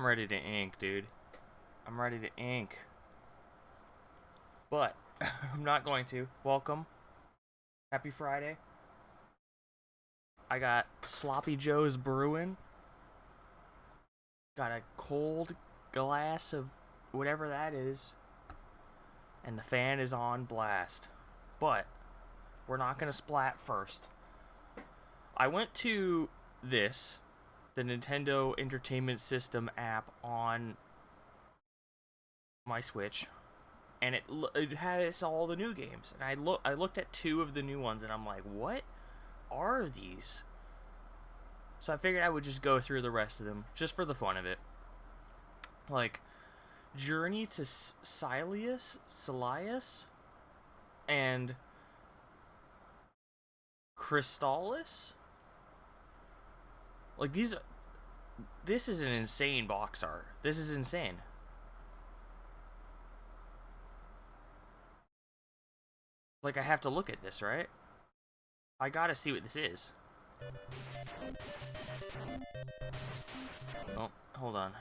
I'm ready to ink, dude. I'm ready to ink. But I'm not going to. Welcome. Happy Friday. I got Sloppy Joe's brewing. Got a cold glass of whatever that is. And the fan is on blast. But we're not going to splat first. I went to this, the Nintendo Entertainment System app on my Switch, and it has all the new games. And I looked at 2 of the new ones, and I'm like, what are these? So I figured I would just go through the rest of them, just for the fun of it. Like, Journey to Silius, and Crystallis. Like, this is an insane box art. This is insane. Like, I have to look at this, right? I gotta see what this is. Oh, hold on.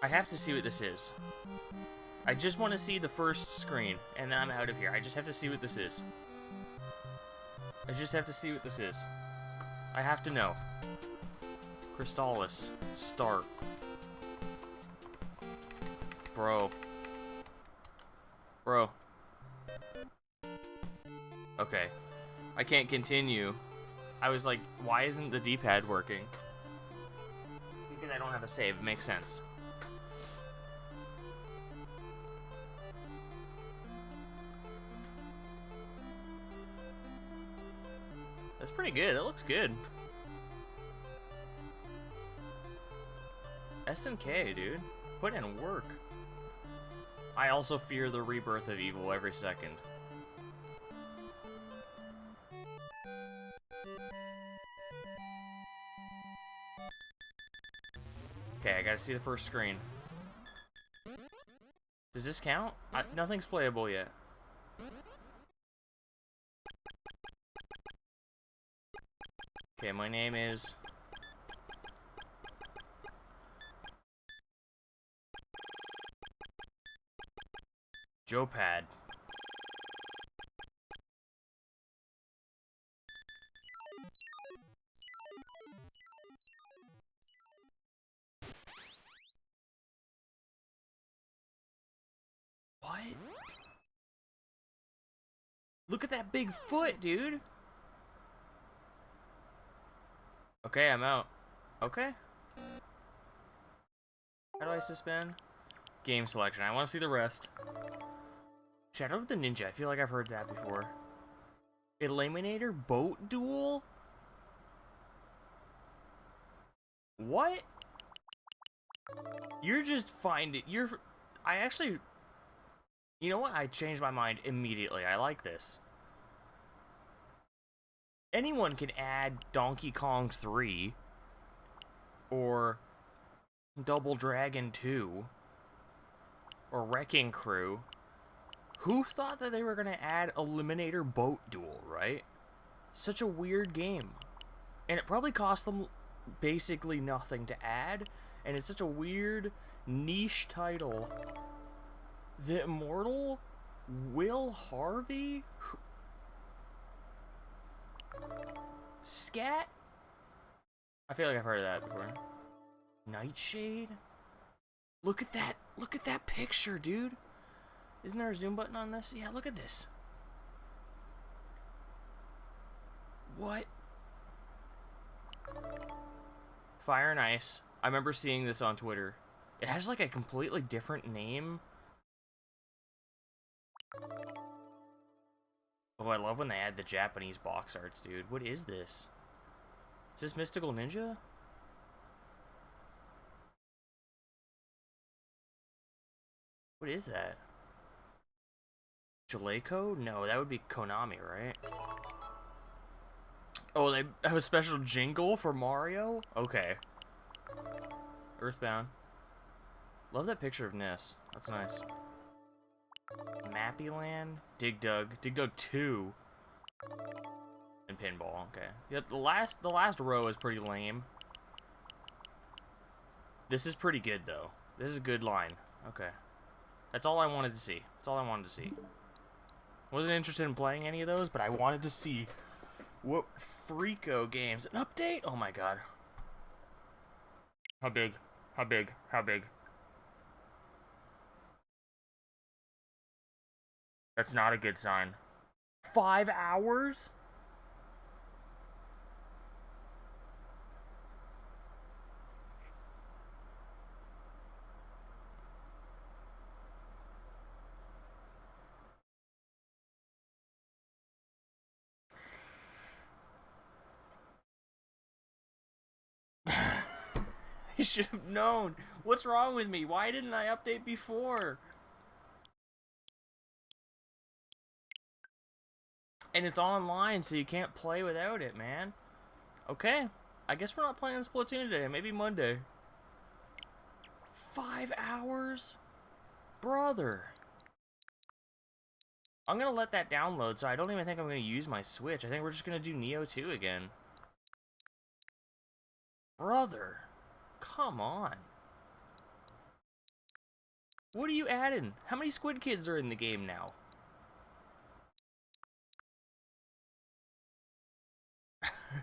I have to see what this is. I just want to see the first screen, and then I'm out of here. I just have to see what this is. I just have to see what this is. I have to know. Crystallis. Start. Bro. Okay. I can't continue. I was like, why isn't the D-pad working? Because I don't have a save. It makes sense. That's pretty good. That looks good. SNK, dude. Put in work. I also fear the rebirth of evil every second. Okay, I gotta see the first screen. Does this count? Nothing's playable yet. Okay, my name is... Joepad. What? Look at that big foot, dude. Okay, I'm out. Okay. How do I suspend? Game selection. I want to see the rest. Shadow of the Ninja. I feel like I've heard that before. Eliminator Boat Duel? What? You're just finding... I actually... You know what? I changed my mind immediately. I like this. Anyone can add Donkey Kong 3. Or... Double Dragon 2. Or Wrecking Crew. Who thought that they were going to add Eliminator Boat Duel, right? Such a weird game. And it probably cost them basically nothing to add. And it's such a weird, niche title. The Immortal Will Harvey? Scat? I feel like I've heard of that before. Nightshade? Look at that. Look at that picture, dude. Isn't there a zoom button on this? Yeah, look at this. What? Fire and Ice. I remember seeing this on Twitter. It has like a completely different name. Oh, I love when they add the Japanese box arts, dude. What is this? Is this Mystical Ninja? What is that? Jaleco? No, that would be Konami, right? Oh, they have a special jingle for Mario? Okay. Earthbound. Love that picture of Ness. That's nice. Mappy Land, Dig Dug 2, and Pinball. Okay. Yeah, the last row is pretty lame. This is pretty good though. This is a good line. Okay. That's all I wanted to see. That's all I wanted to see. Wasn't interested in playing any of those, but I wanted to see what Freako games. An update? Oh my god. How big? How big? How big? That's not a good sign. 5 hours? I should have known. What's wrong with me? Why didn't I update before? And it's online, so you can't play without it, man. Okay. I guess we're not playing Splatoon today. Maybe Monday. 5 hours? Brother. I'm gonna let that download, so I don't even think I'm gonna use my Switch. I think we're just gonna do Nioh 2 again. Brother. Come on. What are you adding? How many Squid Kids are in the game now?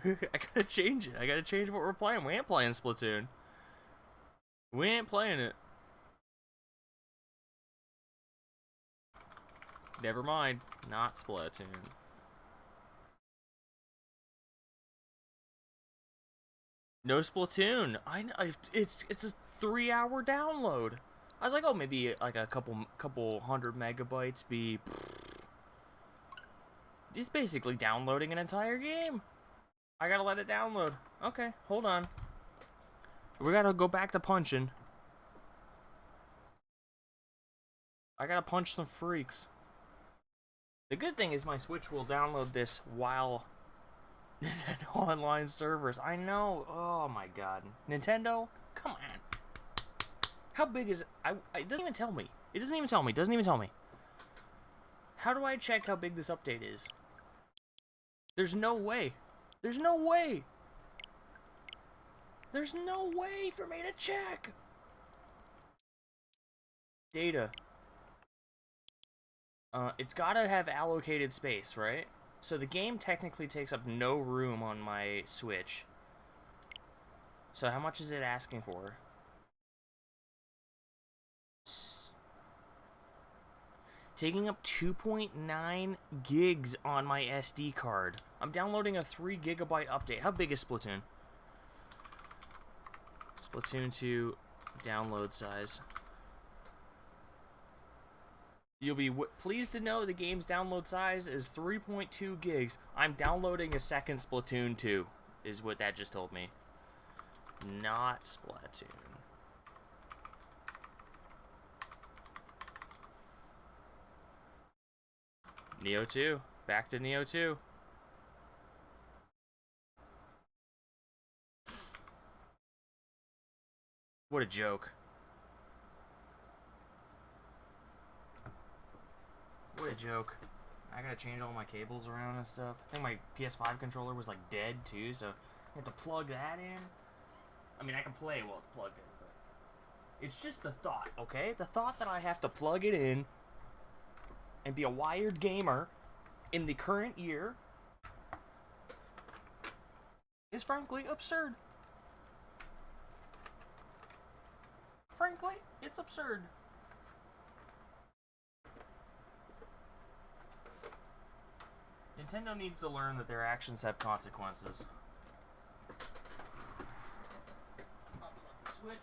I gotta change it. I gotta change what we're playing. We ain't playing Splatoon. We ain't playing it. Never mind. Not Splatoon. No Splatoon. I know it's a 3-hour download. I was like, oh, maybe like a couple hundred megabytes be. Just basically downloading an entire game. I gotta let it download. Okay, hold on. We gotta go back to punching. I gotta punch some freaks. The good thing is my Switch will download this while Nintendo online servers. I know. Oh my god. Nintendo? Come on. How big is it? It doesn't even tell me. It doesn't even tell me. It doesn't even tell me. How do I check how big this update is? There's no way. There's no way. There's no way for me to check. Data. It's gotta have allocated space, right? So the game technically takes up no room on my Switch. So how much is it asking for? Taking up 2.9 gigs on my SD card. I'm downloading a 3 gigabyte update. How big is Splatoon? Splatoon 2 download size. You'll be pleased to know the game's download size is 3.2 gigs. I'm downloading a second Splatoon 2, is what that just told me. Not Splatoon. Nioh 2. Back to Nioh 2. What a joke. What a joke. I gotta change all my cables around and stuff. I think my PS5 controller was like dead too, so I have to plug that in. I mean, I can play while it's plugged in, but it's just the thought, okay? The thought that I have to plug it in and be a wired gamer in the current year is frankly absurd. Frankly, it's absurd. Nintendo needs to learn that their actions have consequences. Unplug the Switch.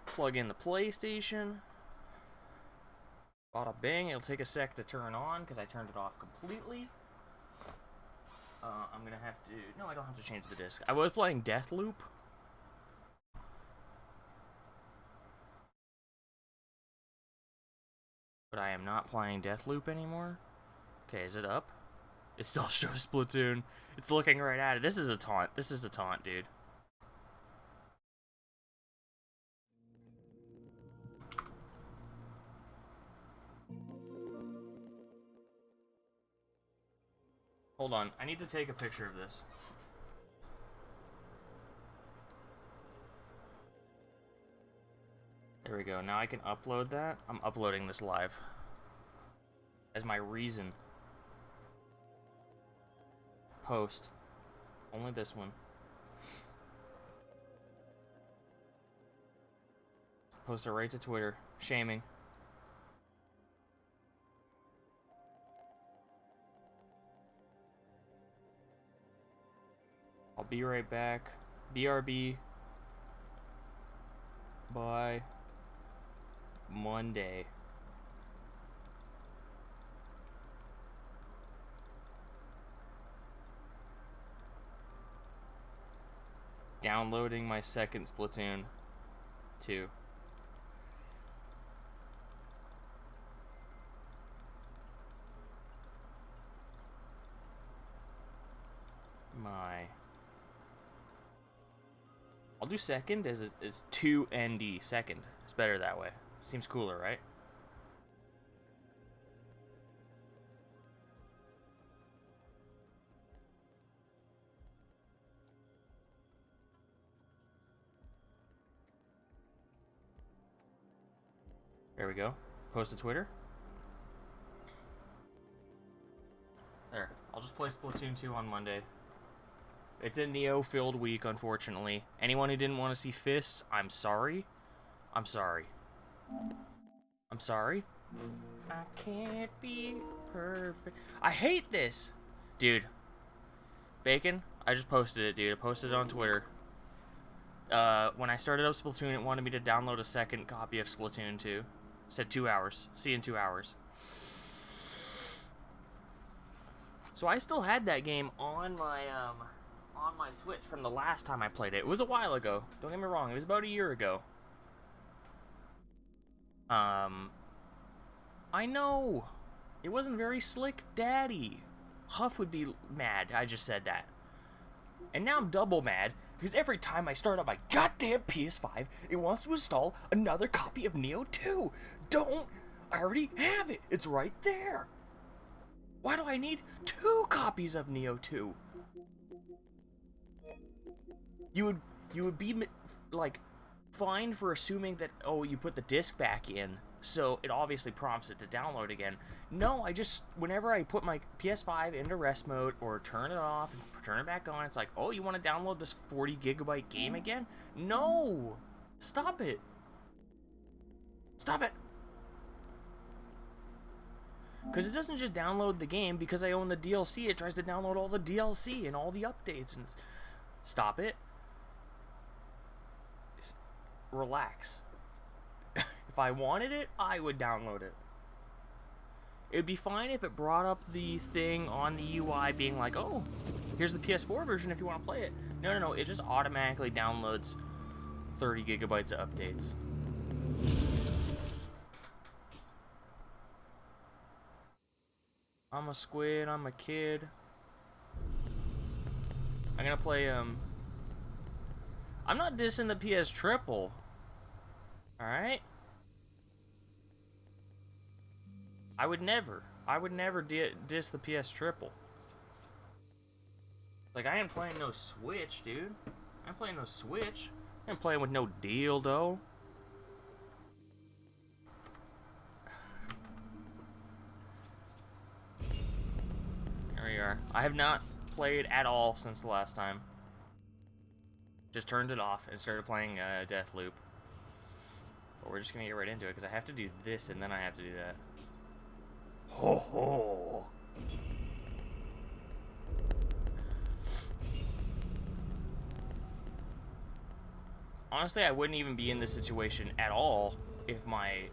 Plug in the PlayStation. Bada bing. It'll take a sec to turn on because I turned it off completely. I'm gonna have to. No, I don't have to change the disc. I was playing Deathloop. But I am not playing Deathloop anymore. Okay, is it up? It still shows Splatoon. It's looking right at it. This is a taunt. This is a taunt, dude. Hold on, I need to take a picture of this. There we go. Now I can upload that. I'm uploading this live as my reason. Post. Only this one. Post it right to Twitter. Shaming. I'll be right back. BRB. By Monday. Downloading my second Splatoon 2. I'll do second as 2ND. Second. It's better that way. Seems cooler, right? There we go. Post to Twitter. There. I'll just play Splatoon 2 on Monday. It's a Nioh-filled week, unfortunately. Anyone who didn't want to see fists, I'm sorry. I'm sorry. I'm sorry. I can't be perfect. I hate this! Dude. Bacon, I just posted it, dude. I posted it on Twitter. When I started up Splatoon, it wanted me to download a second copy of Splatoon 2. It said 2 hours. See you in 2 hours. So I still had that game on my Switch from the last time I played it. It was a while ago. Don't get me wrong. It was about a year ago. I know. It wasn't very slick, Daddy. Huff would be mad. I just said that. And now I'm double mad because every time I start up my goddamn PS5, it wants to install another copy of Nioh 2. Don't. I already have it. It's right there. Why do I need 2 copies of Nioh 2? You would be like fine for assuming that, oh, you put the disc back in, so it obviously prompts it to download again. No, I just, whenever I put my PS5 into rest mode or turn it off and turn it back on, it's like, oh, you want to download this 40 gigabyte game again? No! Stop it! Stop it! Because it doesn't just download the game because I own the DLC, it tries to download all the DLC and all the updates. And stop it. Just relax. If I wanted it, I would download it. It would be fine if it brought up the thing on the UI being like, oh, here's the PS4 version if you want to play it. No, it just automatically downloads 30 gigabytes of updates. I'm a squid, I'm a kid. I'm gonna play, I'm not dissing the PS Triple. Alright? I would never diss the PS Triple. Like, I ain't playing no Switch, dude. I ain't playing no Switch. I ain't playing with no dildo. There we are. I have not played at all since the last time. Just turned it off and started playing Deathloop. But we're just gonna get right into it because I have to do this and then I have to do that. Ho ho! Honestly, I wouldn't even be in this situation at all if my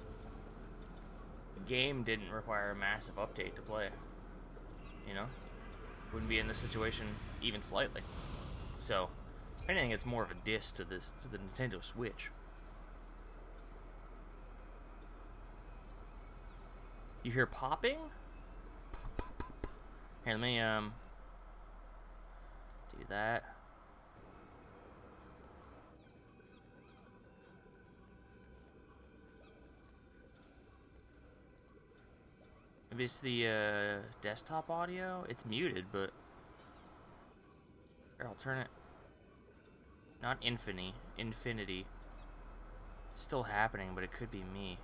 game didn't require a massive update to play. You know? Wouldn't be in this situation even slightly. So, if anything, it's more of a diss to the Nintendo Switch. You hear popping? Here, let me do that. Maybe it's the desktop audio. It's muted, but here, I'll turn it. Not infinity. Still happening, but it could be me.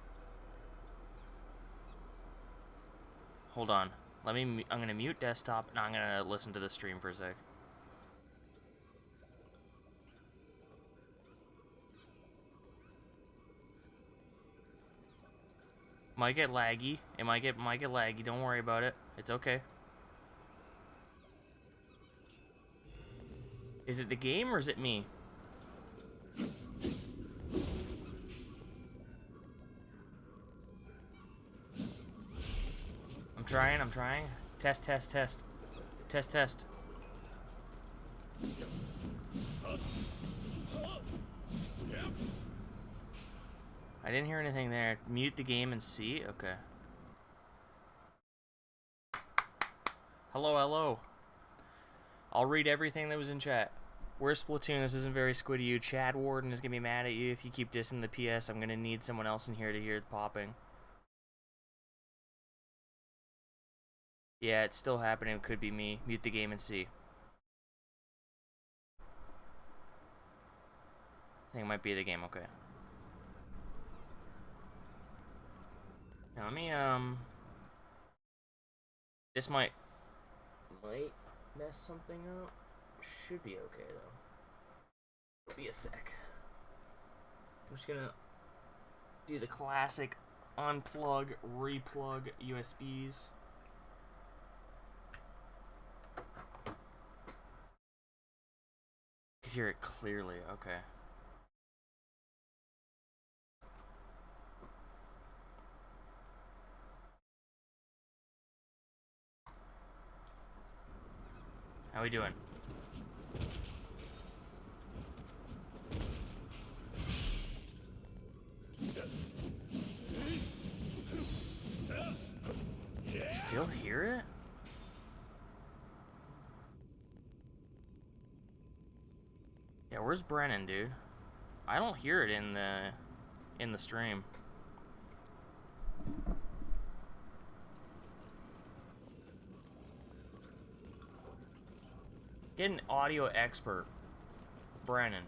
Hold on. I'm gonna mute desktop, and I'm gonna listen to the stream for a sec. Might get laggy. It might get laggy. Don't worry about it. It's okay. Is it the game or is it me? I'm trying. Test. Test. I didn't hear anything there. Mute the game and see? Okay. Hello. I'll read everything that was in chat. Where's Splatoon? This isn't very squiddy you. Chad Warden is gonna be mad at you if you keep dissing the PS. I'm gonna need someone else in here to hear the popping. Yeah, it's still happening. It could be me. Mute the game and see. I think it might be the game. Okay. Now let me this might mess something up. Should be okay though. Be a sec. I'm just gonna do the classic unplug, replug USBs. I can hear it clearly. Okay. How we doing? Still hear it? Yeah, where's Brennan, dude? I don't hear it in the stream. Get an audio expert. Brennan.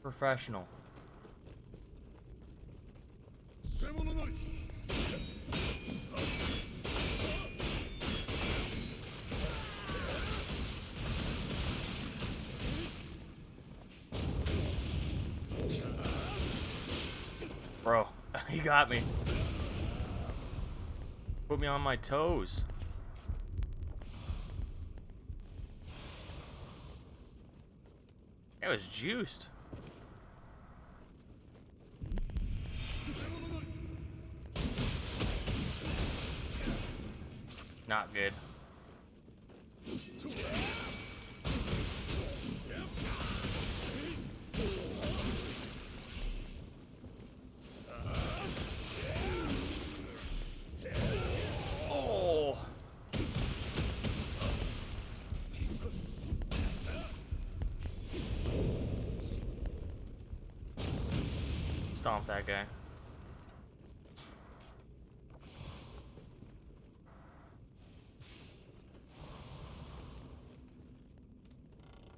Professional. Bro, he got me. Put me on my toes. It was juiced. Not good. Oh. Stomp that guy.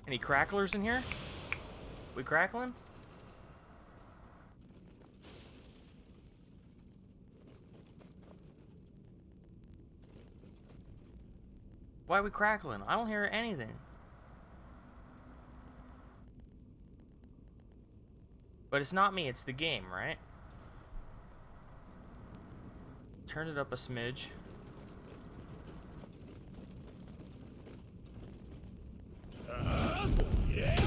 Any cracklers in here? We crackling? Why are we crackling? I don't hear anything. But it's not me, it's the game, right? Turn it up a smidge. Yeah.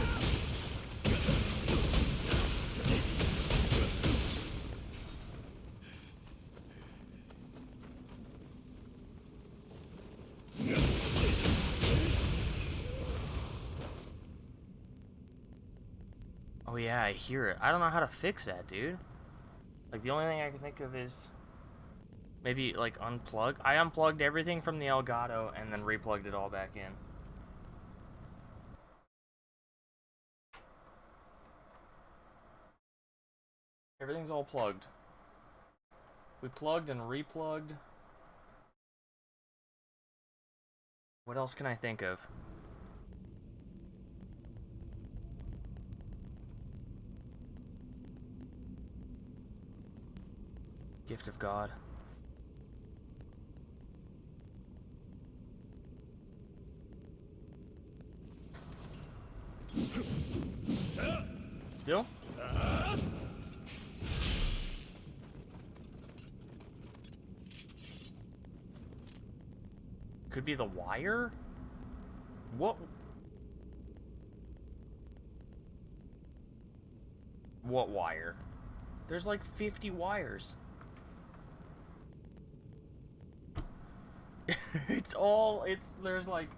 Oh yeah, I hear it. I don't know how to fix that, dude. Like, the only thing I can think of is maybe, like, unplug. I unplugged everything from the Elgato and then replugged it all back in. Everything's all plugged. We plugged and replugged. What else can I think of? Gift of God. Still? Could be the wire? What? What wire? There's like 50 wires. There's like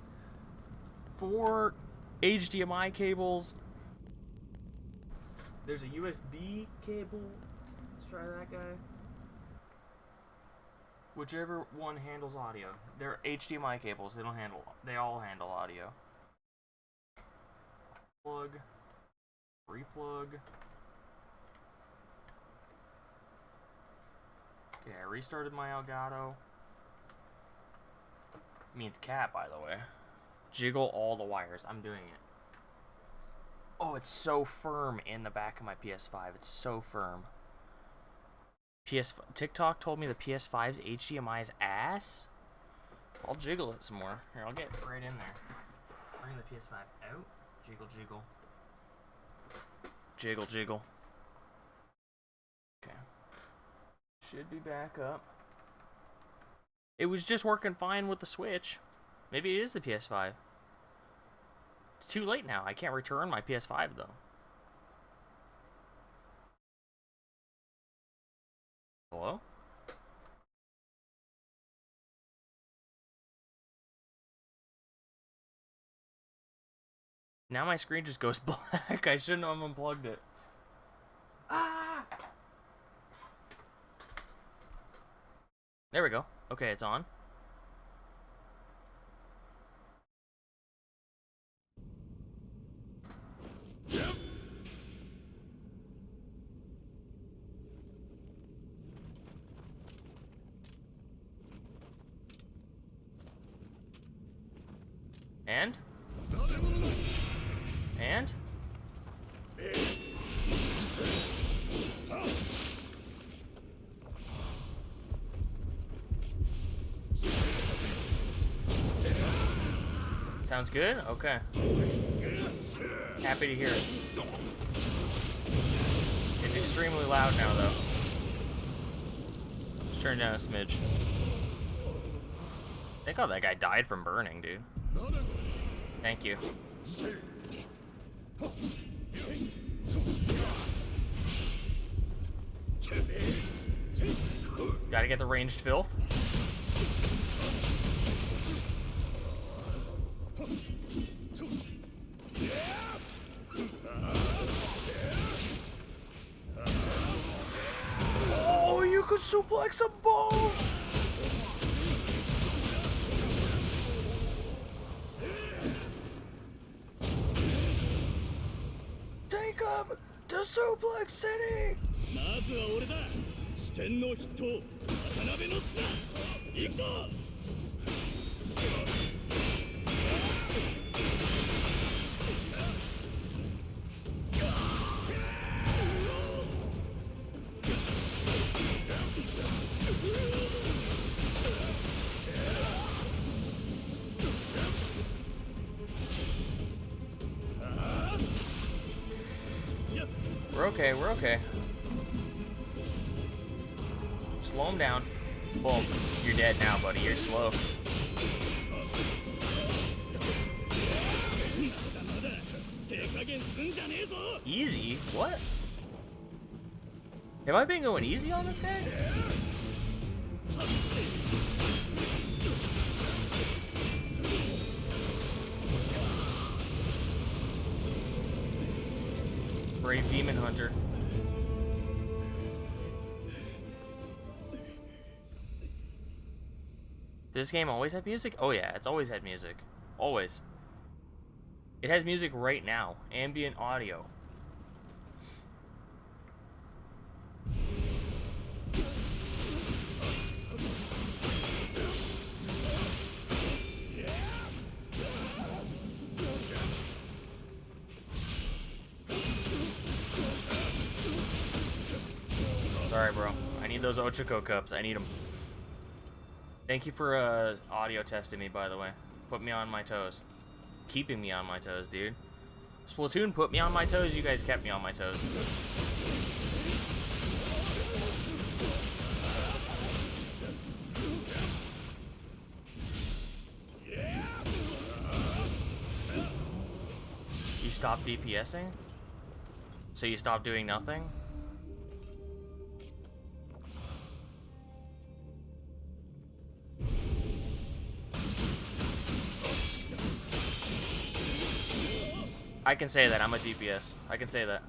4 HDMI cables. There's a USB cable. Let's try that guy. Whichever one handles audio. They're HDMI cables. They all handle audio. Plug. Replug. Okay, I restarted my Elgato. Means cat, by the way. Jiggle all the wires. I'm doing it. Oh, it's so firm in the back of my PS5. It's so firm. TikTok told me the PS5's HDMI is ass. I'll jiggle it some more. Here, I'll get right in there. Bring the PS5 out. Jiggle, jiggle. Jiggle, jiggle. Okay. Should be back up. It was just working fine with the Switch. Maybe it is the PS5. It's too late now. I can't return my PS5 though. Hello? Now my screen just goes black. I shouldn't have unplugged it. Ah! There we go. Okay, it's on. And? And? Sounds good? Okay. Happy to hear it. It's extremely loud now, though. Let's turn it down a smidge. Think how that guy died from burning, dude. Thank you. Gotta get the ranged filth. Oh, you could suplex them both! Take him to Suplex City! We're okay, we're okay. Slow him down. Boom. You're dead now, buddy. You're slow. Easy? What? Have I been going easy on this guy? Brave Demon Hunter. Does this game always have music? Oh yeah, it's always had music. Always. It has music right now. Ambient audio. Sorry, bro. I need those Ochako cups. I need them. Thank you for audio testing me, by the way. Put me on my toes. Keeping me on my toes, dude. Splatoon put me on my toes. You guys kept me on my toes. You stopped DPSing? So you stopped doing nothing? I can say that. I'm a DPS. I can say that.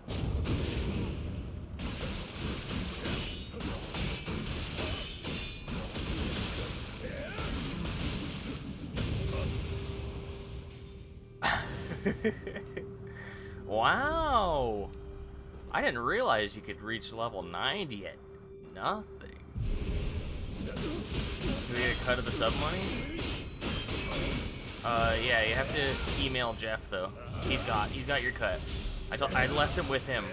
Wow. I didn't realize you could reach level 90 at nothing. Do we get a cut of the sub money? Yeah, you have to email Jeff though. He's got your cut. I left him with him.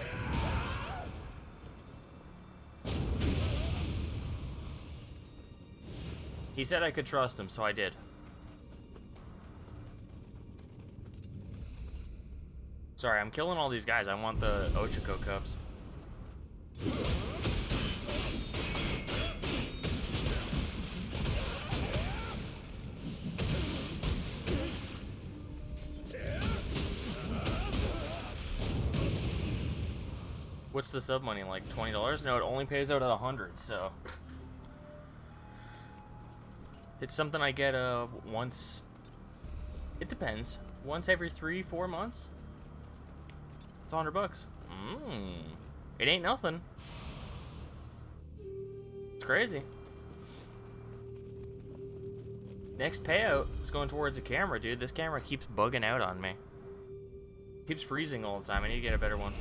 He said I could trust him, so I did. Sorry, I'm killing all these guys. I want the Ochako cups. What's the sub money, like $20? No, it only pays out at 100, so it's something I get once. It depends. Once every 3-4 months. It's $100. It ain't nothing. It's crazy. Next payout is going towards a camera, dude. This camera keeps bugging out on me. Keeps freezing all the time. I need to get a better one.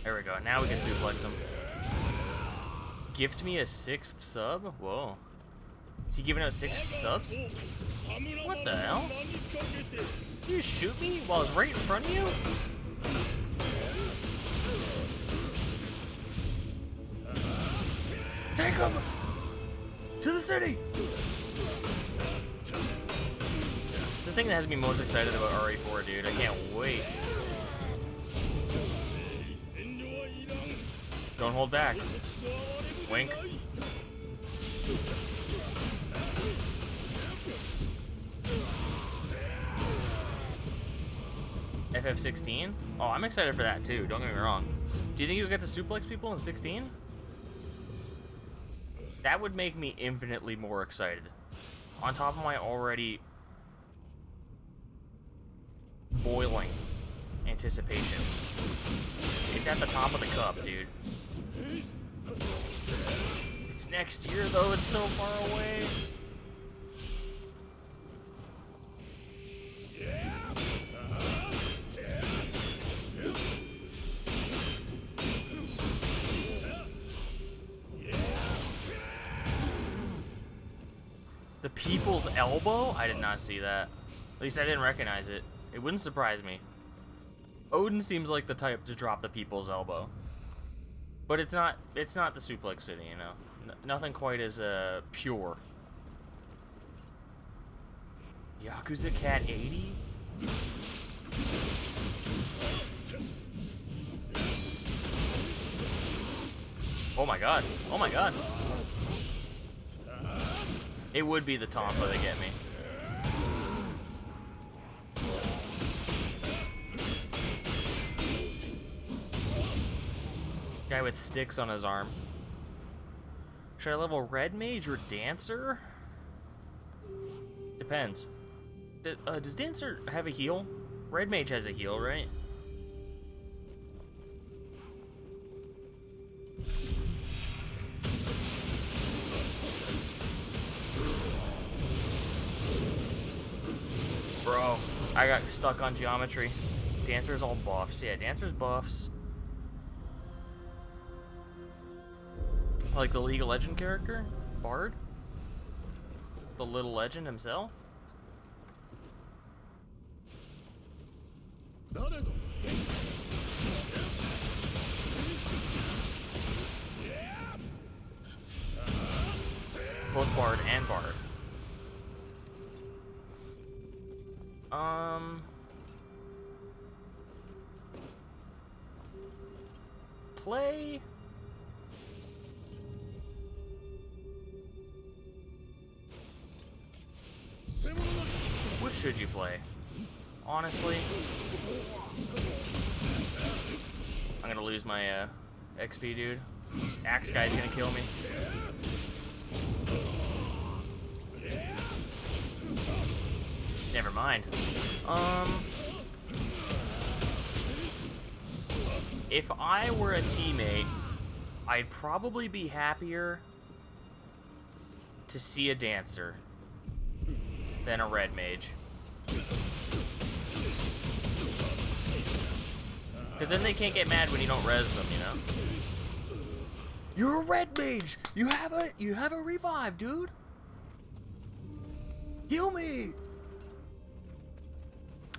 There we go. Now we can suplex him. Gift me a 6th sub? Whoa. Is he giving out 6 subs? What the hell? You just shoot me while I was right in front of you? Take him! To the city! It's the thing that has me most excited about RE4, dude. I can't wait. Don't hold back. Wink. FF16? Oh, I'm excited for that too, don't get me wrong. Do you think you'll get to suplex people in 16? That would make me infinitely more excited. On top of my already boiling anticipation. It's at the top of the cup, dude. It's next year though, it's so far away. The people's elbow? I did not see that. At least I didn't recognize it. It wouldn't surprise me. Odin seems like the type to drop the people's elbow. But it's not the Suplex City, you know. Nothing quite as pure. Yakuza Cat 80? Oh my god. Oh my god. It would be the Tompa that get me. Guy with sticks on his arm. Should I level Red Mage or Dancer? Depends. Does Dancer have a heal? Red Mage has a heal, right? Bro, I got stuck on geometry. Dancer's all buffs. Yeah, Dancer's buffs. Like the League of Legends character? Bard? The little legend himself? Both Bard and Bard. Play. What should you play? Honestly, I'm gonna lose my XP, dude. Axe guy's gonna kill me. Never mind. If I were a teammate, I'd probably be happier to see a dancer than a red mage. Because then they can't get mad when you don't res them, you know? You're a red mage! You have a revive, dude! Heal me!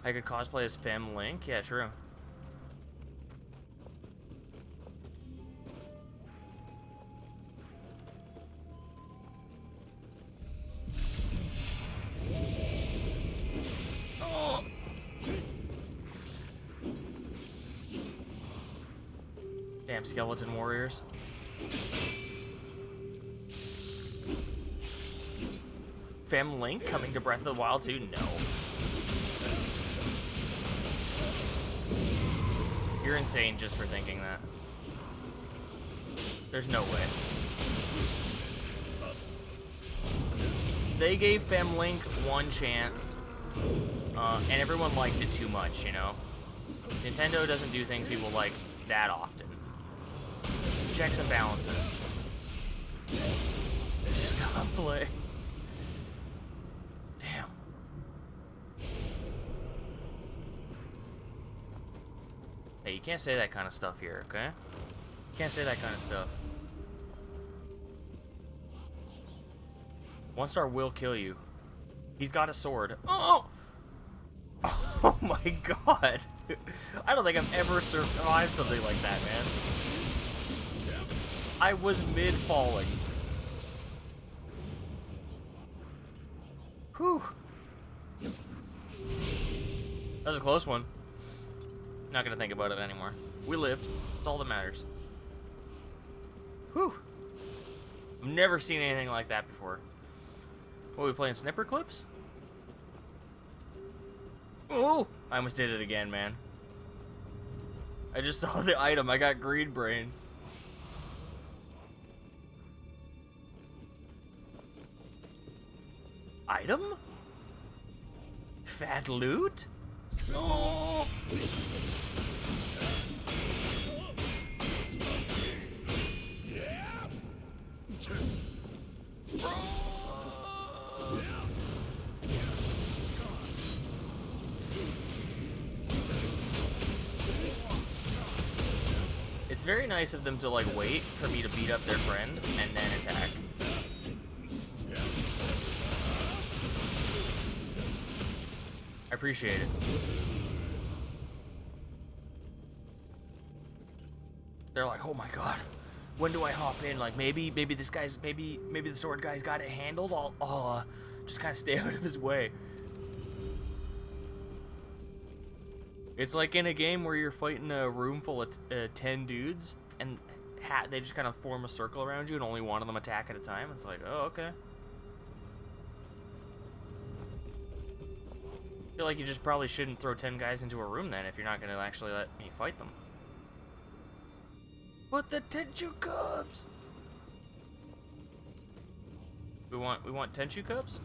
I could cosplay as Fem Link? Yeah, true. Oh. Damn skeleton warriors. Fem Link coming to Breath of the Wild 2? No. You're insane just for thinking that. There's no way. They gave Fem Link one chance, and everyone liked it too much, you know? Nintendo doesn't do things people like that often. Checks and balances. Just stop play. Damn. Hey, you can't say that kind of stuff here, okay? You can't say that kind of stuff. One star will kill you. He's got a sword. Oh! Oh my god. I don't think I've ever survived something like that, man. I was mid-falling. Whew. That was a close one. Not gonna think about it anymore. We lived. That's all that matters. Whew. I've never seen anything like that before. What, are we playing snipper clips? Oh! I almost did it again, man. I just saw the item. I got green brain. Item? Fat loot? Oh! It's very nice of them to, like, wait for me to beat up their friend and then attack. I appreciate it. They're like, oh my god, when do I hop in? Like, maybe this guy's, maybe the sword guy's got it handled. I'll just kind of stay out of his way. It's like in a game where you're fighting a room full of 10 dudes, and they just kind of form a circle around you, and only one of them attack at a time. It's like, oh, okay. I feel like you just probably shouldn't throw 10 guys into a room then if you're not going to actually let me fight them. But the Tenchu Cubs! We want Tenchu Cubs?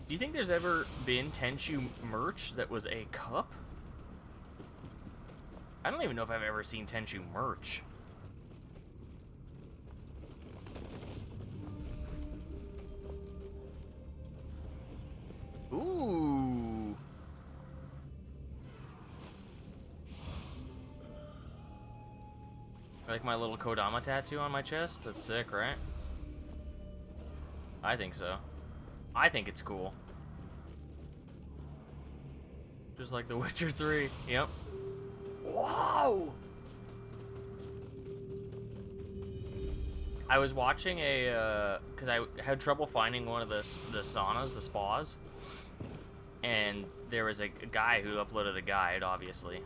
Do you think there's ever been Tenchu merch that was a cup? I don't even know if I've ever seen Tenchu merch. Ooh. Like my little Kodama tattoo on my chest? That's sick, right? I think so. I think it's cool. Just like The Witcher 3. Yep. Whoa! I was watching because I had trouble finding one of the saunas, the spas, and there was a guy who uploaded a guide, obviously.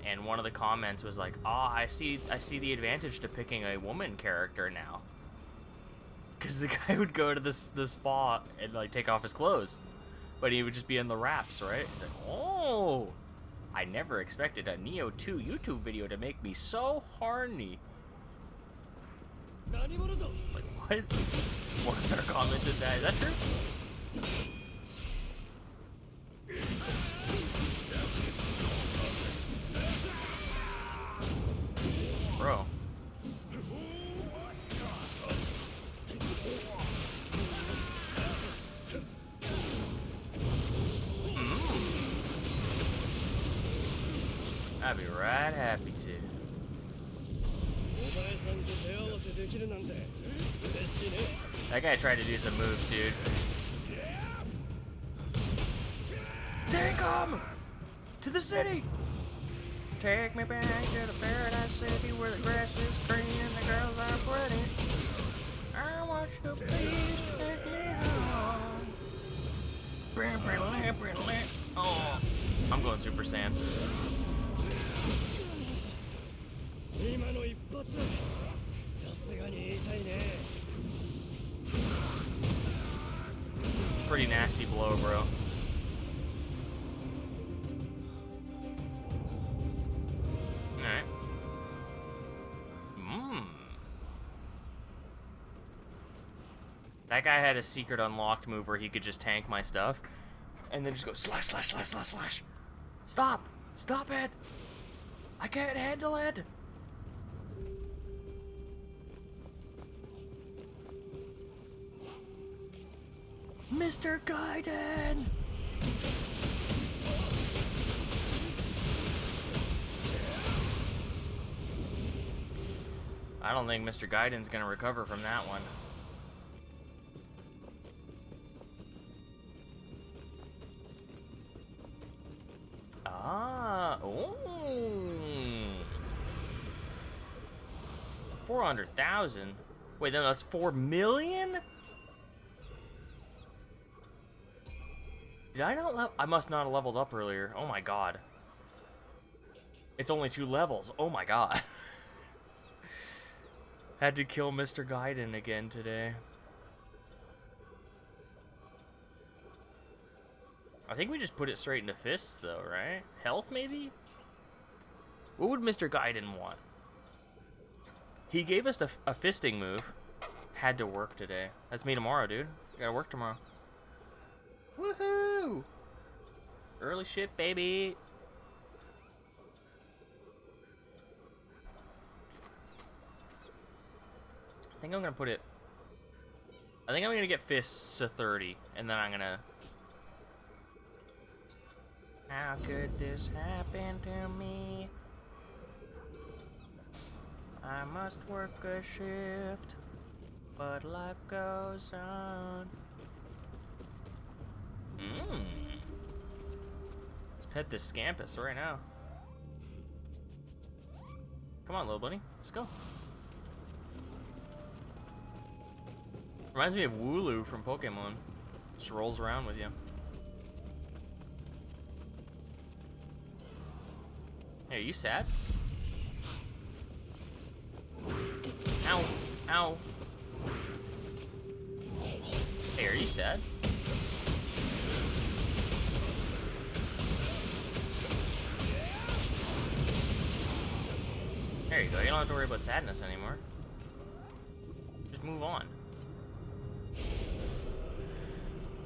And one of the comments was like, I see the advantage to picking a woman character now. Because the guy would go to the spa and, like, take off his clothes. But he would just be in the wraps, right? It's like, oh! I never expected a Nioh 2 YouTube video to make me so horny. Like, what? One star commented that. Is that true? Bro. I'd be right happy to. That guy tried to do some moves, dude. Take him! To the city! Take me back to the paradise city where the grass is green and the girls are pretty. I want you to please take me home. Oh, I'm going Super Saiyan. It's a pretty nasty blow, bro. Alright. That guy had a secret unlocked move where he could just tank my stuff and then just go slash, slash, slash, slash, slash. Stop! Stop it! I can't handle it! Mr. Gaiden! I don't think Mr. Gaiden's gonna recover from that one. Ah, oh. 400,000? Wait, no, that's 4 million? Did I not I must not have leveled up earlier. Oh my god. It's only 2 levels. Oh my god. Had to kill Mr. Gaiden again today. I think we just put it straight into fists, though, right? Health, maybe? What would Mr. Gaiden want? He gave us a fisting move. Had to work today. That's me tomorrow, dude. Gotta work tomorrow. Woohoo! Early shit, baby. I think I'm gonna put it... I think I'm gonna get fists to 30, and then I'm gonna... How could this happen to me? I must work a shift, but life goes on. Let's pet this Scampus right now. Come on, little bunny. Let's go. Reminds me of Wooloo from Pokemon. Just rolls around with you. Hey, are you sad? Ow. Ow. Hey, are you sad? There you go. You don't have to worry about sadness anymore. Just move on.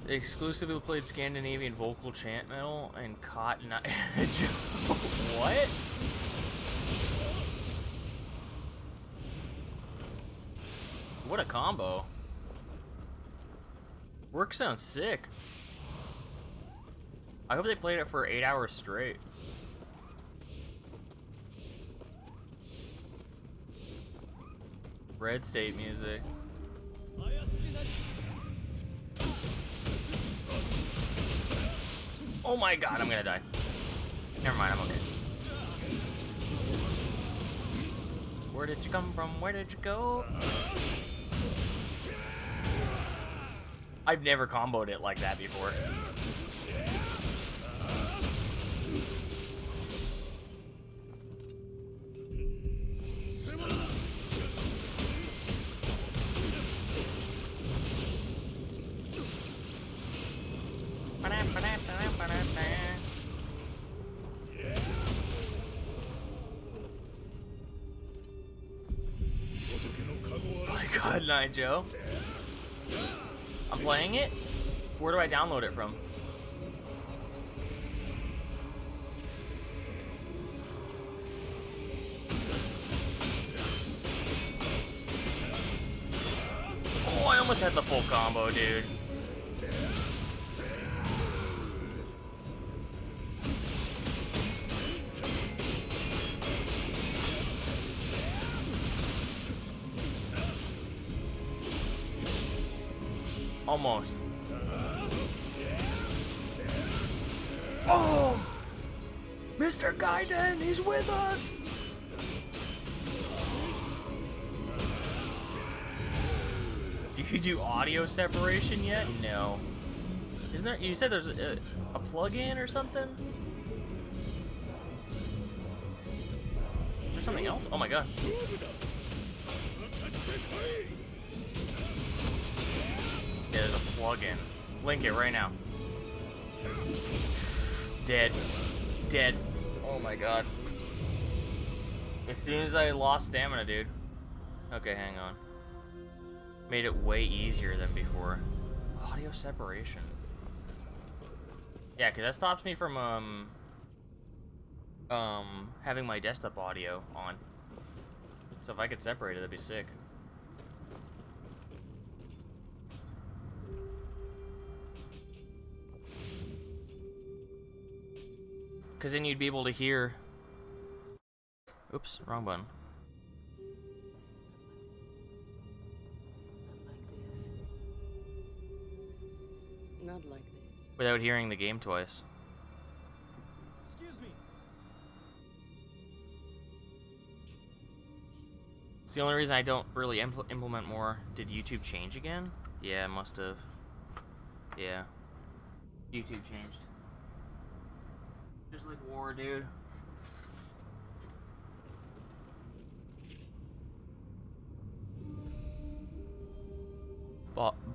They exclusively played Scandinavian vocal chant metal and cotton. What? What a combo. Work sounds sick. I hope they played it for 8 hours straight. Red State music. Oh my god, I'm gonna die. Never mind, I'm okay. Where did you come from? Where did you go? I've never comboed it like that before. My god, Nioh. I'm playing it? Where do I download it from? Oh, I almost had the full combo, dude. Almost. Oh! Mr. Gaiden, he's with us! Do you do audio separation yet? No. Isn't there? You said there's a plug-in or something? Is there something else? Oh my god. Yeah, there's a plug-in. Link it right now. Dead. Dead. Oh my god. As soon as I lost stamina, dude. Okay, hang on. Made it way easier than before. Audio separation. Yeah, because that stops me from, having my desktop audio on. So if I could separate it, that'd be sick. Because then you'd be able to hear... Oops, wrong button. Not like this. Without hearing the game twice. Excuse me. It's the only reason I don't really implement more. Did YouTube change again? Yeah, it must have. Yeah. YouTube changed. Just like war, dude.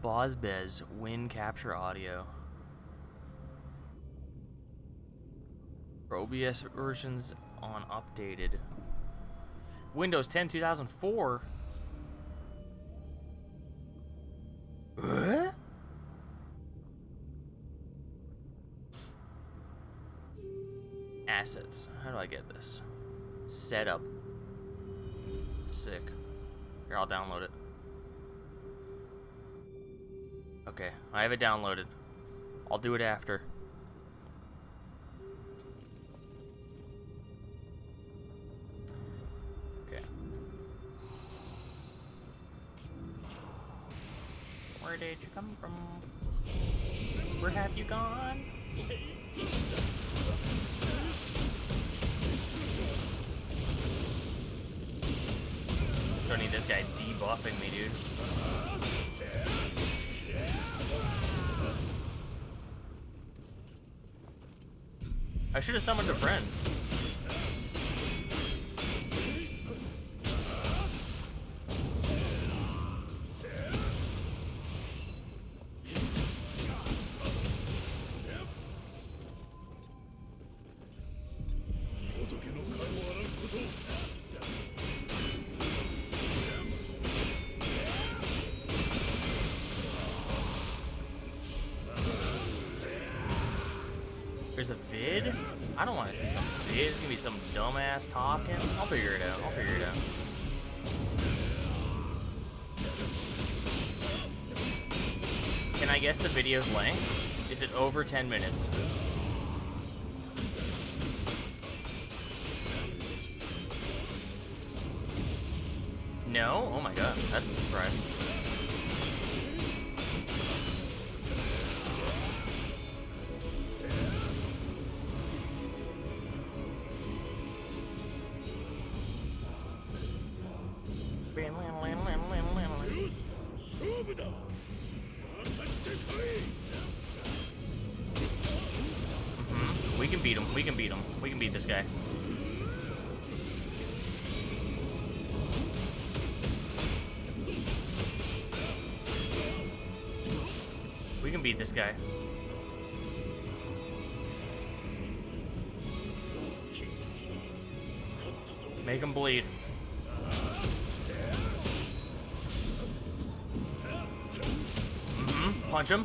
Bozbez win capture audio. For OBS versions on updated. Windows 10 2004. What? Assets. How do I get this? Setup. Sick. Here, I'll download it. Okay, I have it downloaded. I'll do it after. Okay. Where did you come from? Where have you gone? Don't need this guy debuffing me, dude. I should have summoned a friend. There's a vid? I don't want to see some vid. It's gonna be some dumbass talking. I'll figure it out. I'll figure it out. Can I guess the video's length? Is it over 10 minutes? No? Oh my god, that's a surprise. We can beat him. We can beat him. We can beat this guy. We can beat this guy. Make him bleed. Punch him.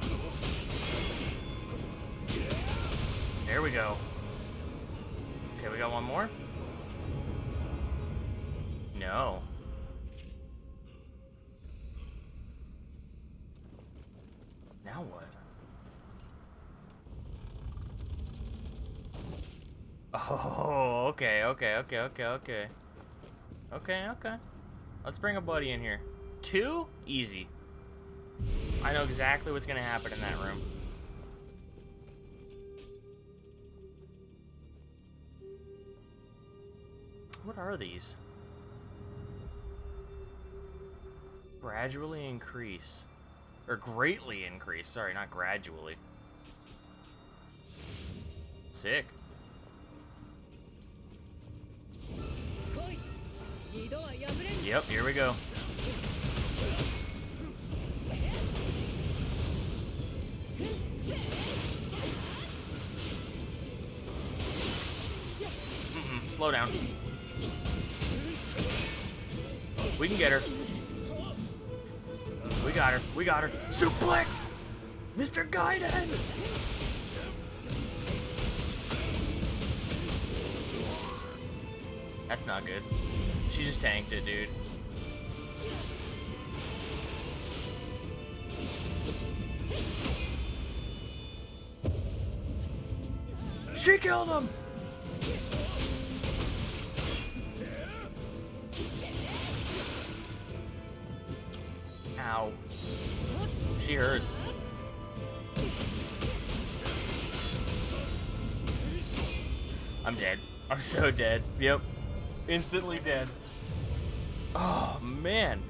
There we go. Okay, we got one more. No. Now what? Oh, okay. Okay. Let's bring a buddy in here. 2? Easy. I know exactly what's gonna happen in that room. What are these? Gradually increase. Or greatly increase. Sorry, not gradually. Sick. Yep, here we go. Slow down. We can get her. We got her. We got her. Suplex! Mr. Gaiden! That's not good. She just tanked it, dude. She killed him! Ow. She hurts. I'm dead. I'm so dead. Yep. Instantly dead. Oh, man.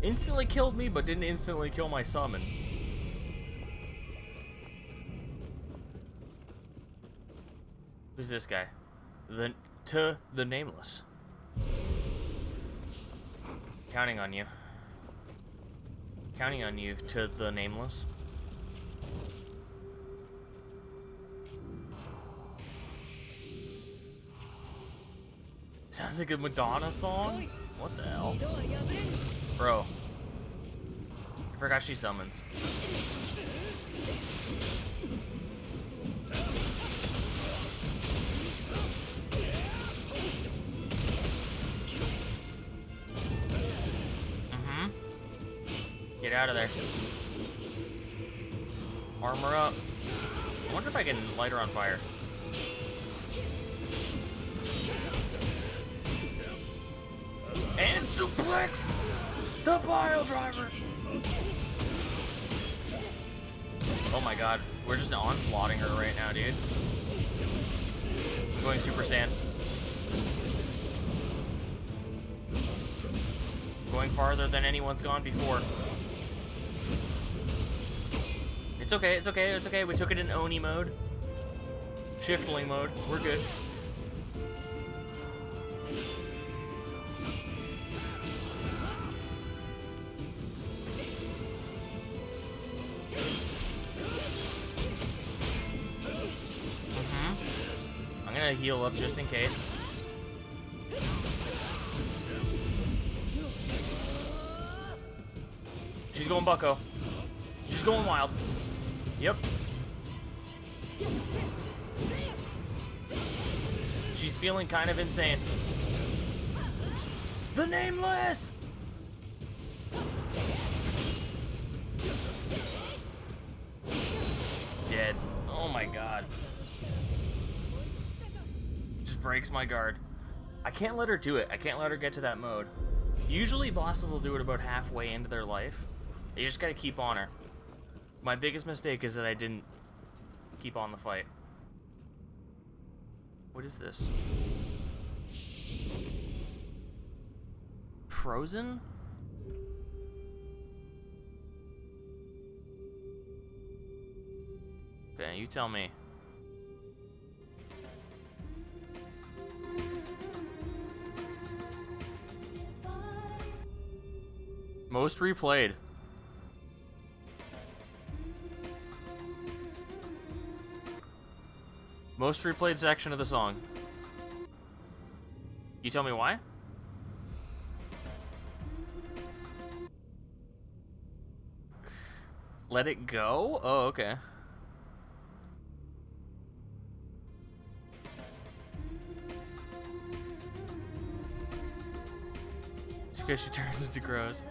Instantly killed me, but didn't instantly kill my summon. Who's this guy? The Nameless. Counting on you. Counting on you, to the Nameless. Sounds like a Madonna song? What the hell? Bro. I forgot she summons. Get out of there. Armor up. I wonder if I can light her on fire. And suplex! The pile driver! Oh my god. We're just onslaughting her right now, dude. I'm going Super Saiyan. Going farther than anyone's gone before. It's okay, it's okay, it's okay. We took it in Oni mode. Shiftling mode. We're good. I'm gonna heal up just in case. She's going bucko. She's going wild. Yep. She's feeling kind of insane. The Nameless! Dead. Oh my god. Just breaks my guard. I can't let her do it. I can't let her get to that mode. Usually bosses will do it about halfway into their life. You just gotta keep on her. My biggest mistake is that I didn't keep on the fight. What is this? Frozen? Okay, you tell me. Most replayed. Most replayed section of the song. You tell me why? Let it go? Oh, okay. It's because she turns into gross.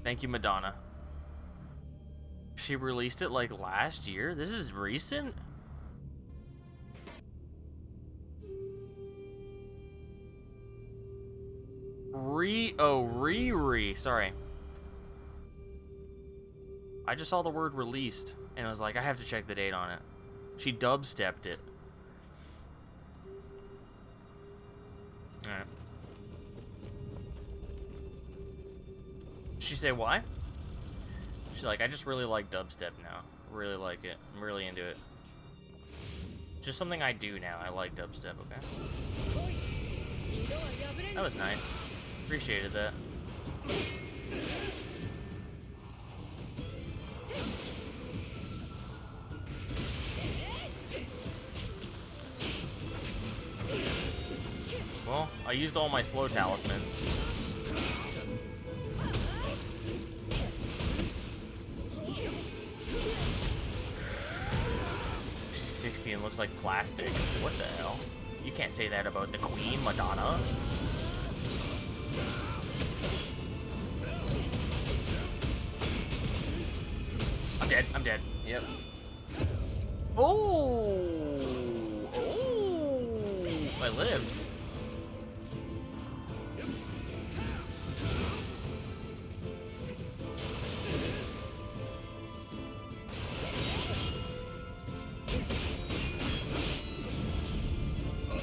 Thank you, Madonna. She released it like last year? This is recent? Riri. Sorry. I just saw the word released and I was like, I have to check the date on it. She dubstepped it. Alright. She say why? She's like, I just really like dubstep now. Really like it. I'm really into it. Just something I do now. I like dubstep, okay? That was nice. Appreciated that. Well, I used all my slow talismans. She's 60 and looks like plastic. What the hell? You can't say that about the Queen, Madonna. I'm dead. I'm dead. Yep. Oh! Oh! I lived.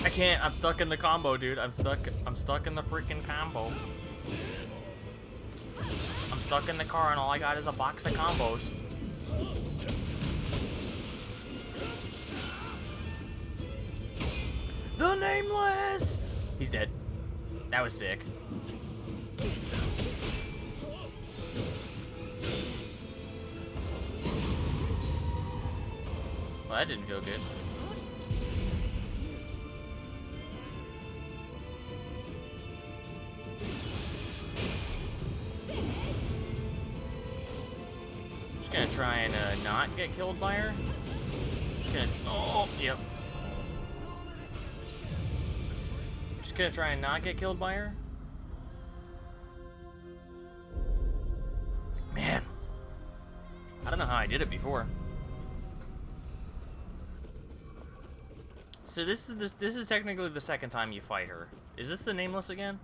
I can't. I'm stuck in the combo, dude. I'm stuck in the freaking combo. I'm stuck in the car and all I got is a box of combos. The Nameless! He's dead. That was sick. Well, that didn't feel good. Just gonna try and not get killed by her. Just gonna. Oh, yep. Just gonna try and not get killed by her. Man, I don't know how I did it before. So this is technically the second time you fight her. Is this the Nameless again?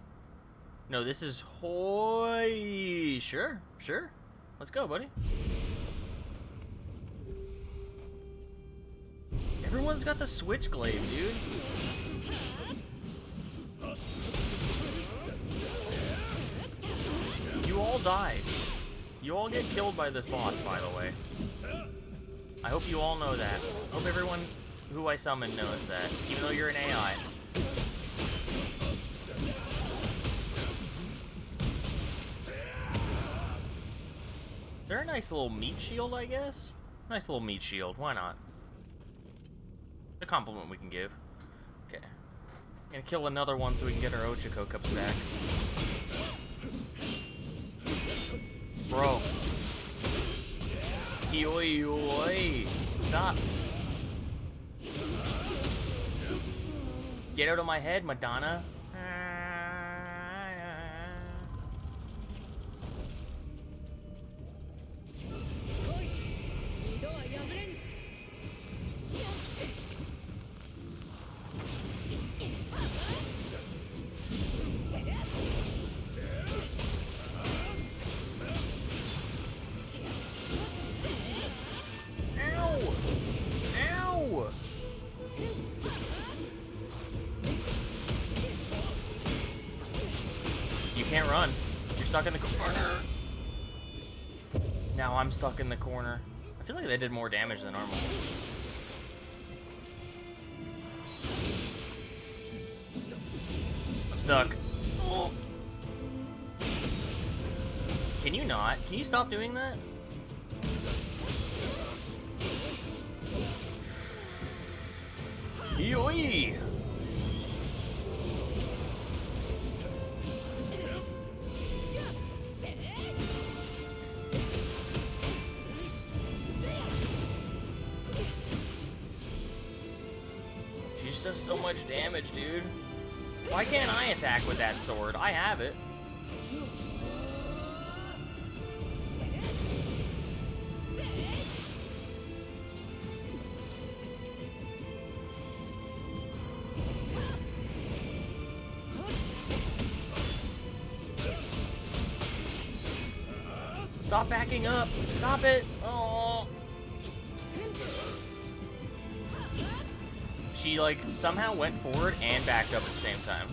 No, this is Hoy. Sure. Let's go, buddy. Everyone's got the switchblade, dude. You all die. You all get killed by this boss, by the way. I hope you all know that. I hope everyone who I summon knows that, even though you're an AI. They're a nice little meat shield, I guess? Nice little meat shield, why not? A compliment we can give. Okay. Gonna kill another one so we can get our Ochako cups back. Bro. Kioi. Stop. Get out of my head, Madonna. run. You're stuck in the corner. Now I'm stuck in the corner. I feel like they did more damage than normal. I'm stuck. Oh. Can you not? Can you stop doing that? Yoy! She just does so much damage, dude. Why can't I attack with that sword? I have it. Stop backing up! Stop it! Oh. She, like, somehow went forward and backed up at the same time.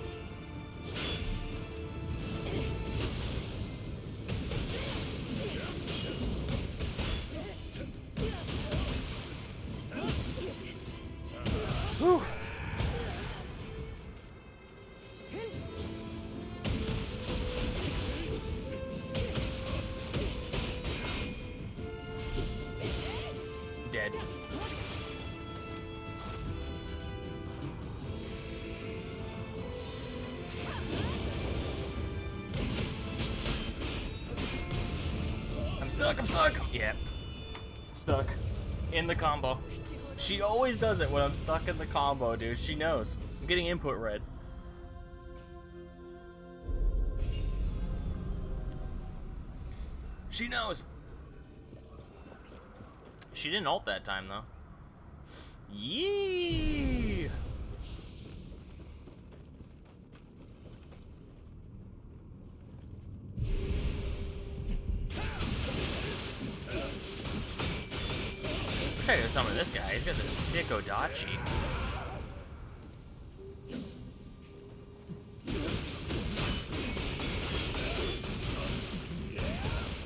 Whew. Dead. I'm stuck! Yep. Stuck. In the combo. She always does it when I'm stuck in the combo, dude. She knows. I'm getting input red. She knows. She didn't ult that time, though. Yee! Wish I could summon this guy. He's got this sick Odachi.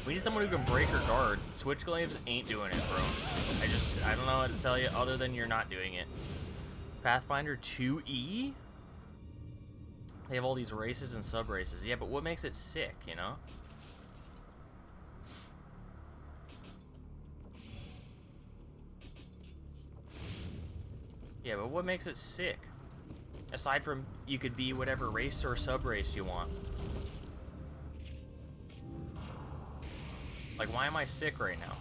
We need someone who can break her guard. Switchglaives ain't doing it, bro. I don't know what to tell you other than you're not doing it. Pathfinder 2E? They have all these races and sub-races. Yeah, but what makes it sick, you know? Yeah, but what makes it sick? Aside from you could be whatever race or sub-race you want. Like, why am I sick right now?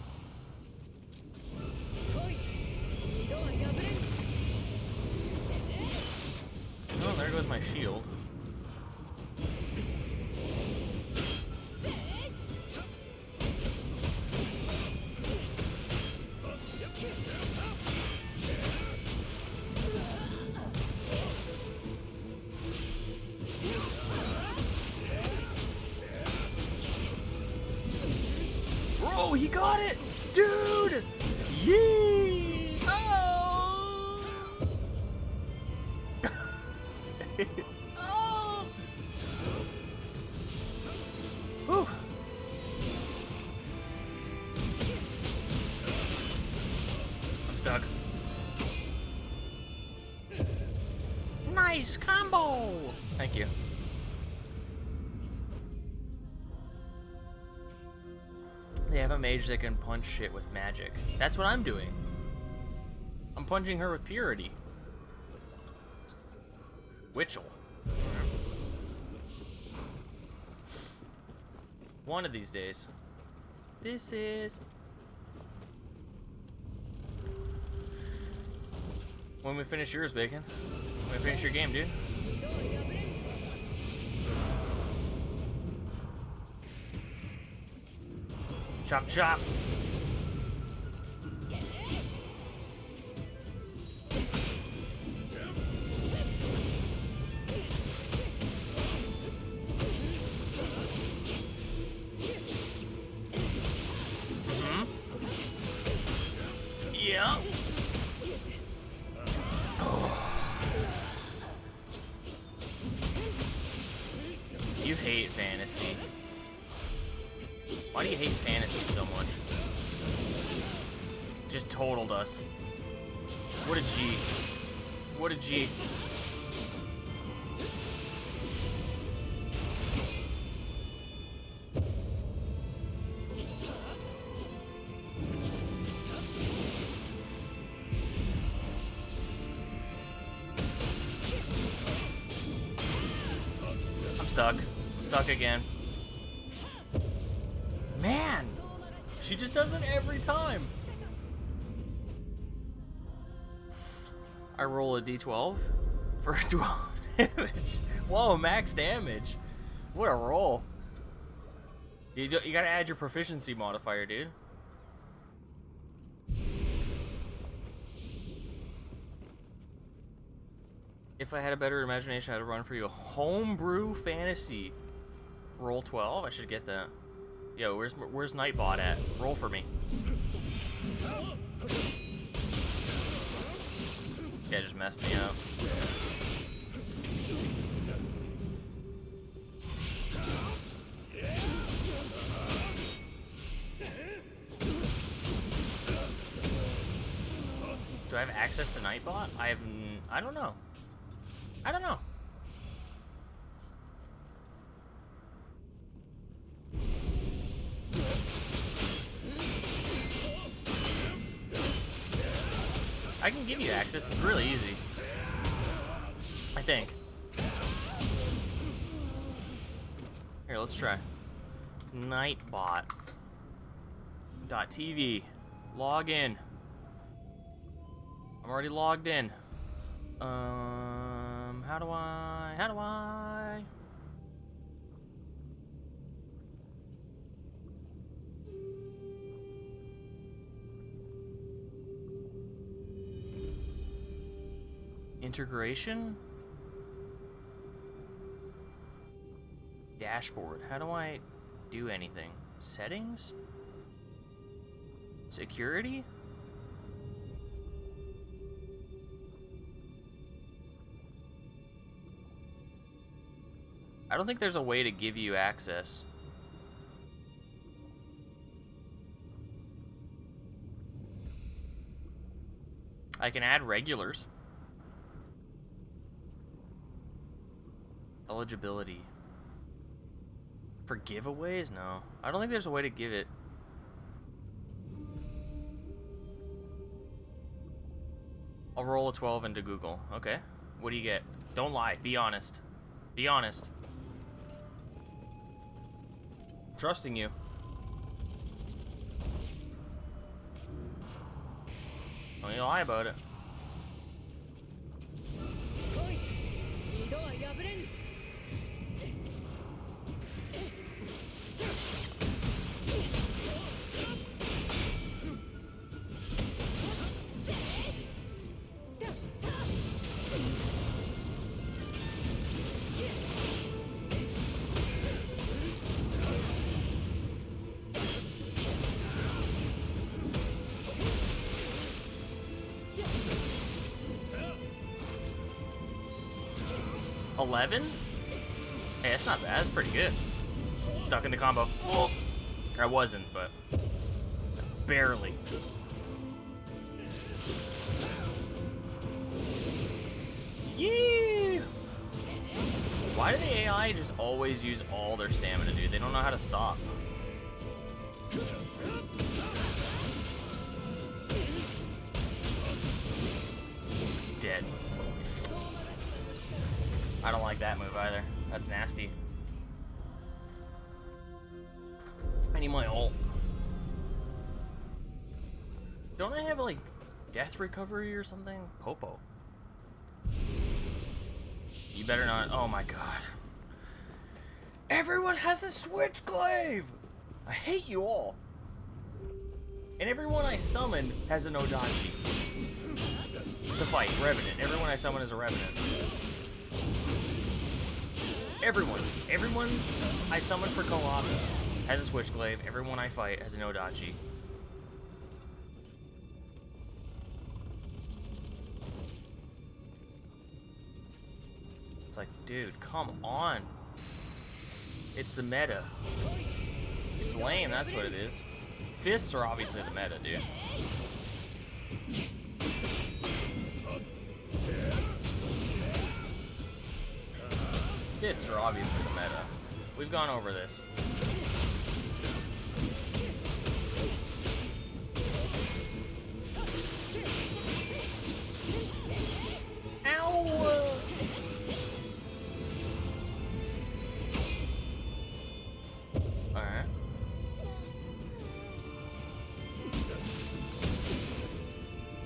Oh, there goes my shield. Bro, he got it! Dude! Yee! Oh! Oh! Whew. I'm stuck. Nice combo! Thank you. They have a mage that can punch shit with magic. That's what I'm doing. I'm punching her with purity. Witchel. One of these days. This is... when we finish yours, Bacon. When we finish your game, dude. Chop, chop. Yeah. You hate fantasy. Why do you hate fantasy so much? Just totaled us. What a G. What a G. I'm stuck. I'm stuck again. Man! She just does it every time. I roll a d12 for 12 damage. Whoa, max damage. What a roll. You gotta add your proficiency modifier, dude. If I had a better imagination, I'd run for you. Homebrew fantasy. Roll 12? I should get that. Yo, where's Nightbot at? Roll for me. This guy just messed me up. Do I have access to Nightbot? I don't know. I don't know. I can give you access. It's really easy. I think. Here, let's try. Nightbot.tv. Log in. I'm already logged in. How do I? Integration? Dashboard. How do I do anything? Settings? Security? I don't think there's a way to give you access. I can add regulars. Eligibility. For giveaways? No. I don't think there's a way to give it. I'll roll a 12 into Google. Okay. What do you get? Don't lie. Be honest. Be honest. Trusting you. Don't you lie about it. $11? Hey, that's not bad. That's pretty good. Stuck in the combo. Oh. I wasn't, but barely. Yeah. Why do the AI just always use all their stamina, dude? They don't know how to stop. Dead. I don't like that move either. That's nasty. I need my ult. Don't I have, like, death recovery or something? Popo. You better not. Oh my god. Everyone has a switchglaive! I hate you all. And everyone I summon has an Odachi. To fight. Revenant. Everyone I summon is a Revenant. Everyone I summon for co-op has a Switchglaive. Everyone I fight has an Odachi. It's like, dude, come on. It's the meta. It's lame, that's what it is. Fists are obviously the meta, dude. Fists are obviously the meta. We've gone over this. Ow! Alright.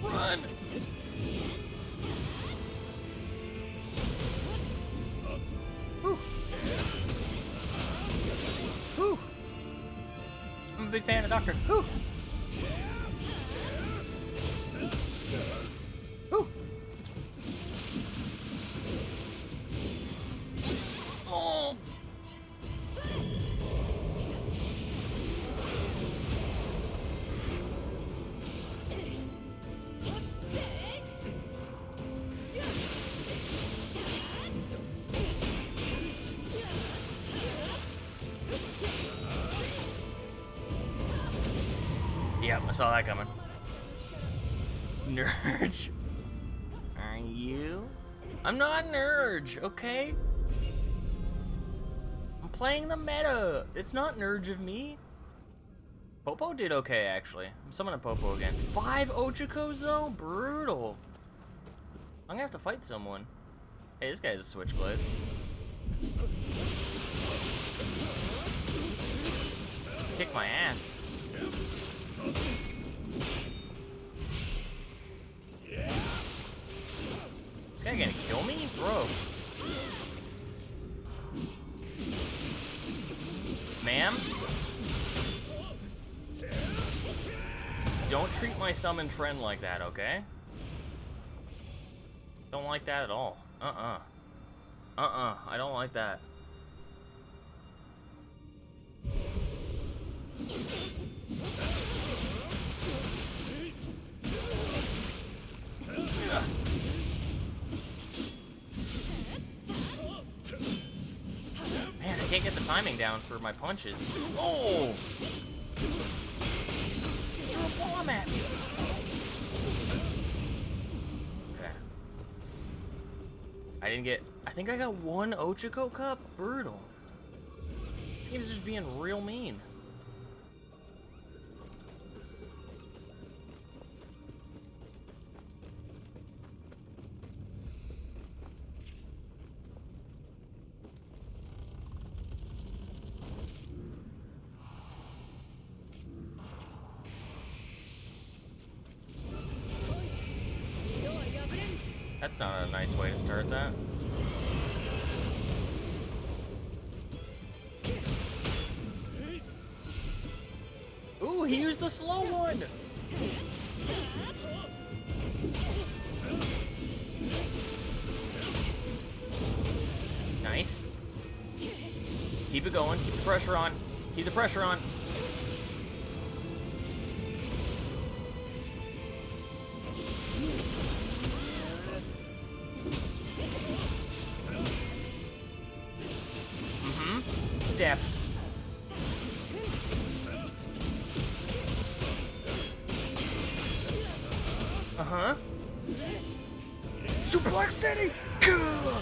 Run! Whew. Whew. I'm a big fan of Doctor. Whew. Whew. Oh. Yep, I saw that coming. Nurge. Are you? I'm not Nurge, okay? I'm playing the meta. It's not Nurge of me. Popo did okay, actually. I'm summoning Popo again. 5 Ochakos, though? Brutal. I'm gonna have to fight someone. Hey, this guy's a Switchblade. Kick my ass. This guy gonna kill me? Bro. Ma'am? Don't treat my summoned friend like that, okay? Don't like that at all. I don't like that. Man, I can't get the timing down for my punches. Oh! Threw a bomb at me. Okay. I think I got 1 Ochako cup? Brutal. This game's just being real mean. That's not a nice way to start that. Ooh, he used the slow one! Nice. Keep it going, keep the pressure on. Keep the pressure on. Step. Uh-huh. Suplex City! Gah!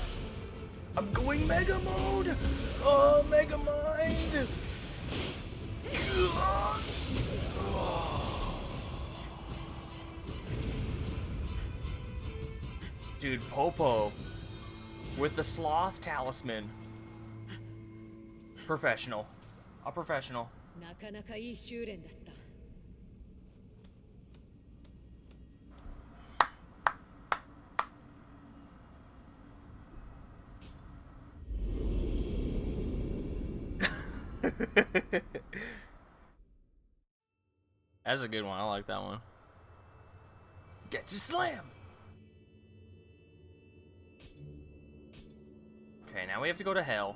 I'm going Mega Mode! Oh, Mega Mind! Gah! Oh. Dude, Popo with the Sloth Talisman. Professional. A professional. なかなかいい修練だった。That's a good one. I like that one. Get your slam! Okay, now we have to go to hell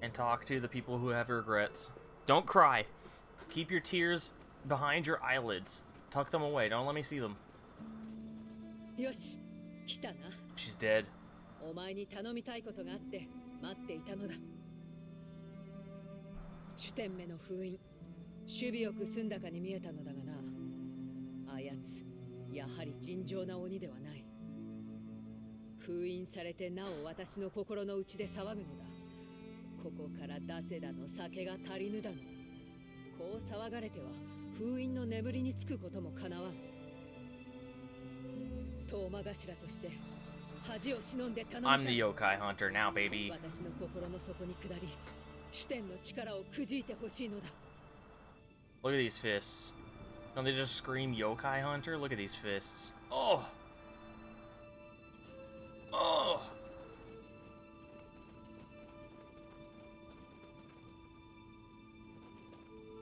and talk to the people who have regrets. Don't cry. Keep your tears behind your eyelids. Tuck them away. Don't let me see them. よし、来たな。 She's dead. お前に頼みたいことがあって待っていたのだ。主典目の封印守備よく済んだかに見えたのだがな。あやつやはり尋常な鬼ではない。封印されてなお私の心の内で騒ぐのだ。ここから出せだの酒が足りぬだの。こう騒がれては封印の眠りにつくこともかなわん。遠間頭として恥を忍んで頼む。 I'm the yokai hunter now, baby. 私の心の底に下り主典の力をくじいてほしいのだ。 Look at these fists. Don't they just scream yokai hunter? Look at these fists. Oh! Oh!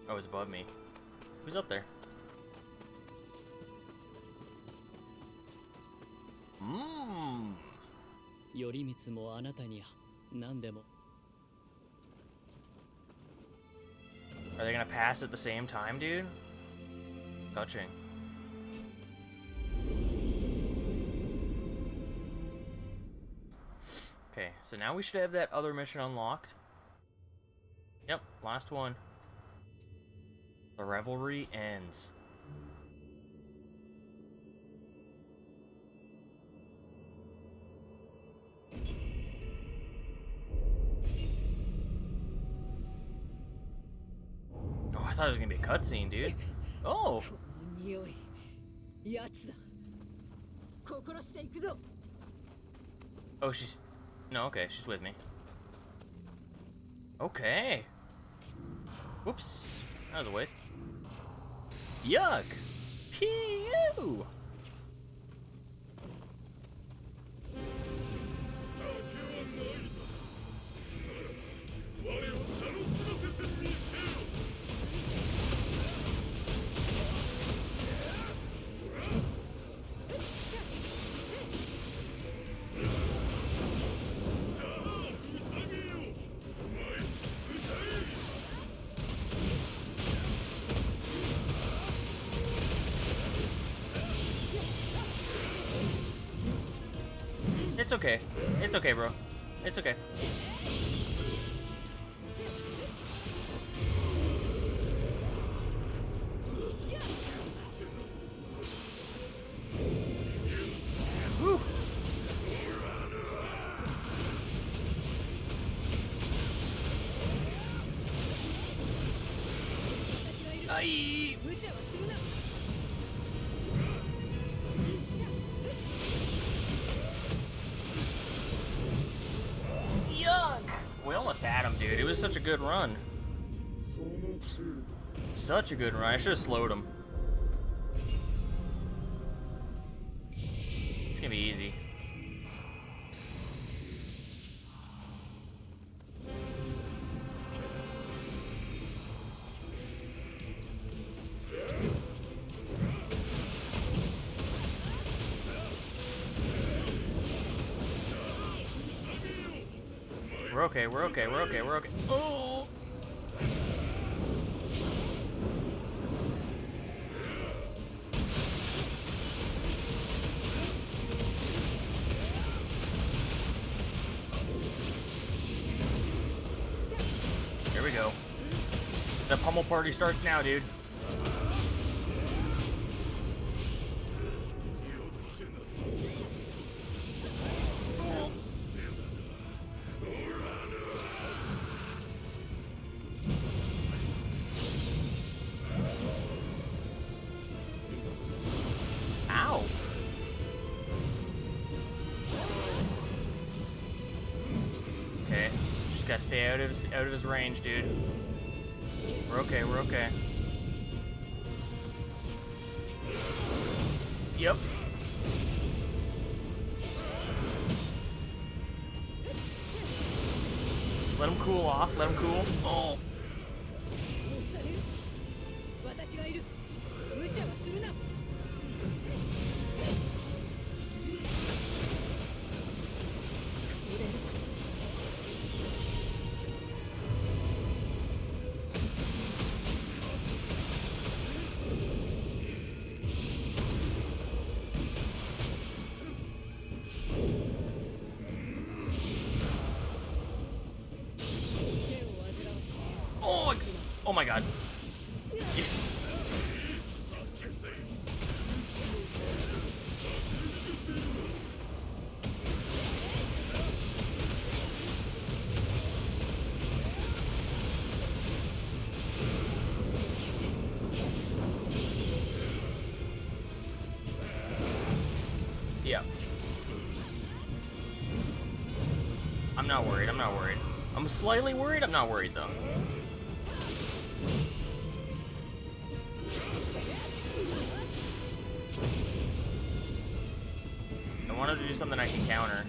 Oh, it's above me. Who's up there? Mmm. 頼光もあなたに何でも。 Are they gonna pass at the same time, dude? Touching. Okay, so now we should have that other mission unlocked. Yep, last one. The revelry ends. Oh, I thought it was gonna be a cutscene, dude. Oh! この匂いやつだ。心していくぞ。 Oh, she's... No, okay, she's with me. Okay. Whoops. That was a waste. Yuck! Pew! It's okay. It's okay, bro. It's okay. Whew. Aye. 無茶はするな。 Yuck! We almost had him, dude. It was such a good run. Such a good run. I should have slowed him. It's gonna be easy. We're okay, we're okay, we're okay, we're okay. Oh! Here we go. The pummel party starts now, dude. Ow. Okay, just gotta stay out of his range, dude. We're okay, we're okay. Yep. Let him cool off, let him cool. Oh! 私がいる。無茶はするな。 Oh! Oh my god. Yeah. I'm not worried, I'm not worried. I'm slightly worried, I'm not worried though. I wanted to do something I can counter.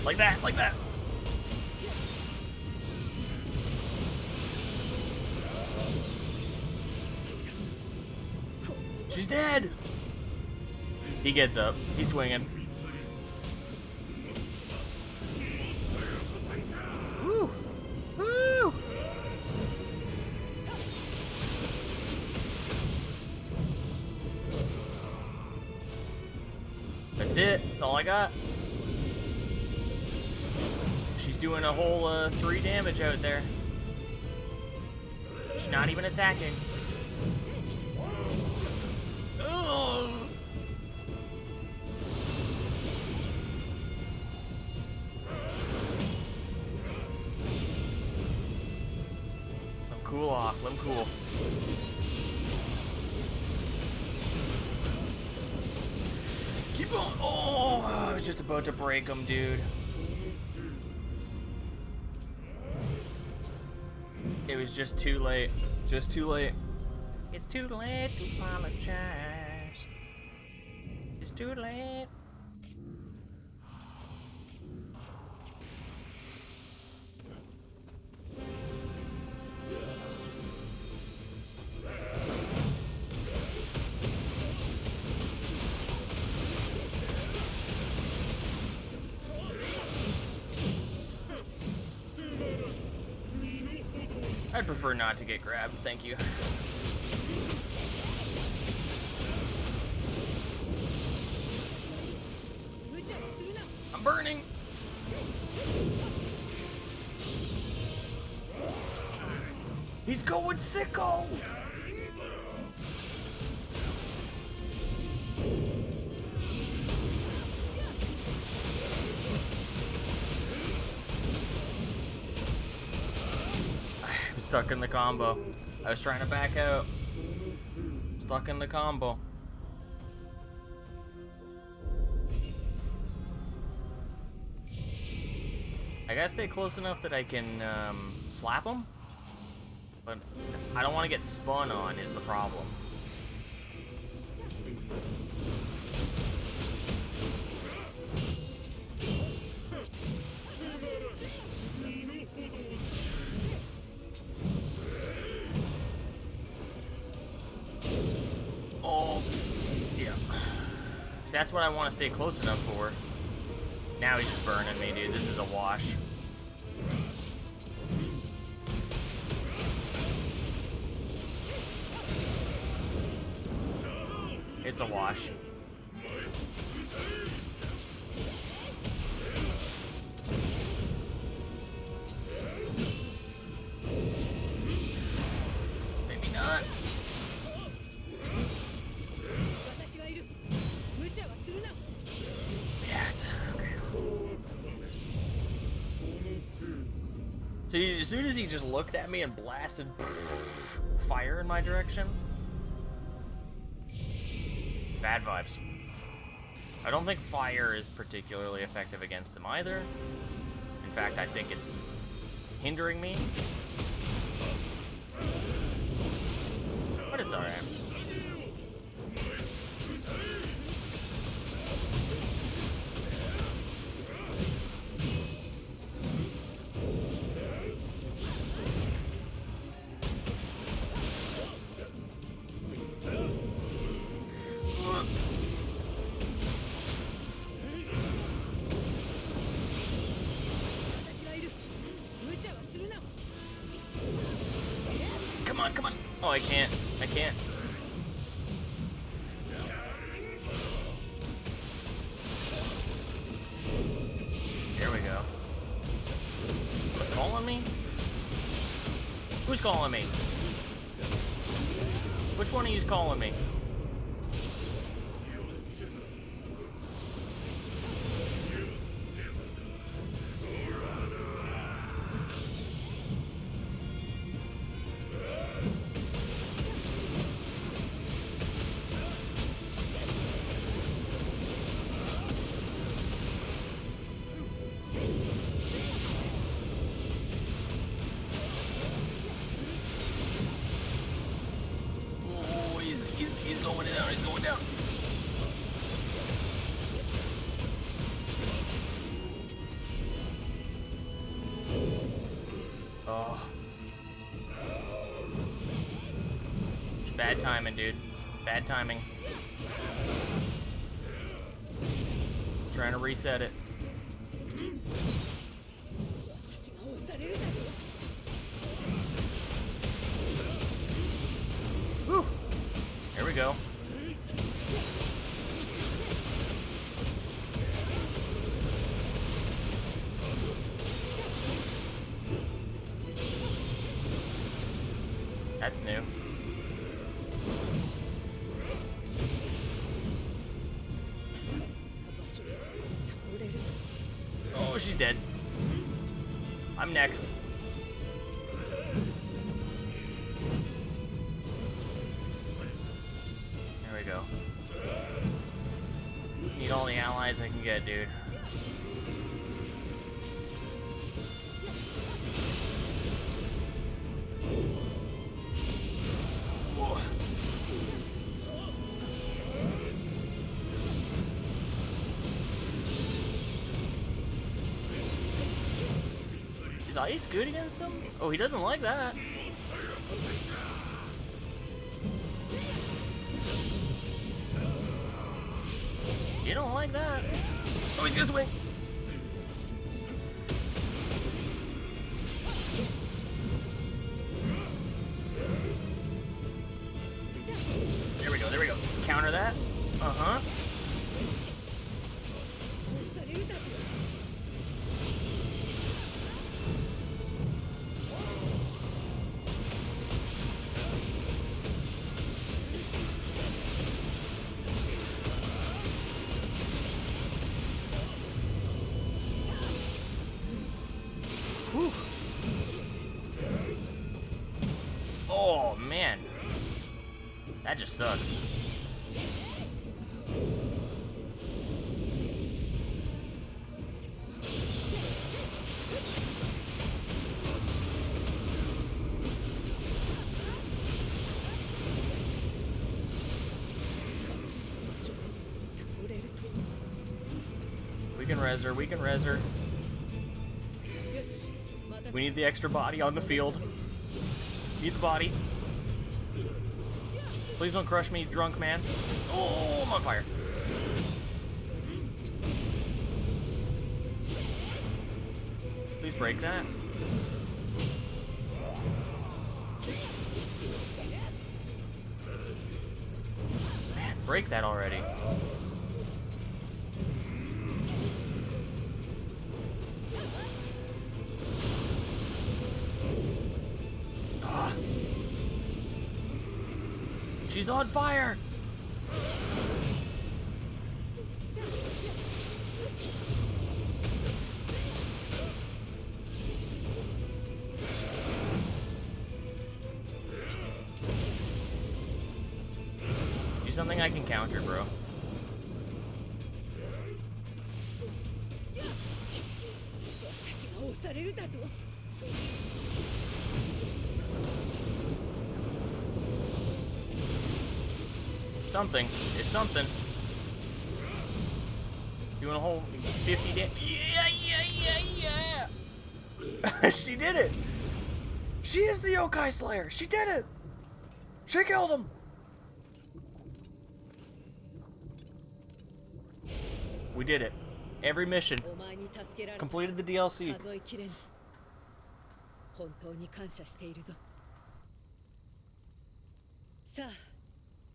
Like that, like that. She's dead. He gets up. He's swinging. Woo! Woo! That's it. That's all I got. She's doing a whole 3 damage out there. She's not even attacking. Ugh. Let him cool off. Let him cool. Keep going. Oh, I was just about to break him, dude. It was just too late. Just too late. It's too late to apologize. It's too late. I'd prefer not to get grabbed, thank you. I'm burning! He's going sicko! I'm stuck in the combo. I was trying to back out. Stuck in the combo. I gotta stay close enough that I can slap him, but I don't want to get spun on is the problem. Oh, yeah. So that's what I want to stay close enough for. Now he's just burning me, dude. This is a wash. It's a wash. Maybe not. Yeah, it's okay. So as soon as he just looked at me and blasted fire in my direction, bad vibes. I don't think fire is particularly effective against him either. In fact, I think it's hindering me. But it's alright. Come on, come on. Oh, I can't. I can't. Who's calling me? Which one of you's calling me? Oh, he's going down. He's going down. Oh. It's bad timing, dude. Bad timing. Trying to reset it. 私が押されるだろう。 Whew. There we go. That's new. Oh, she's dead. I'm next. There we go. Need all the allies I can get, dude. Whoa. Is ice good against him? Oh, he doesn't like that. You don't like that. Oh, he's gonna swing. There we go, there we go. Counter that. Uh-huh. 押されるだろう。 Whew. Oh, man. That just sucks. We can res her, we can res her. よし、また We need the extra body on the field. Need the body. Please don't crush me, drunk man. Oh, I'm on fire. Please break that. Man, break that already. Ah. She's on fire! Do something I can counter, bro. 私が押されるだと。 Something. It's something. Doing a whole 50 damage. Yeah! She did it! She is the Yokai Slayer! She did it! She killed him! We did it. Every mission. お前に助けられた。 Completed the DLC. 数えきれぬ。本当に感謝しているぞ。さあ、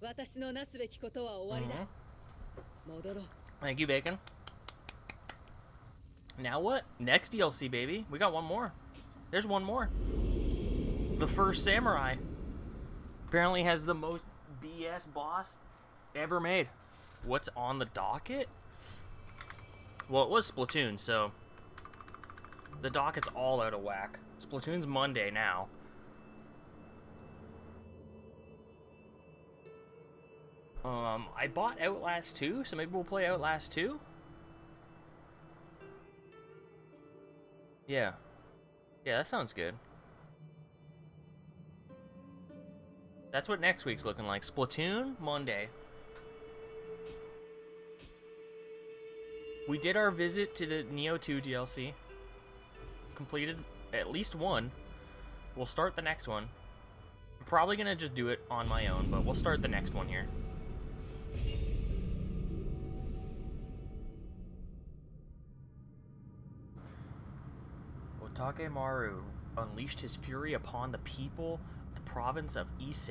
私のなすべきことは終わりだ。戻ろう。 Thank you, Bacon. Now what? Next DLC, baby. We got one more. There's one more. The first samurai apparently has the most BS boss ever made. What's on the docket? Well, it was Splatoon, so the docket's all out of whack. Splatoon's Monday now. I bought Outlast 2, so maybe we'll play Outlast 2? Yeah. Yeah, that sounds good. That's what next week's looking like. Splatoon, Monday. We did our visit to the Nioh 2 DLC. Completed at least one. We'll start the next one. I'm probably gonna just do it on my own, but we'll start the next one here. Otake unleashed his fury upon the people of the province of Ise.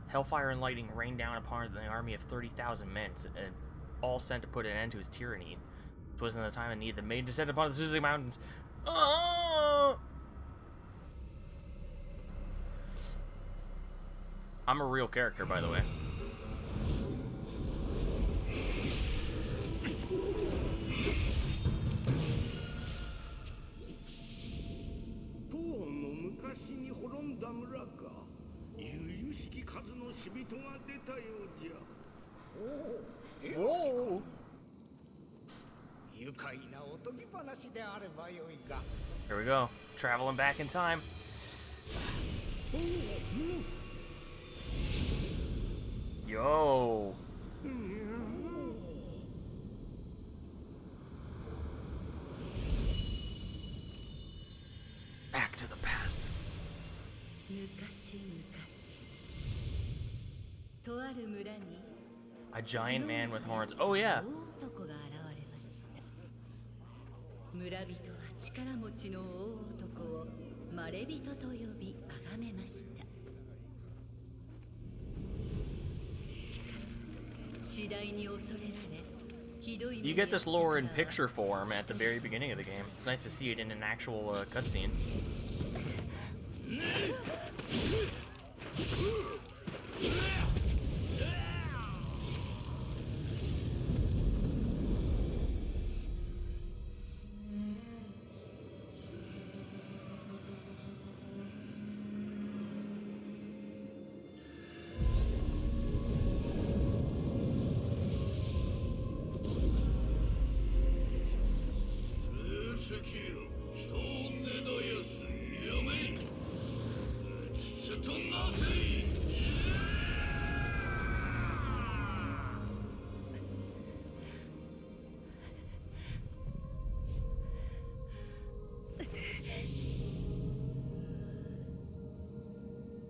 Hellfire and lightning rained down upon the army of 30,000 men, and all sent to put an end to his tyranny. It was in the time of need the maiden descended upon the Suzuki Mountains. I'm a real character, by the way. Whoa! Here we go. Traveling back in time. Yo! Back to the past. A giant man with horns. Oh yeah. You get this lore in picture form at the very beginning of the game. It's nice to see it in an actual cutscene.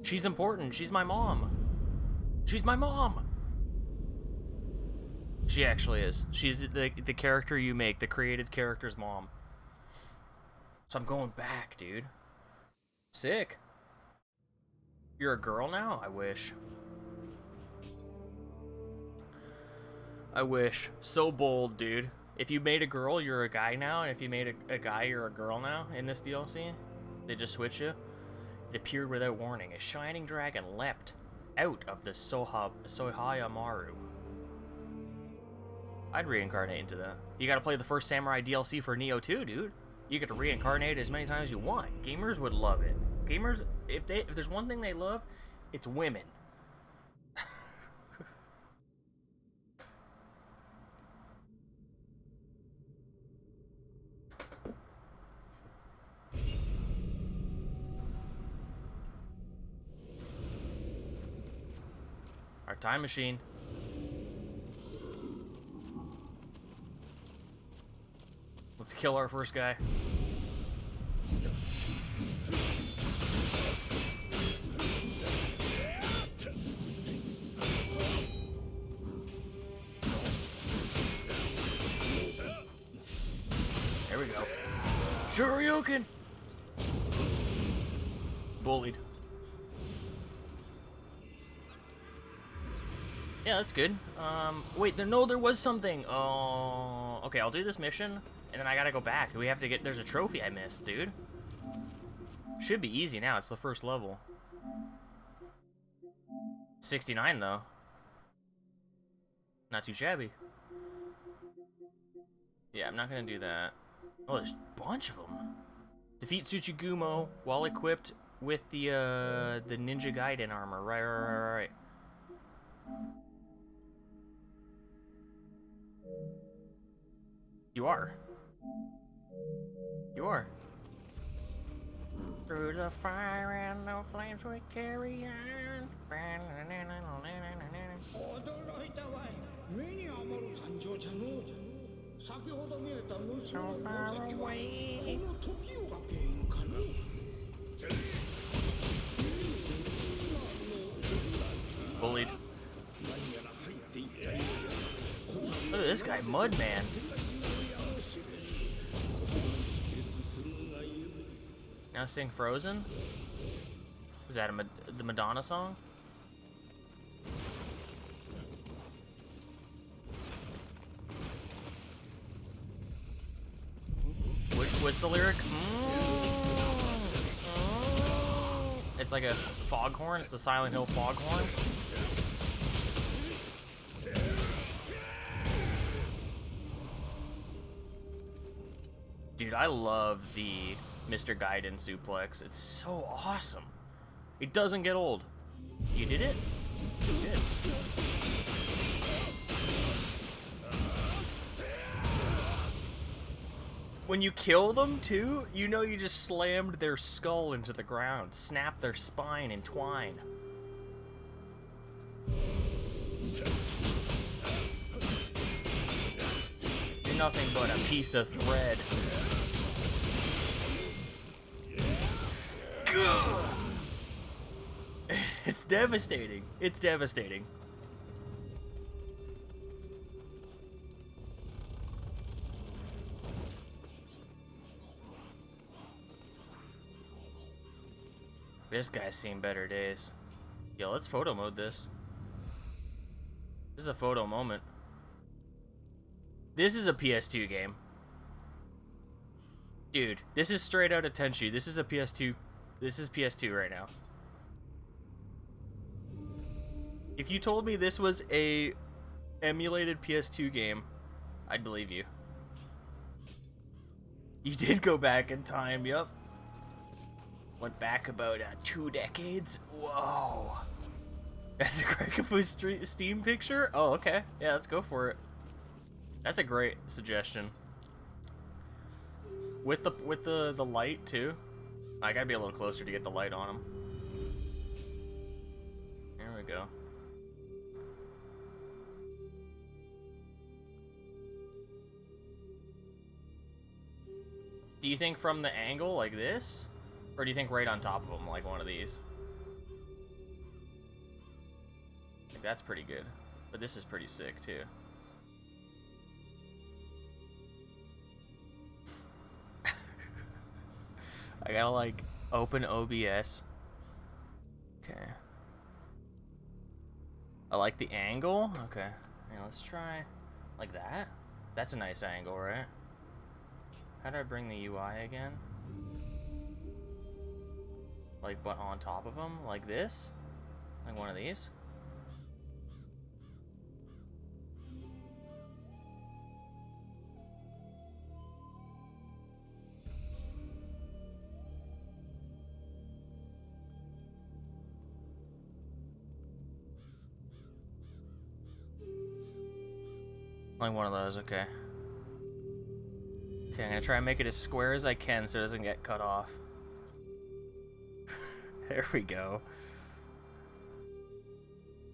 She's important. She's my mom. She's my mom. She actually is. She's the character you make, the created character's mom. So I'm going back, dude. Sick. You're a girl now? I wish. I wish. So bold, dude. If you made a girl, you're a guy now, and if you made a guy, you're a girl now in this DLC. They just switch you. It appeared without warning. A shining dragon leapt out of the Sohaya Maru. I'd reincarnate into that. You gotta play the first Samurai DLC for Nioh 2, dude. You get to reincarnate as many times as you want. Gamers would love it. Gamers, if there's one thing they love, it's women. Our time machine. Let's kill our first guy. There we go. Shoryuken! Bullied. Yeah, that's good. Wait, there was something. Oh, okay, I'll do this mission, and then I gotta go back. We have to get, there's a trophy I missed, dude. Should be easy now, it's the first level. 69 though. Not too shabby. Yeah, I'm not gonna do that. Oh, there's a bunch of them. Defeat Tsuchigumo while equipped with the Ninja Gaiden armor. Right. You are. You are. Through the fire and the flames we carry on. So far away. Bullied. Look at this guy, Mudman. Now sing Frozen? Is that the Madonna song? What's the lyric? It's like a foghorn. It's the Silent Hill foghorn. Dude, I love the Mr. Gaiden suplex. It's so awesome. It doesn't get old. You did it? You did. When you kill them, too, you know you just slammed their skull into the ground, snapped their spine in twine. You're nothing but a piece of thread. It's devastating. It's devastating. This guy's seen better days. Yo, let's photo mode this. This is a photo moment. This is a PS2 game. Dude, this is straight out of Tenchu. This is a PS2. This is PS2 right now. If you told me this was a emulated PS2 game, I'd believe you. You did go back in time, yup. Went back about 2 decades. Whoa. That's a Krakafu Steam picture? Oh, okay. Yeah, let's go for it. That's a great suggestion. With the light too. I gotta be a little closer to get the light on him. There we go. Do you think from the angle like this? Or do you think right on top of him, like one of these? I think that's pretty good. But this is pretty sick too. I gotta like open OBS. Okay. I like the angle. Okay. Yeah, let's try like that. That's a nice angle, right? How do I bring the UI again? Like, but on top of them, like this? Like one of these? Like one of those, okay. Okay, I'm gonna try and make it as square as I can so it doesn't get cut off. There we go.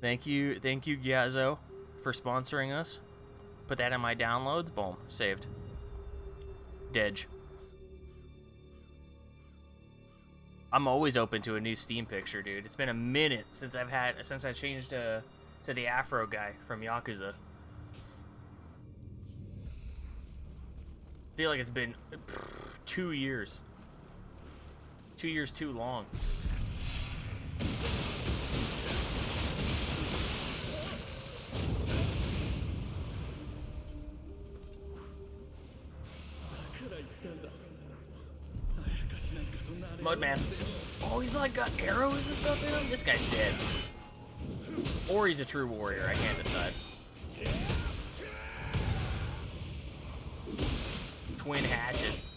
Thank you, Gyazo, for sponsoring us. Put that in my downloads. Boom, saved. Dej. I'm always open to a new Steam picture, dude. It's been a minute since I changed to the Afro guy from Yakuza. I feel like it's been 2 years. 2 years too long. Mudman. Oh, he's like got arrows and stuff in him? This guy's dead. Or he's a true warrior, I can't decide. Twin hatchets.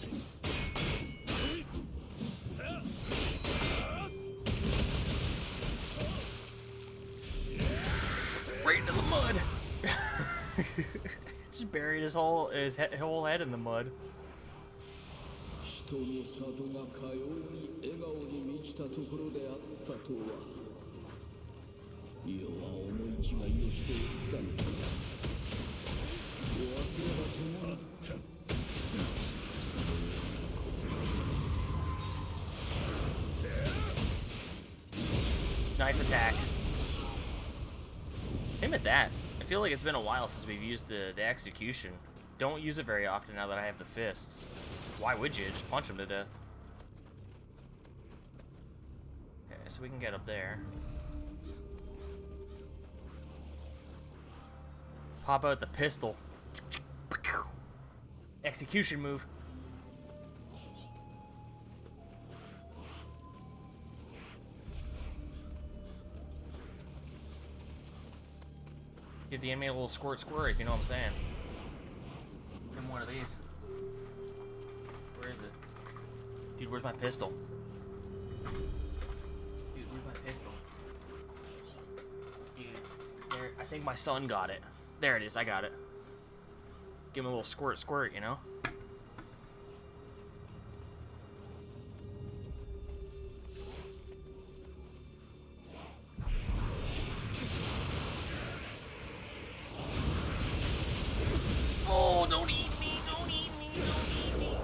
Right into the mud! Just buried his whole head in the mud. 人の里がかように笑顔に満ちたところであったとは。世は思い違いをしていったのか。お忘れば共に。Knife attack. Same with that. I feel like it's been a while since we've used the execution. Don't use it very often now that I have the fists. Why would you? Just punch him to death. Okay, so we can get up there. Pop out the pistol. Execution move. Give the enemy a little squirt, if you know what I'm saying. Give him one of these. Where is it? Dude, where's my pistol? Dude, where's my pistol? Dude, there. I think my son got it. There it is, I got it. Give him a little squirt, you know? Oh, don't eat me, don't eat me, don't eat me.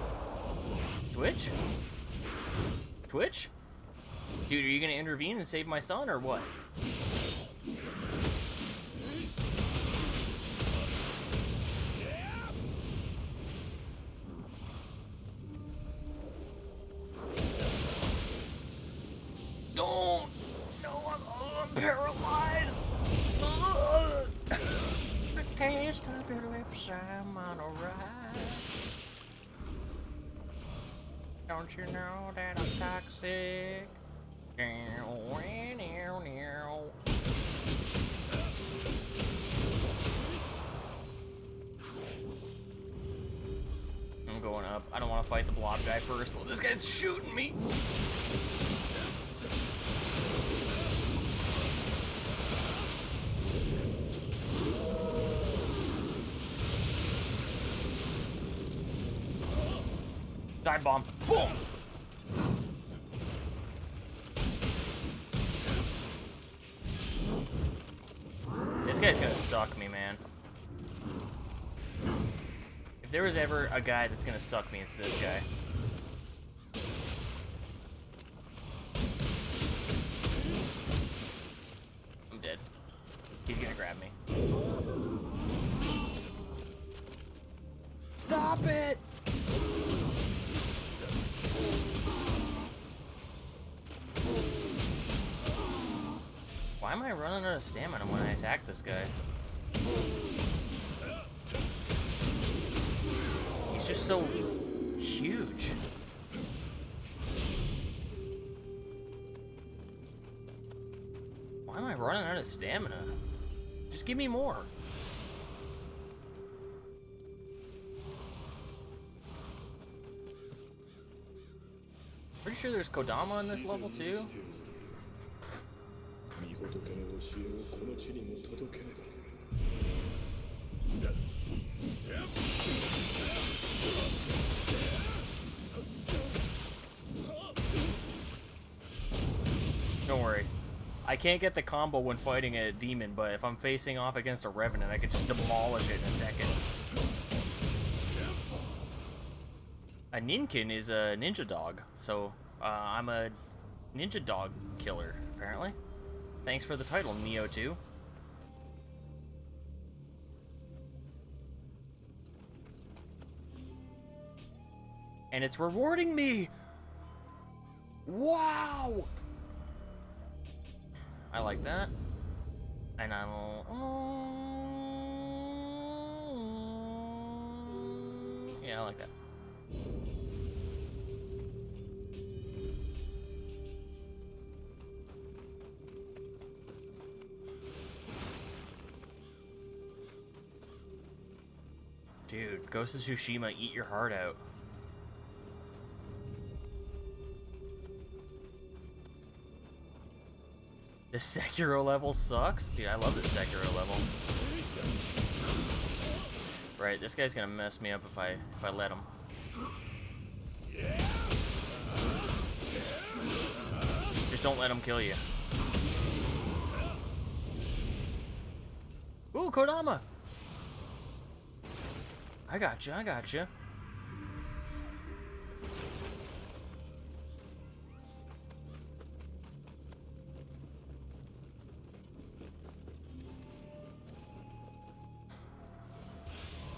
Twitch? Twitch? Dude, are you gonna intervene and save my son, or what? Don't! No, I'm paralyzed! Ugh. The taste of your lips, I'm on a ride. Don't you know that I'm toxic? I'm going up. I don't want to fight the blob guy first. Well, this guy's shooting me. Dive bomb. Boom! This guy's gonna suck me, man. If there was ever a guy that's gonna suck me, it's this guy. I'm dead. He's gonna grab me. Stop it! Why am I running out of stamina when I attack this guy? He's just so huge. Why am I running out of stamina? Just give me more. Pretty sure there's Kodama on this level too. Don't worry. I can't get the combo when fighting a demon, but if I'm facing off against a revenant, I can just demolish it in a second. A ninkin is a ninja dog, so I'm a ninja dog killer, apparently. Thanks for the title, Nioh 2. And it's rewarding me! Wow! I like that. And I'll... yeah, I like that. Ghost of Tsushima, eat your heart out. This Sekiro level sucks? Dude, I love this Sekiro level. Right, this guy's gonna mess me up if I let him. Just don't let him kill you. Ooh, Kodama! I gotcha, I gotcha.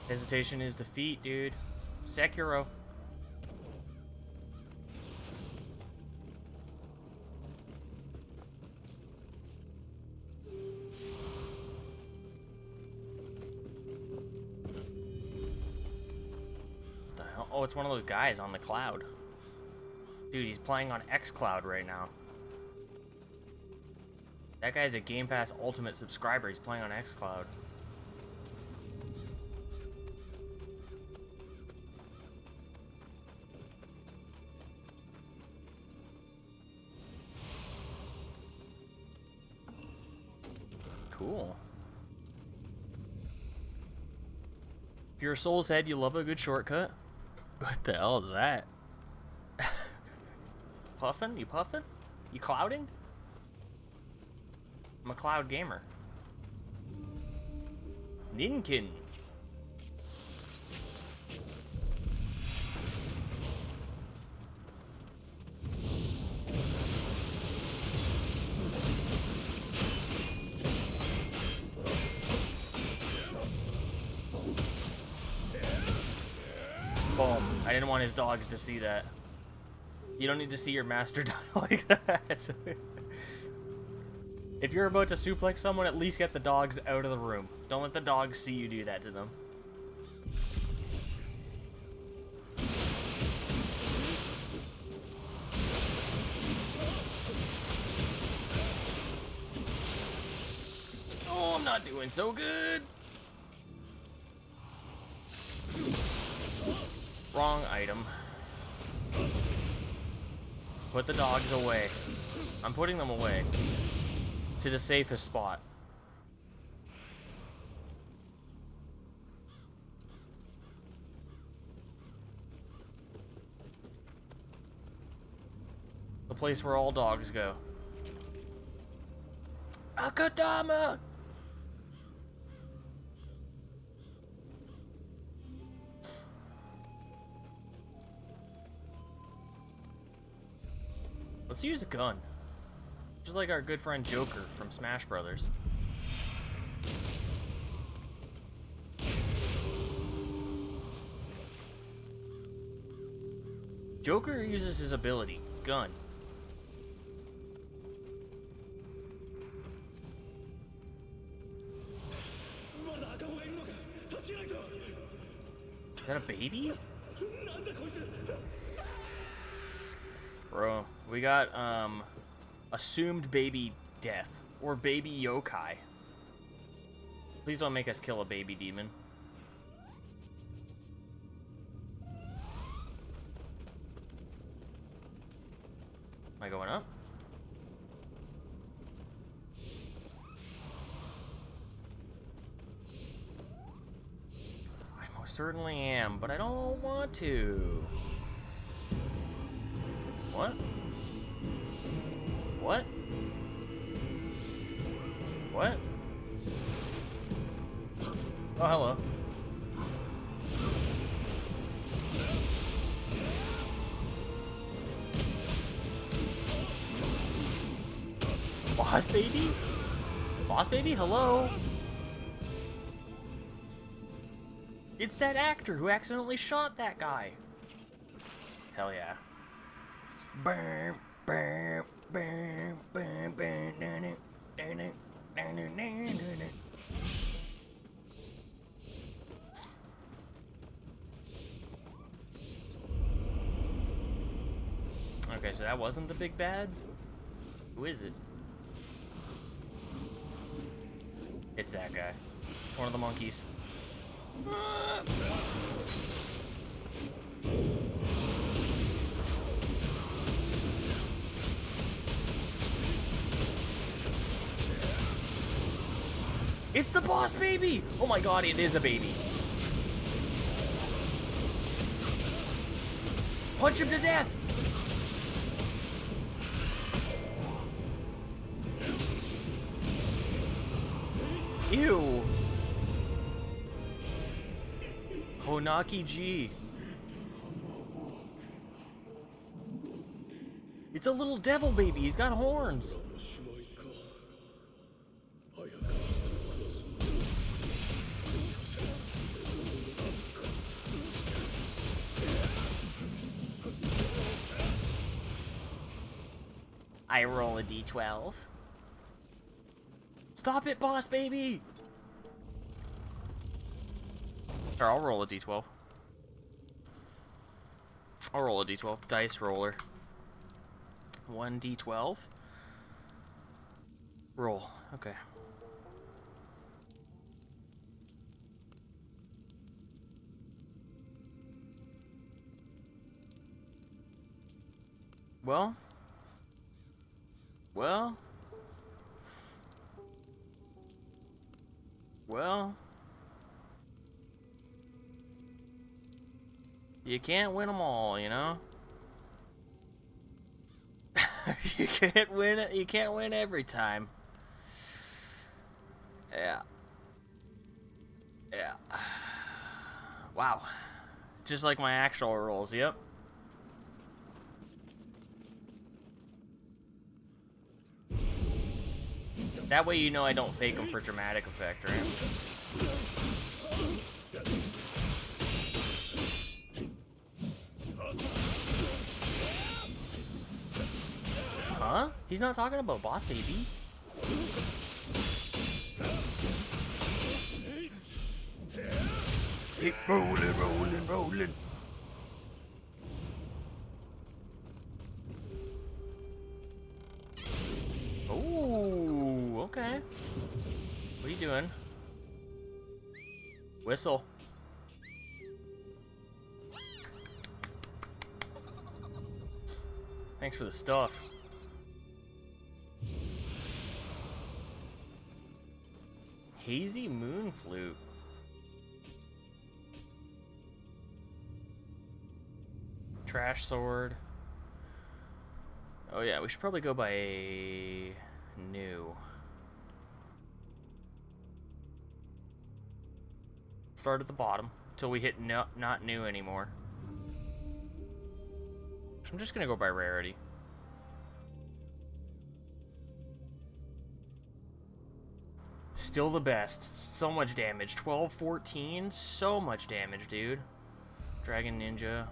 Hesitation is defeat, dude. Sekiro. What the hell? Oh, it's one of those guys on the cloud. Dude, he's playing on xCloud right now. That guy's a Game Pass Ultimate subscriber. He's playing on xCloud. Cool. If you're a Soul's Head, you love a good shortcut. What the hell is that? Puffin? You puffin? You clouding? I'm a cloud gamer. Ninkin. Boom. I didn't want his dogs to see that. You don't need to see your master die like that. If you're about to suplex someone, at least get the dogs out of the room. Don't let the dogs see you do that to them. Oh, I'm not doing so good. Wrong item. Put the dogs away. I'm putting them away. To the safest spot. The place where all dogs go. Akadama! Let's use a gun. Just like our good friend Joker from Smash Brothers. Joker uses his ability, gun. Is that a baby? Bro, we got, assumed baby death. Or baby yokai. Please don't make us kill a baby demon. Am I going up? I most certainly am, but I don't want to. What? What? What? Oh, hello. Boss baby? Boss baby? Hello? It's that actor who accidentally shot that guy. Hell yeah. Bam, bam, bam, bam, bam, na, na, na, na, na, na, na, na. Okay, so that wasn't the big bad? Who is it? It's that guy. It's one of the monkeys. It's the boss baby! Oh my god, it is a baby. Punch him to death! Ew. Honaki G. It's a little devil baby. He's got horns. I roll a d12. Stop it, boss baby! Or I'll roll a d12. I'll roll a d12. Dice roller. 1d12. Roll. Okay. Well. You can't win them all, you know? You can't win it. You can't win every time. Yeah. Wow. Just like my actual rolls, yep. That way you know I don't fake them for dramatic effect, right? Huh? He's not talking about boss baby. Keep rolling. Oh, okay. What are you doing? Whistle. Thanks for the stuff. Hazy Moon Flute. Trash Sword. Oh yeah, we should probably go by new. Start at the bottom until we hit not new anymore. So I'm just gonna go by rarity. Still the best. So much damage. 12, 14. So much damage, dude. Dragon Ninja.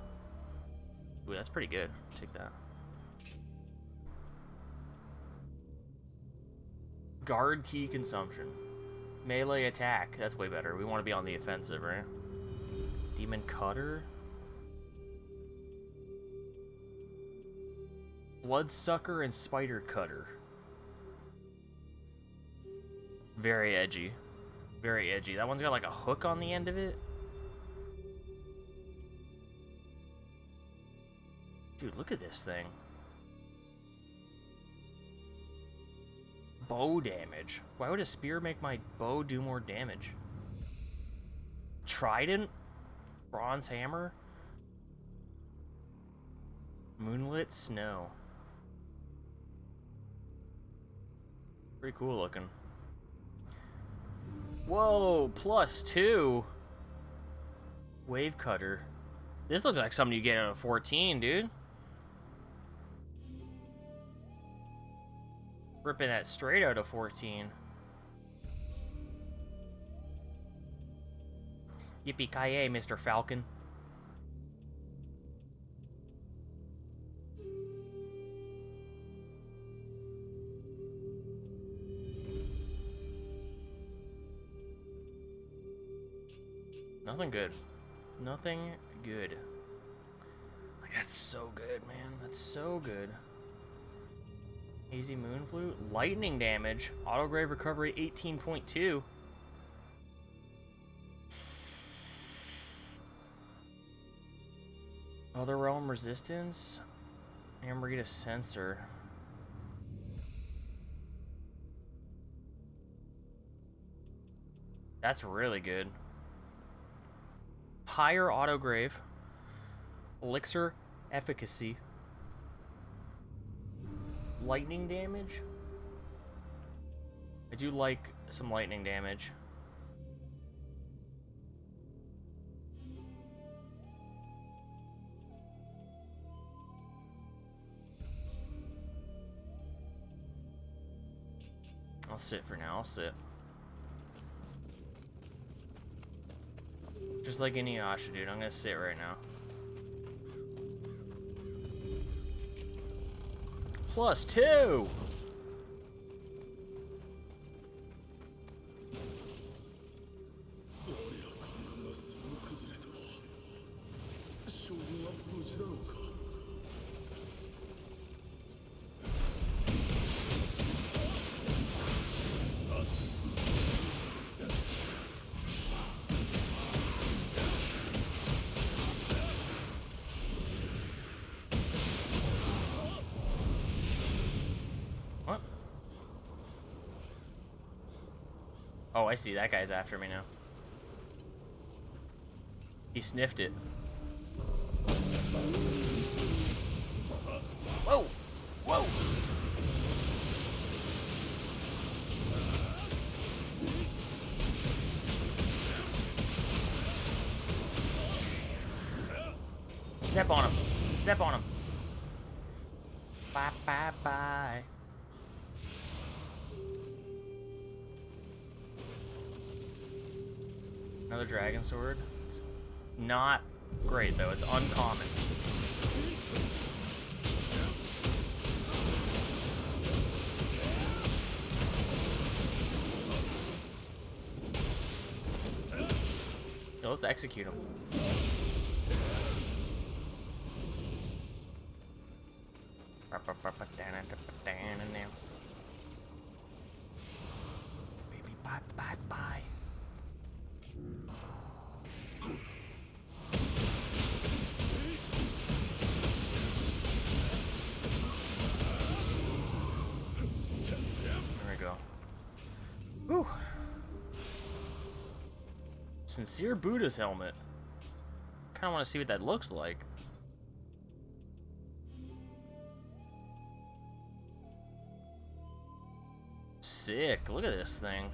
Ooh, that's pretty good. Take that. Guard key consumption. Melee attack. That's way better. We want to be on the offensive, right? Demon Cutter. Bloodsucker and Spider Cutter. Very edgy. Very edgy. That one's got like a hook on the end of it. Dude, look at this thing. Bow damage. Why would a spear make my bow do more damage? Trident? Bronze hammer? Moonlit snow. Pretty cool looking. Whoa, +2. Wave cutter. This looks like something you get out of 14, dude. Ripping that straight out of 14. Yippee-ki-yay, Mr. Falcon. Nothing good. Nothing good. Like, that's so good, man. That's so good. Hazy Moon Flute. Lightning damage. Autograve recovery 18.2. Other realm resistance. Amrita sensor. That's really good. Higher autograve. Elixir efficacy. Lightning damage. I do like some lightning damage. I'll sit for now, I'll sit. Just like Inuyasha, dude, I'm gonna sit right now. +2! What? Oh, I see. That guy's after me now. He sniffed it. Whoa! Whoa! Step on him. Step on him. Bye, bye, bye. Another dragon sword. It's not great, though. It's uncommon. So let's execute him. Baby, bye, bye, bye. There we go. Whew. Sincere Buddha's helmet. Kind of want to see what that looks like. Sick. Look at this thing.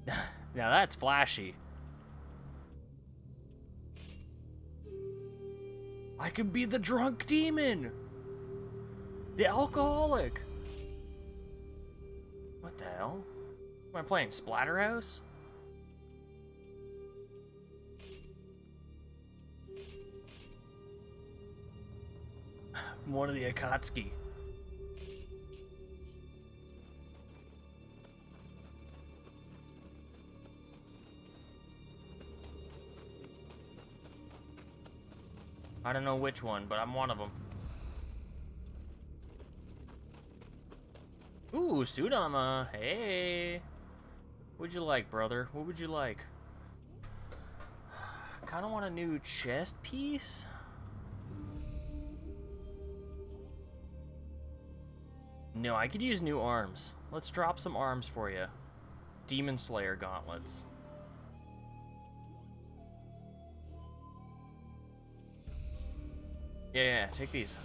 Now that's flashy. I could be the drunk demon. The alcoholic. What the hell? Am I playing Splatterhouse? I'm one of the Akatsuki. I don't know which one, but I'm one of them. Ooh, Sudama. Hey. What'd you like, brother? What would you like? Kind of want a new chest piece. No, I could use new arms. Let's drop some arms for you. Demon Slayer gauntlets. Yeah, take these.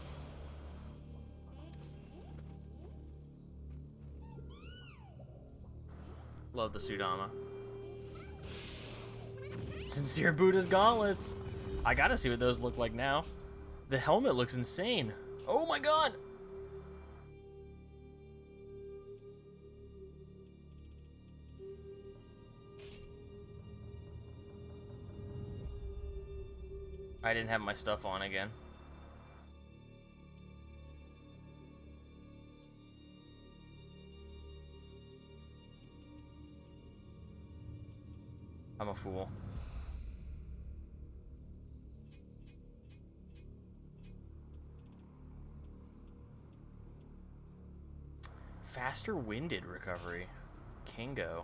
Love the Sudama. Sincere Buddha's gauntlets. I gotta see what those look like now. The helmet looks insane. Oh my god! I didn't have my stuff on again. I'm a fool. Faster winded recovery. Kingo.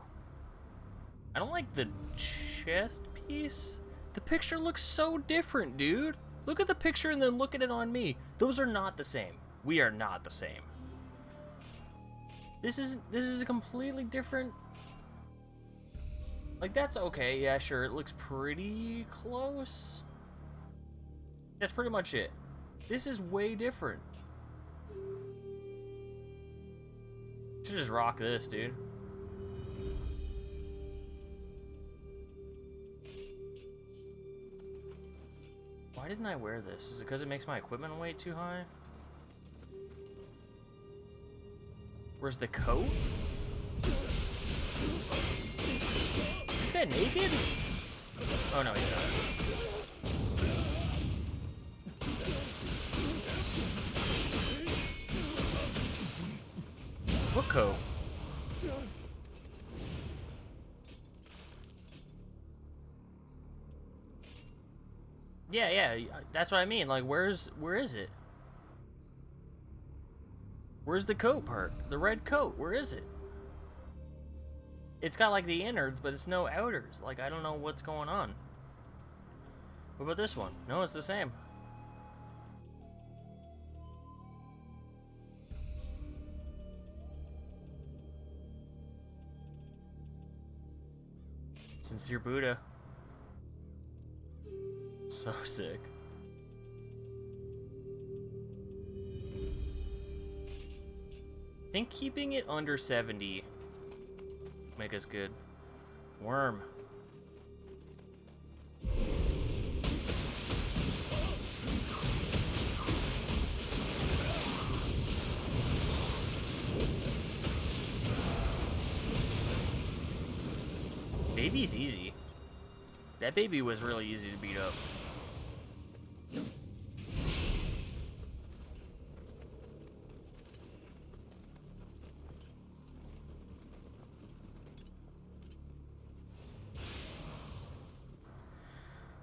I don't like the chest piece. The picture looks so different, dude. Look at the picture and then look at it on me. Those are not the same. We are not the same. This is a completely different. Like, that's okay. Yeah, sure. It looks pretty close. That's pretty much it. This is way different. Should just rock this, dude. Why didn't I wear this? Is it because it makes my equipment weight too high? Where's the coat? Is this guy naked? Oh no, he's not. What coat? Yeah, that's what I mean. Like, where is it? Where's the coat part? The red coat, where is it? It's got, like, the innards, but it's no outers. Like, I don't know what's going on. What about this one? No, it's the same. Sincere Buddha. So sick. I think keeping it under 70 make us good. Worm. Baby's easy. That baby was really easy to beat up.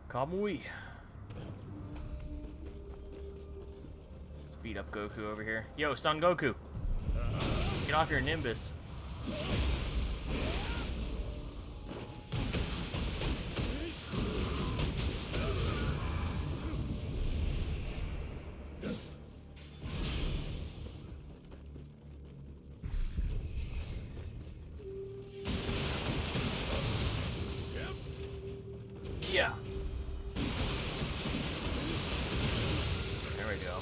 Kamui. Let's beat up Goku over here. Yo, Son Goku. Get off your Nimbus. Yeah. There we go.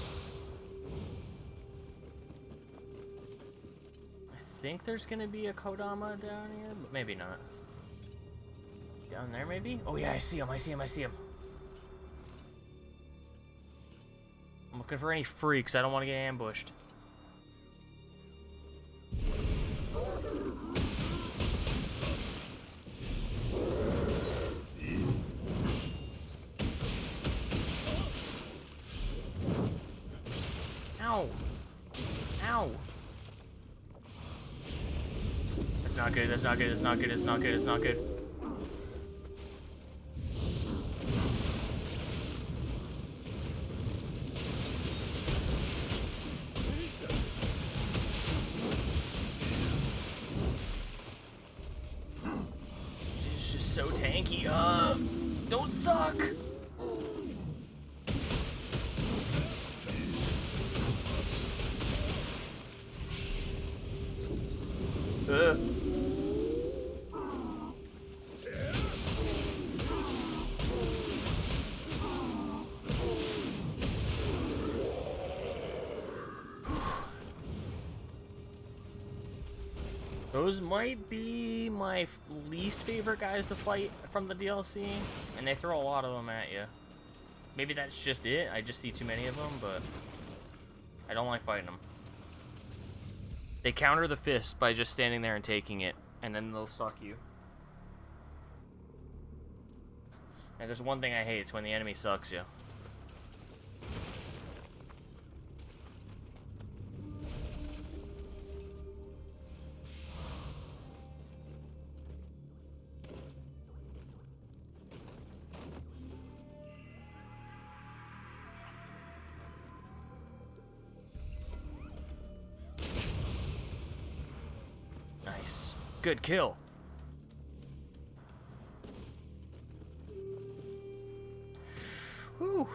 I think there's gonna be a Kodama down here, but maybe not. Down there, maybe? Oh yeah, I see him, I see him, I see him. I'm looking for any freaks, I don't want to get ambushed. Ow! Ow! That's not good, that's not good, that's not good, it's not good, it's not good. She's just so tanky. Don't suck! Those might be my least favorite guys to fight from the DLC, and they throw a lot of them at you. Maybe that's just it, I just see too many of them, but I don't like fighting them. They counter the fist by just standing there and taking it, and then they'll suck you. And there's one thing I hate, it's when the enemy sucks you. Nice. Good kill. Whew.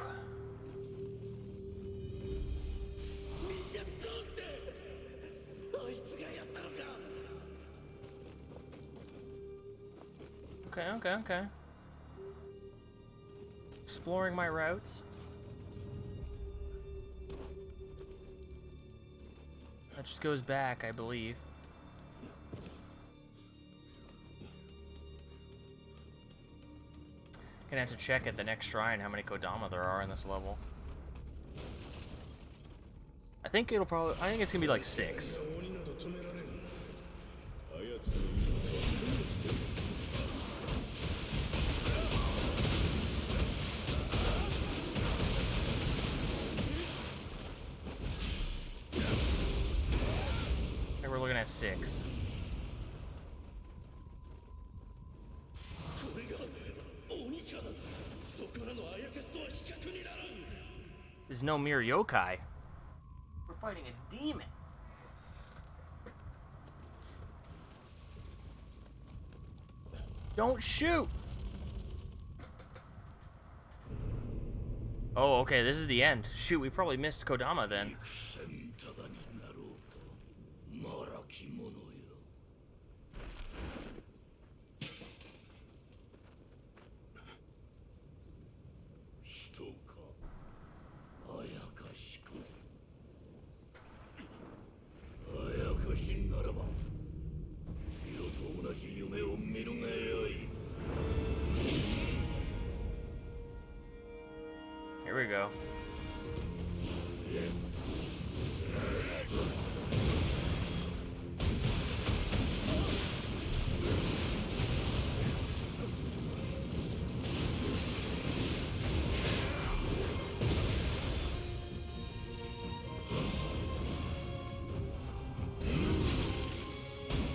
Okay. Exploring my routes. That just goes back, I believe. Gonna have to check at the next shrine how many Kodama there are in this level. I think it's gonna be like 6. I think we're looking at 6. There's no mere yokai. We're fighting a demon. Don't shoot! Oh, okay, this is the end. Shoot, we probably missed Kodama then. Here we go.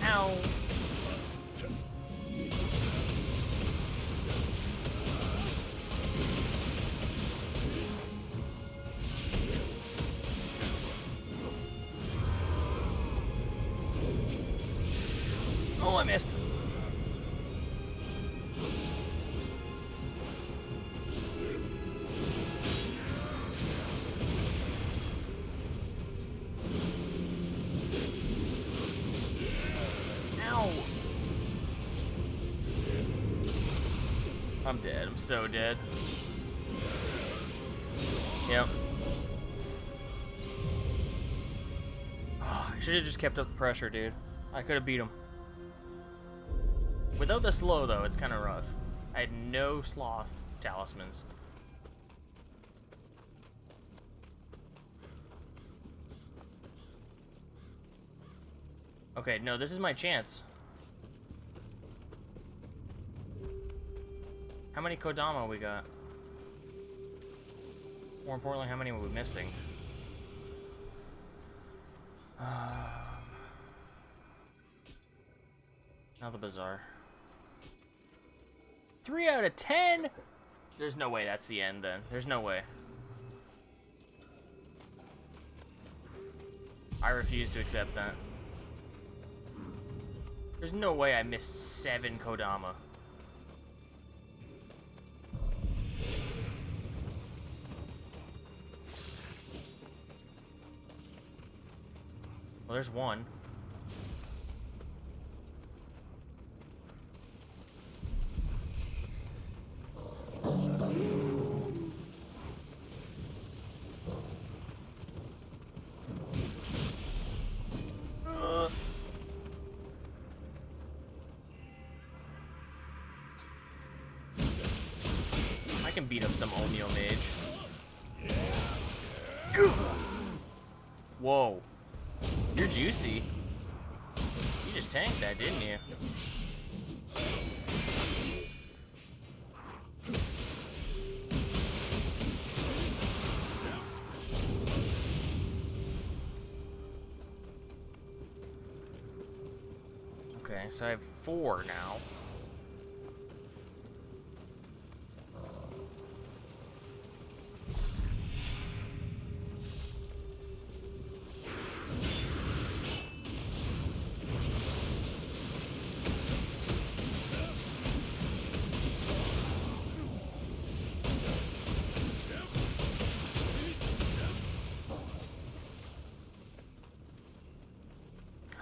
Ow. Oh, I missed. Ow. I'm dead. I'm so dead. Yep. Oh, I should have just kept up the pressure, dude. I could have beat him. Without the slow, though, it's kind of rough. I had no sloth talismans. Okay, no, this is my chance. How many Kodama we got? More importantly, how many are we missing? Now the bazaar. 3 out of 10? There's no way that's the end then. There's no way. I refuse to accept that. There's no way I missed 7 Kodama. Well, there's one. I can beat up some Nioh mage. Whoa. You're juicy. You just tanked that, didn't you? Okay, so I have 4 now.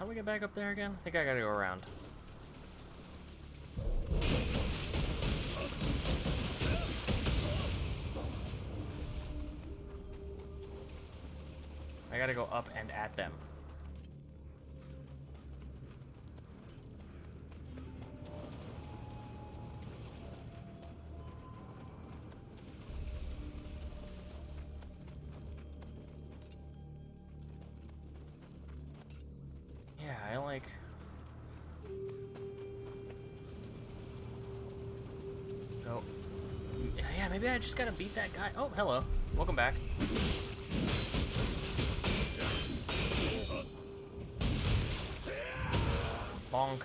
we get back up there again? I think I gotta go around. I gotta go up and at them. Yeah, I like... Oh. Yeah, maybe I just gotta beat that guy. Oh, hello. Welcome back. Bonk.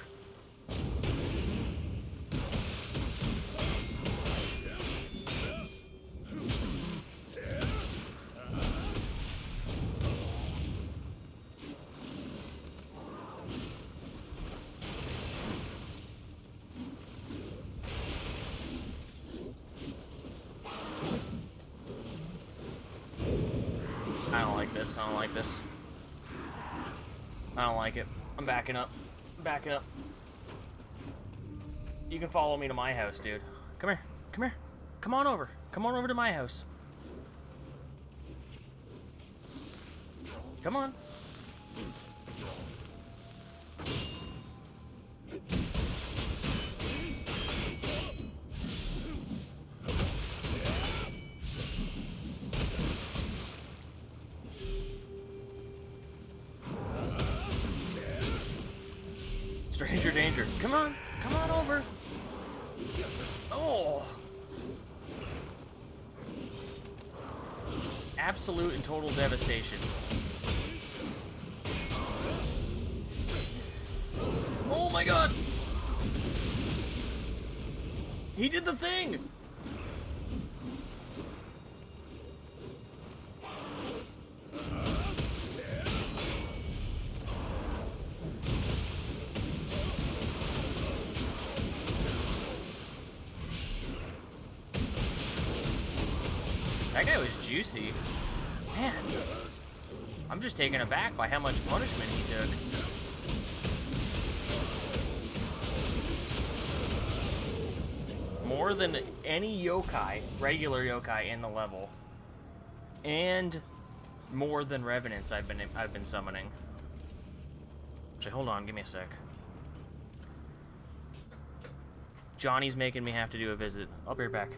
I don't like this. I don't like this. I don't like it. I'm backing up. I'm backing up. You can follow me to my house, dude. Come here. Come here. Come on over. Come on over to my house. Come on. Stranger danger. Come on. Come on over. Oh. Absolute and total devastation. Oh my god. He did the thing. That guy was juicy. Man, I'm just taken aback by how much punishment he took. More than any yokai, regular yokai in the level. And more than revenants I've been summoning. Actually, hold on, give me a sec. Johnny's making me have to do a visit. I'll be right back.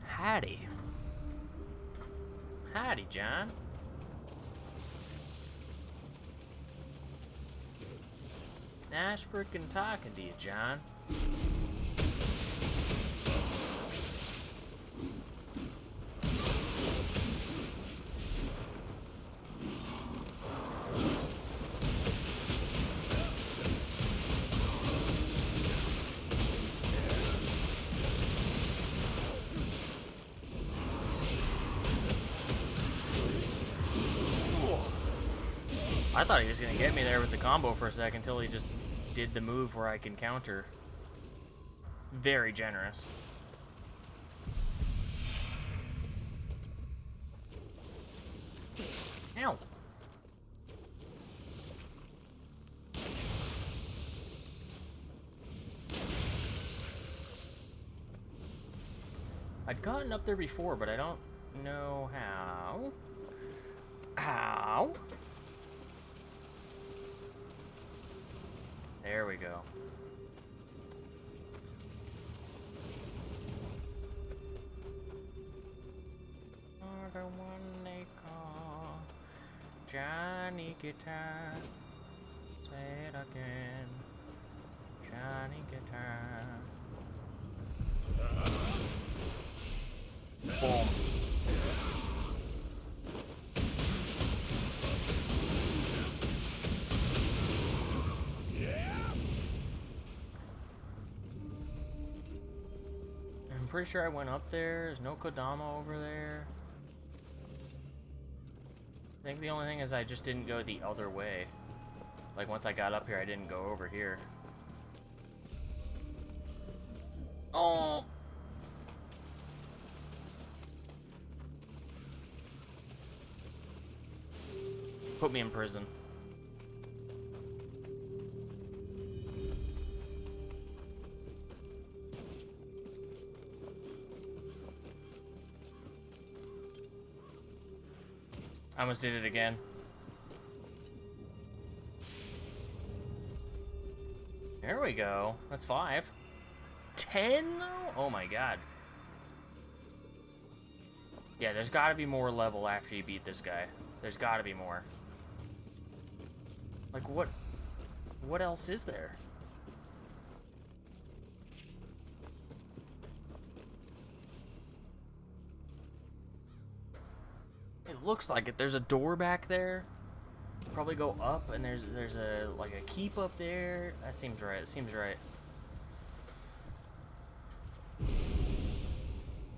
Howdy. Howdy, John. Nice freaking talking to you, John. I thought he was gonna get me there with the combo for a second until he just did the move where I can counter. Very generous. Ow! I'd gotten up there before, but I don't know how. How? There we go. The one they call Johnny Guitar. Say it again. Johnny Guitar. Boom. I'm pretty sure I went up there. There's no Kodama over there. I think the only thing is I just didn't go the other way. Like once I got up here, I didn't go over here. Oh! Put me in prison. I almost did it again. There we go. That's 5. 10 though? Oh my god. Yeah, there's gotta be more level after you beat this guy. There's gotta be more. Like what else is there? It looks like it. There's a door back there. Probably go up, and there's a like a keep up there. That seems right. It seems right.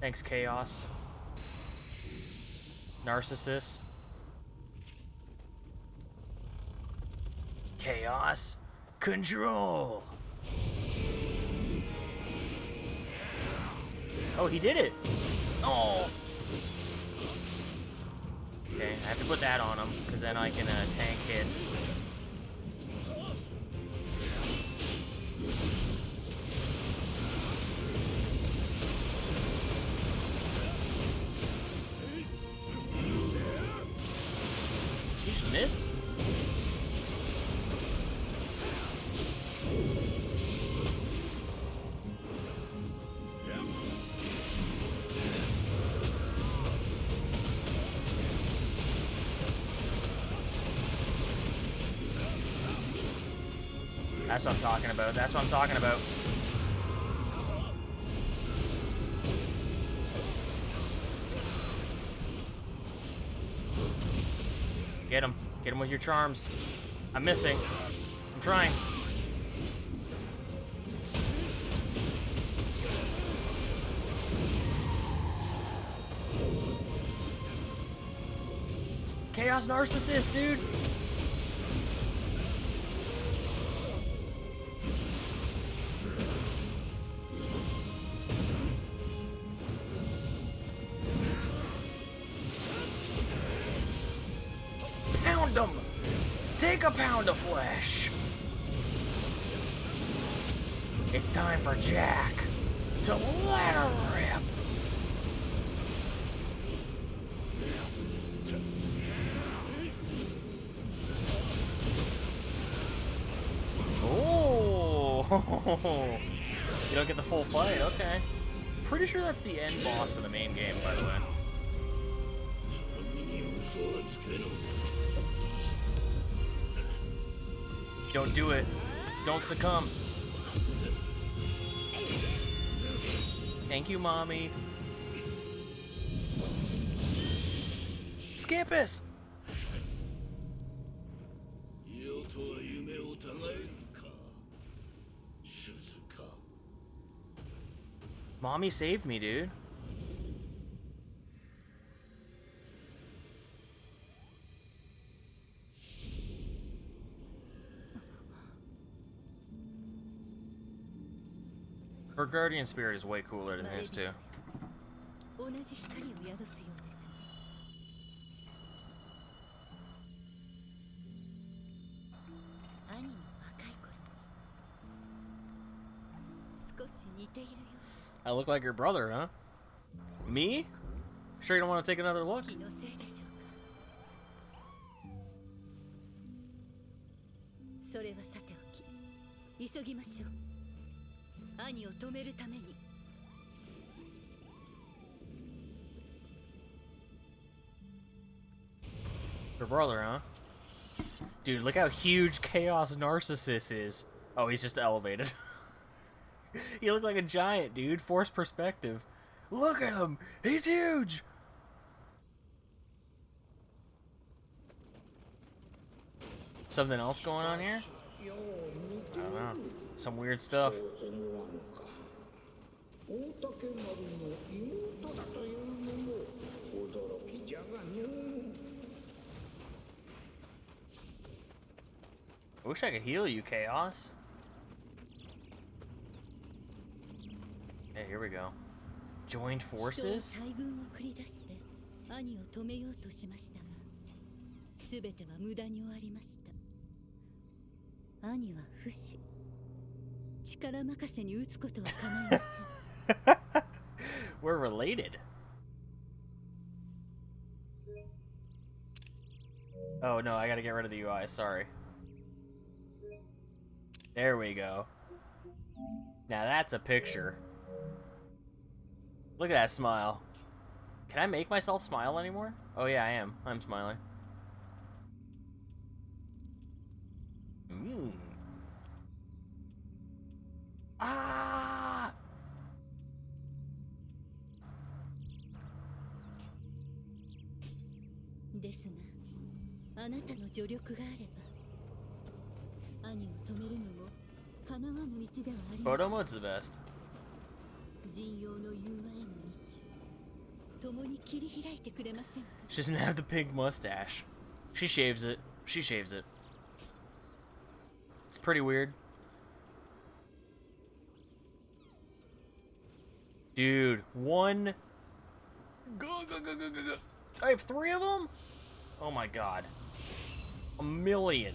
Thanks, Chaos. Narcissus. Chaos. Control. Oh, he did it. Oh. Okay, I have to put that on him, because then I can tank hits. You just miss? That's what I'm talking about. That's what I'm talking about. Get him. Get him with your charms. I'm missing. I'm trying. Chaos Narcissist, dude. Pound him! Take a pound of flesh! It's time for Jack to let her rip! Oh! You don't get the full fight, okay. Pretty sure that's the end boss of the main game, by the way. Don't do it. Don't succumb. Thank you, Mommy. Scampus! Mommy saved me, dude. Her guardian spirit is way cooler than his too. 同じ光を宿すようですね。兄の若い頃、少し似ているよ。 I look like your brother, huh? Me? Sure you don't want to take another look? 気のせいでしょうか。それはさておき、急ぎましょう。兄を止めるために。 Your brother, huh? Dude, look how huge Chaos Narcissus is. Oh, he's just elevated. You look like a giant, dude. Forced perspective. Look at him! He's huge! Something else going on here? I don't know. Some weird stuff. 大竹丸の妹だというのも驚きじゃがね。 I wish I could heal you, Chaos. Hey, here we go. Joined forces? 大軍を繰り出して兄を止めようとしましたが、すべては無駄に終わりました。兄は不死。力任せに撃つことは構いません。We're related. Oh no, I gotta get rid of the UI, sorry. There we go. Now that's a picture. Look at that smile. Can I make myself smile anymore? Oh yeah, I am. I'm smiling. Ah! ですが、あなたの助力があれば、兄を止めるのも叶わぬ道ではありませ Photo ん。 mode's the best. 人用の融和への道、共に切り開いてくれませんか。 She doesn't have the pink mustache. She shaves it. She shaves it. It's pretty weird. Dude, one... I have 3 of them? Oh my god. A million.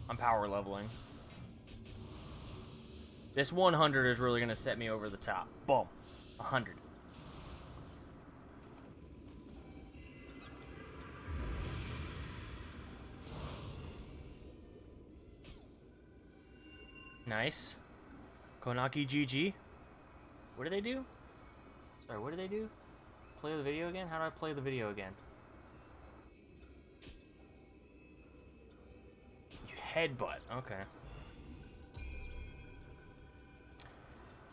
I'm power leveling. This 100 is really going to set me over the top. Boom. 100. Nice. Konaki GG. What do they do? Sorry, what do they do? Play the video again? How do I play the video again? You headbutt. Okay.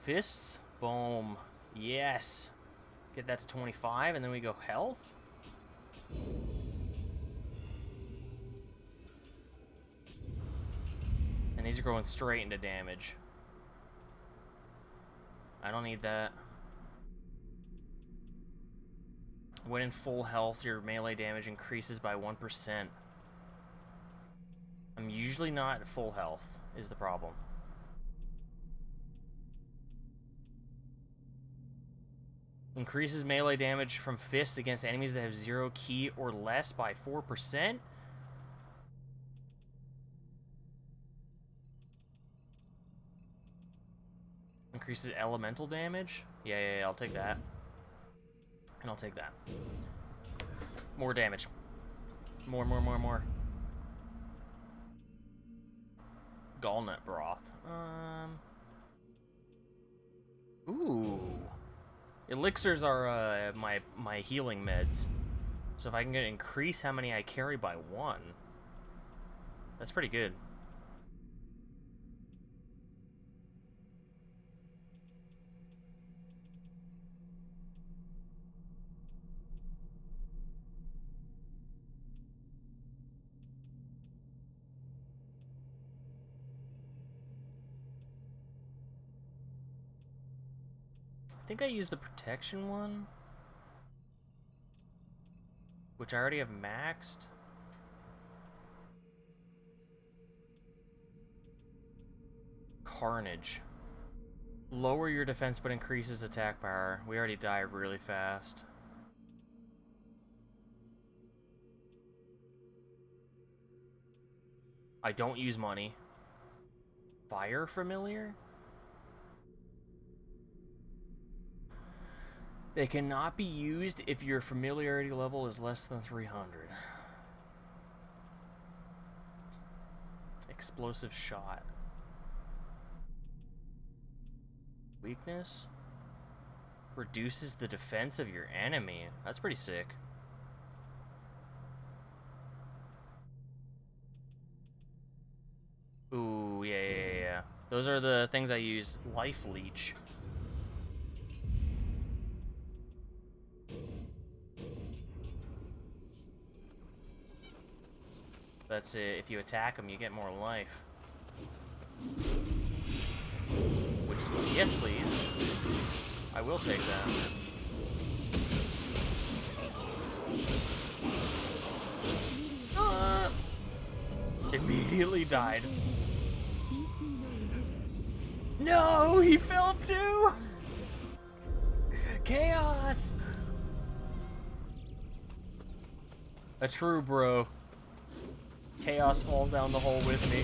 Fists. Boom. Yes. Get that to 25, and then we go health. And these are going straight into damage. I don't need that. When in full health, your melee damage increases by 1%. I'm usually not at full health, is the problem. Increases melee damage from fists against enemies that have 0 ki or less by 4%? Increases elemental damage? Yeah, I'll take that. And I'll take that. More damage. More. Gallnut broth. Ooh. Elixirs are my healing meds. So if I can increase how many I carry by 1, that's pretty good. I think I used the protection one, which I already have maxed. Carnage. Lower your defense but increases attack power. We already die really fast. I don't use money. Fire Familiar? They cannot be used if your familiarity level is less than 300. Explosive Shot. Weakness? Reduces the defense of your enemy. That's pretty sick. Ooh, yeah. Those are the things I use. Life Leech. That's it. If you attack them, you get more life. Which is, yes, please. I will take that. Immediately died. No, he fell too! Chaos! A true bro. Chaos falls down the hole with me.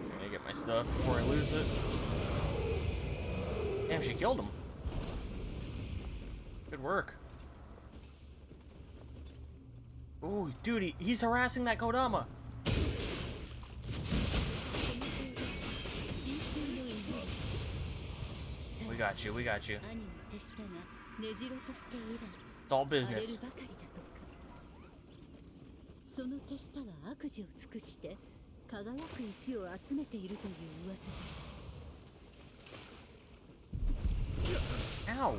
I'm gonna get my stuff before I lose it. Damn, she killed him. Good work. Ooh, dude, he's harassing that Kodama. We got you, we got you. It's all business. その手下は悪事を尽くして輝く石を集めているという噂です。 Ow!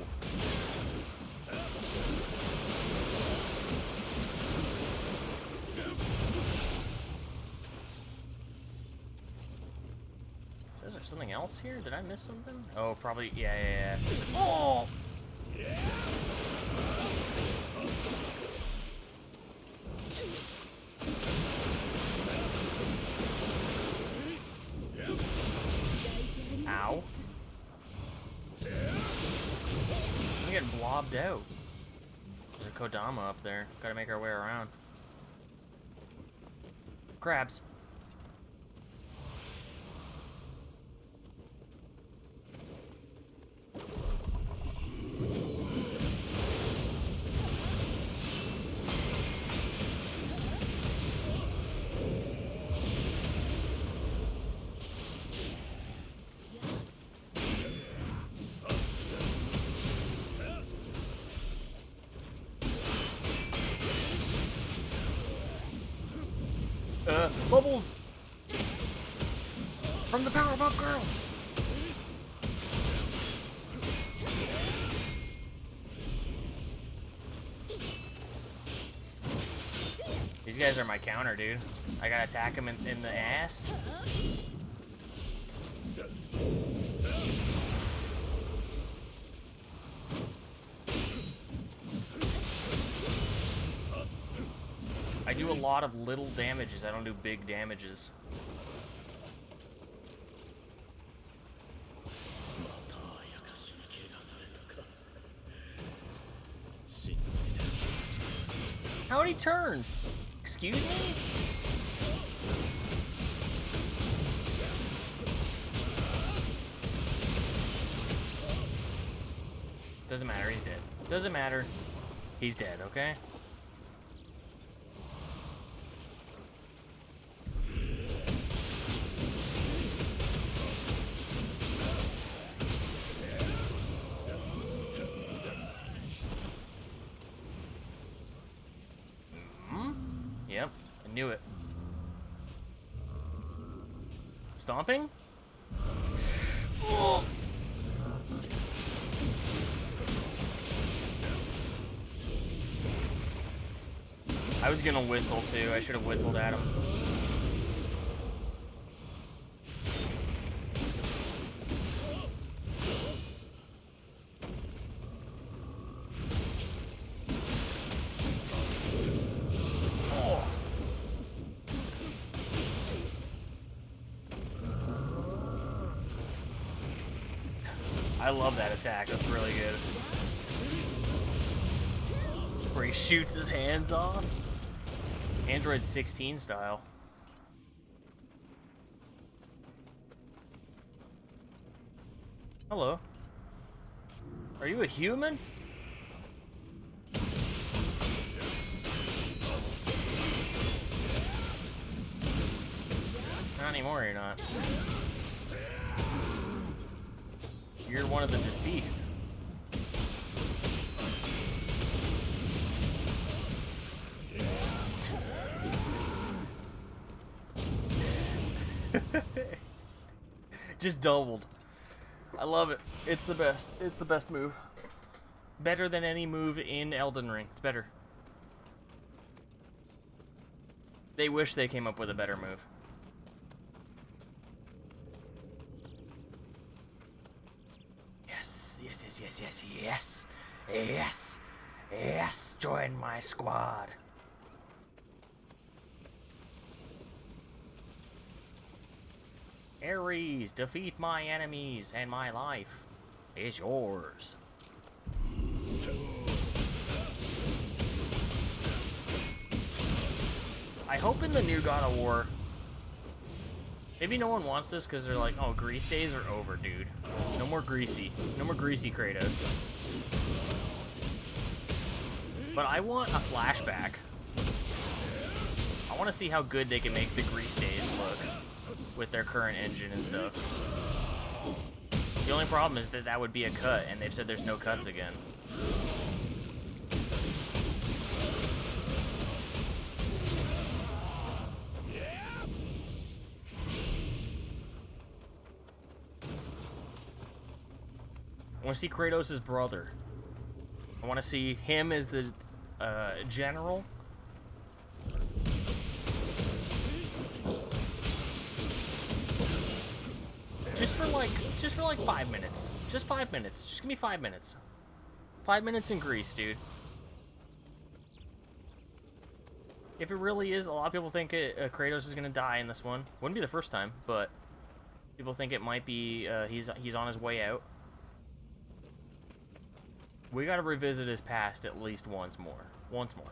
Is there something else here? Did I miss something? Oh, probably. Yeah. Oh! Ow. I'm getting blobbed out. There's a Kodama up there. Gotta make our way around. Crabs. Bubbles! From the Powerpuff Girl! These guys are my counter, dude. I gotta attack him in the ass. I do a lot of little damages. I don't do big damages. How'd he turn? Excuse me? Doesn't matter, he's dead. Doesn't matter. He's dead, okay? Yep, I knew it. Stomping? Oh. I was gonna whistle too. I should have whistled at him. I love that attack. That's really good. Where he shoots his hands off. Android 16 style. Hello. Are you a human? Not anymore, you're not. You're one of the deceased. Just doubled. I love it. It's the best. It's the best move. Better than any move in Elden Ring. It's better. They wish they came up with a better move. Yes, yes, yes, yes, yes, yes. Yes, yes. Join my squad. Ares, defeat my enemies, and my life is yours. I hope in the new God of War, maybe no one wants this because they're like, oh, grease days are over, dude. No more greasy. No more greasy Kratos. But I want a flashback. I want to see how good they can make the grease days look with their current engine and stuff. The only problem is that that would be a cut, and they've said there's no cuts again. I want to see Kratos' brother. I want to see him as the general. Just for like 5 minutes. Just 5 minutes. Just give me 5 minutes. 5 minutes in Greece, dude. If it really is, a lot of people think Kratos is gonna die in this one. Wouldn't be the first time, but people think it might be. He's on his way out. We gotta revisit his past at least once more. Once more.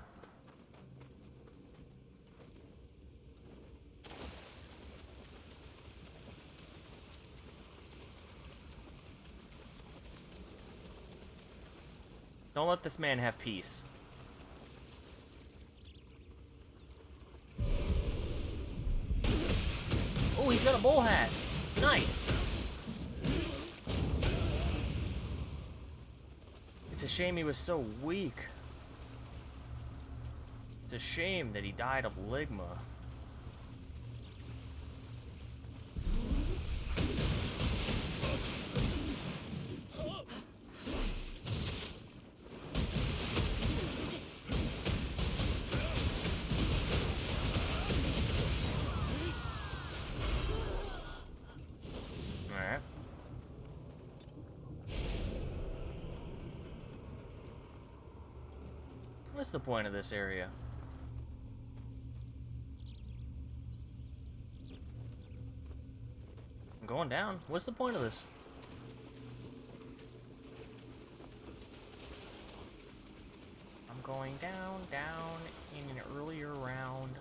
Don't let this man have peace. Oh, he's got a bull hat. Nice. It's a shame he was so weak. It's a shame that he died of ligma. Alright. What's the point of this area? I'm going down. What's the point of this? I'm going down in an earlier round.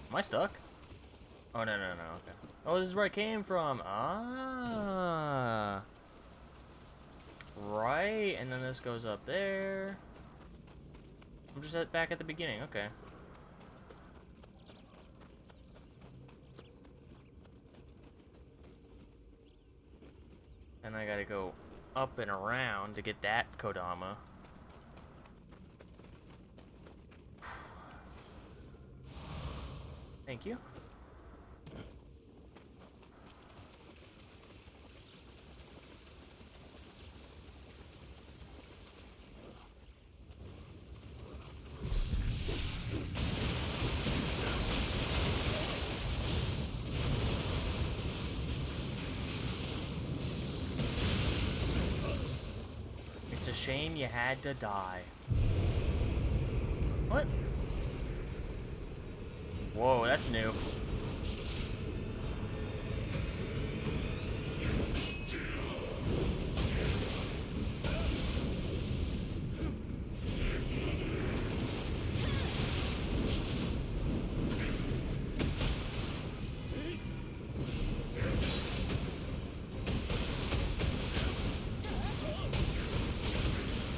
Am I stuck? Oh, no, okay. Oh, this is where I came from. Ah. Right, and then this goes up there. I'm just back at the beginning, okay. And I gotta go up and around to get that Kodama. Thank you. It's a shame you had to die. What? Whoa, that's new.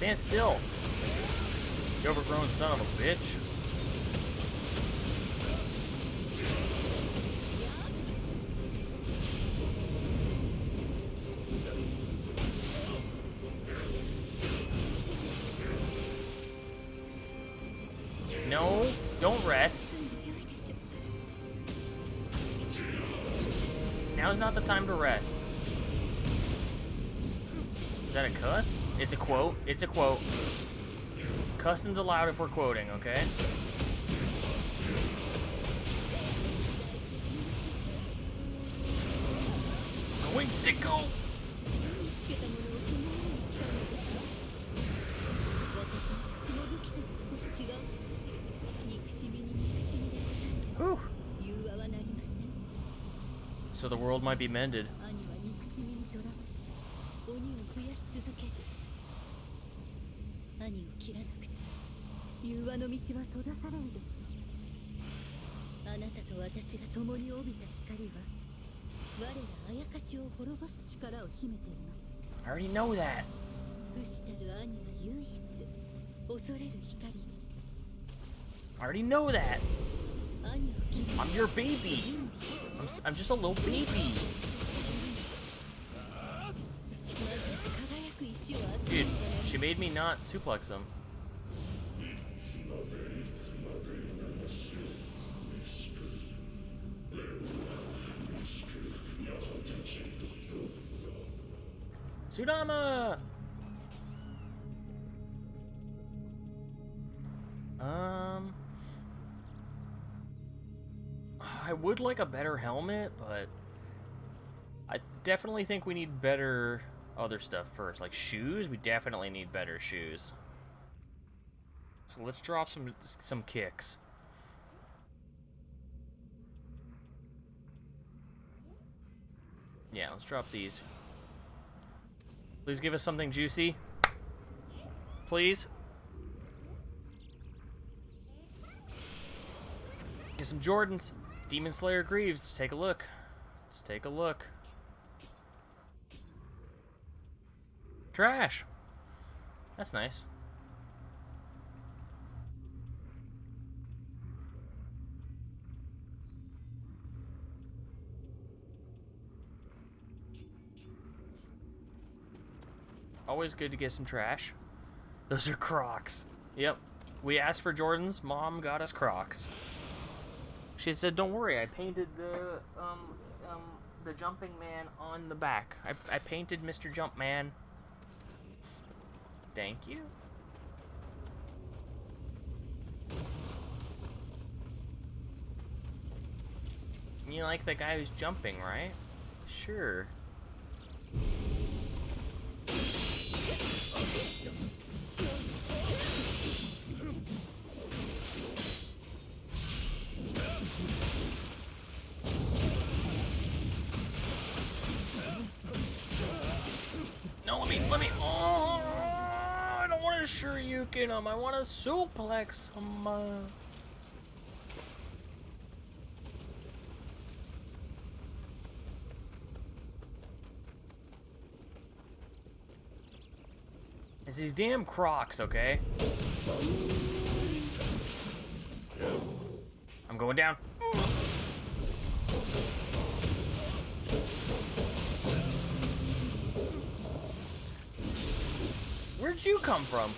Stand still. You overgrown son of a bitch. No, don't rest. Now's not the time to rest. Is that a cuss? It's a quote. It's a quote. Cussing's allowed if we're quoting, okay? Going sicko! Whew. So the world might be mended. I already know that. I already know that. I'm your baby. I'm just a little baby. Dude, she made me not suplex him. Sudama! I would like a better helmet, but I definitely think we need better other stuff first. Like shoes, we definitely need better shoes. So let's drop some kicks. Yeah, let's drop these. Please give us something juicy. Please. Get some Jordans. Demon Slayer Greaves. Let's take a look. Let's take a look. Trash. That's nice. Always good to get some trash. Those are Crocs. Yep. We asked for Jordans. Mom got us Crocs. She said, "Don't worry. I painted the jumping man on the back. I painted Mr. Jumpman." Thank you. You like the guy who's jumping, right? Sure. No, let me. Oh, I don't want to shuriken him. I want to suplex him. It's these damn Crocs, okay? I'm going down. Where'd you come from?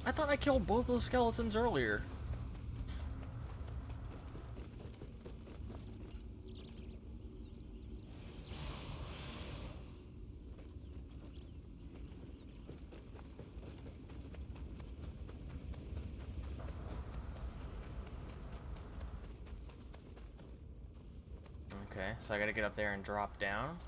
I thought I killed both those skeletons earlier. Okay, so I gotta get up there and drop down.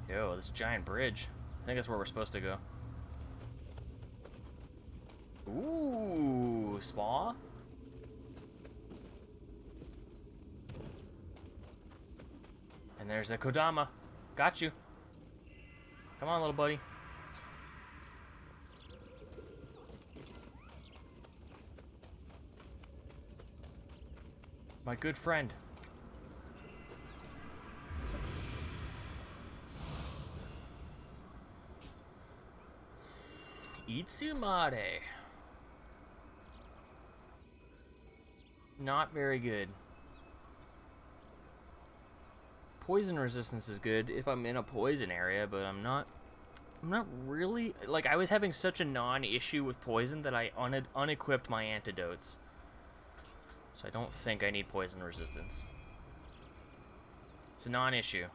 Yo, this giant bridge. I think that's where we're supposed to go. Ooh, spa? And there's the Kodama. Got you. Come on, little buddy. My good friend. Itsumare. Not very good. Poison resistance is good if I'm in a poison area, but I'm not really, like, I was having such a non-issue with poison that I unequipped my antidotes. So I don't think I need poison resistance. It's a non-issue.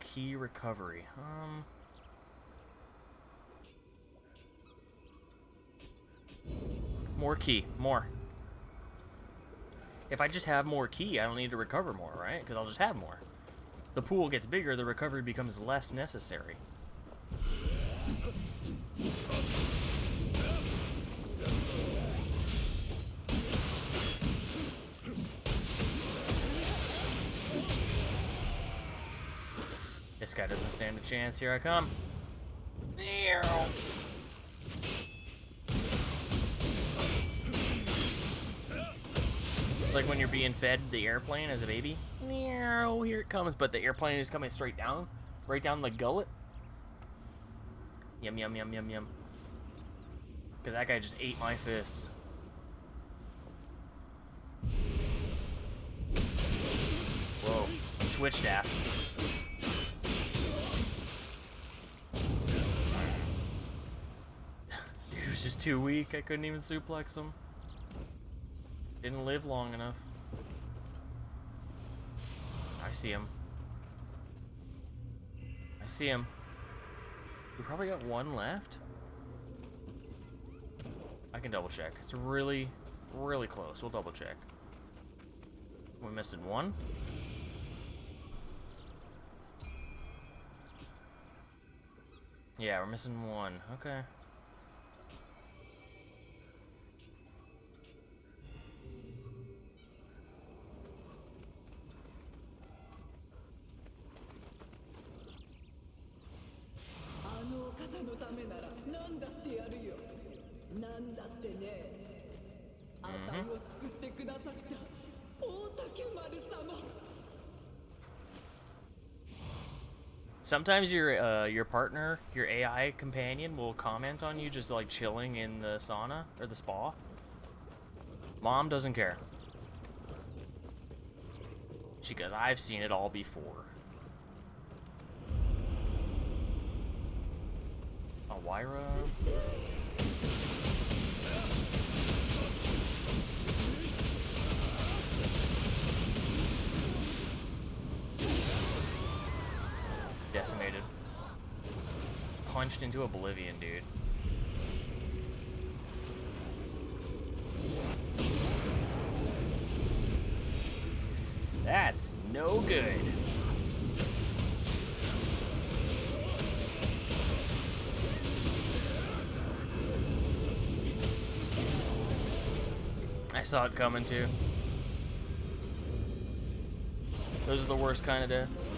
Key recovery. More key. More. If I just have more key, I don't need to recover more, right? Because I'll just have more. The pool gets bigger, the recovery becomes less necessary. This guy doesn't stand a chance. Here I come. Like when you're being fed the airplane as a baby. Here it comes, but the airplane is coming straight down. Right down the gullet. Yum, yum, yum, yum, yum. Because that guy just ate my fists. Whoa. Switch staff. Dude was just too weak. I couldn't even suplex him. Didn't live long enough. I see him. I see him. We probably got one left. I can double check. It's really, really close. We'll double check. We're missing one. Yeah, we're missing one. Okay. Sometimes your partner, your AI companion, will comment on you just like chilling in the sauna or the spa. Mom doesn't care. She goes, I've seen it all before. Awira. Decimated. Punched into oblivion, dude. That's no good. I saw it coming too. Those are the worst kind of deaths.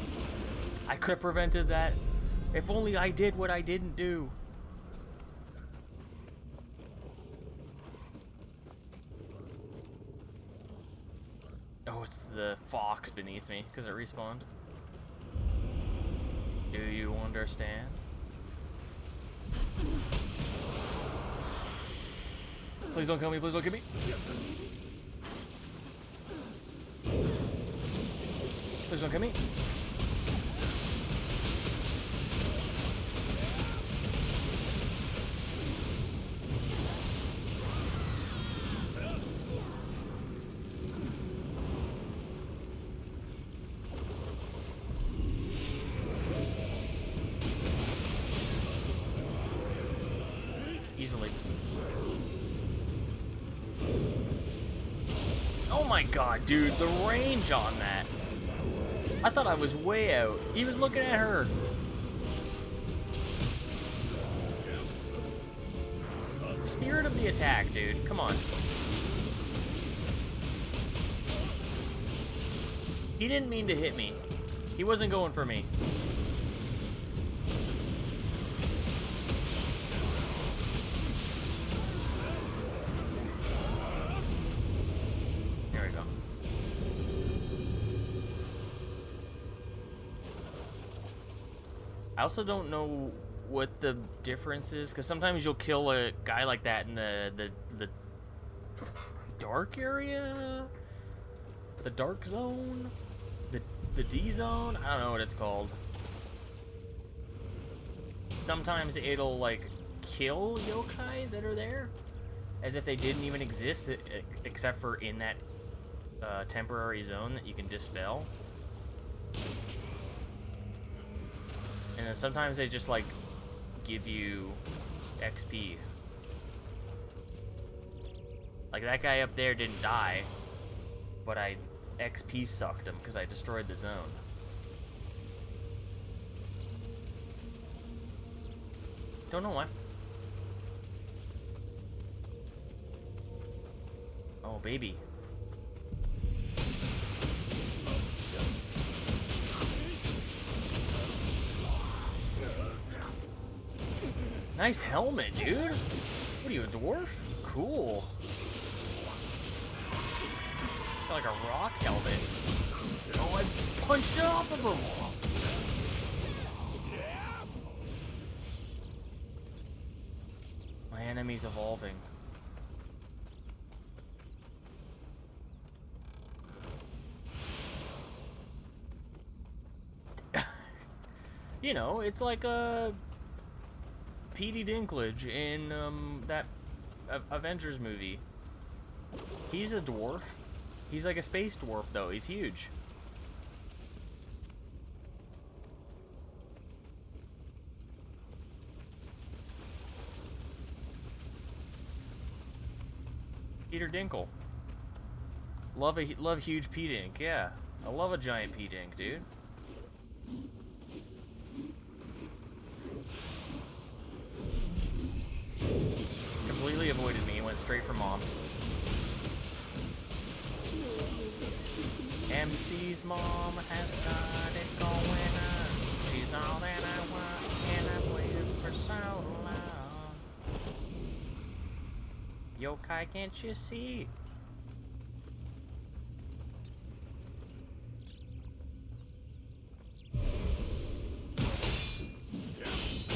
I could have prevented that. If only I did what I didn't do. Oh, it's the fox beneath me because it respawned. Do you understand? Please don't kill me, please don't kill me. Please don't kill me. Easily. Oh my god, dude, the range on that. I thought I was way out. He was looking at her. Spirit of the attack, dude. Come on. He didn't mean to hit me. He wasn't going for me. Here we go. I also don't know what the difference is, because sometimes you'll kill a guy like that in the dark area? The dark zone? The D zone? I don't know what it's called. Sometimes it'll, like, kill yokai that are there, as if they didn't even exist, except for in that temporary zone that you can dispel. And then sometimes they just, like, give you XP. Like, that guy up there didn't die, but I XP sucked him because I destroyed the zone. Don't know why. Oh, baby. Nice helmet, dude. What are you, a dwarf? Cool. Got like a rock helmet. Oh, I punched it off of him. My enemy's evolving. You know, it's like a Petey Dinklage in that Avengers movie. He's a dwarf. He's like a space dwarf, though. He's huge. Peter Dinkle. Love huge P Dink. Yeah, I love a giant P Dink, dude. Completely avoided me. Went straight for mom. MC's mom has got it going on. She's all that I want, and I've waited for so long. Yokai, can't you see?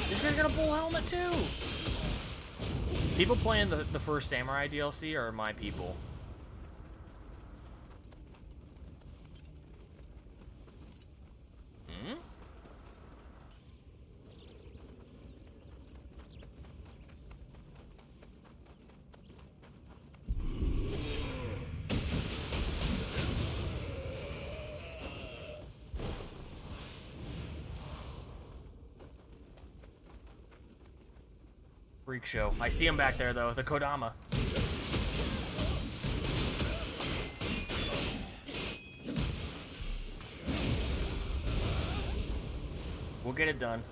This guy's got a bull helmet too! People playing the first Samurai DLC are my people. Hmm? Freak show. I see him back there, though. The Kodama. We'll get it done.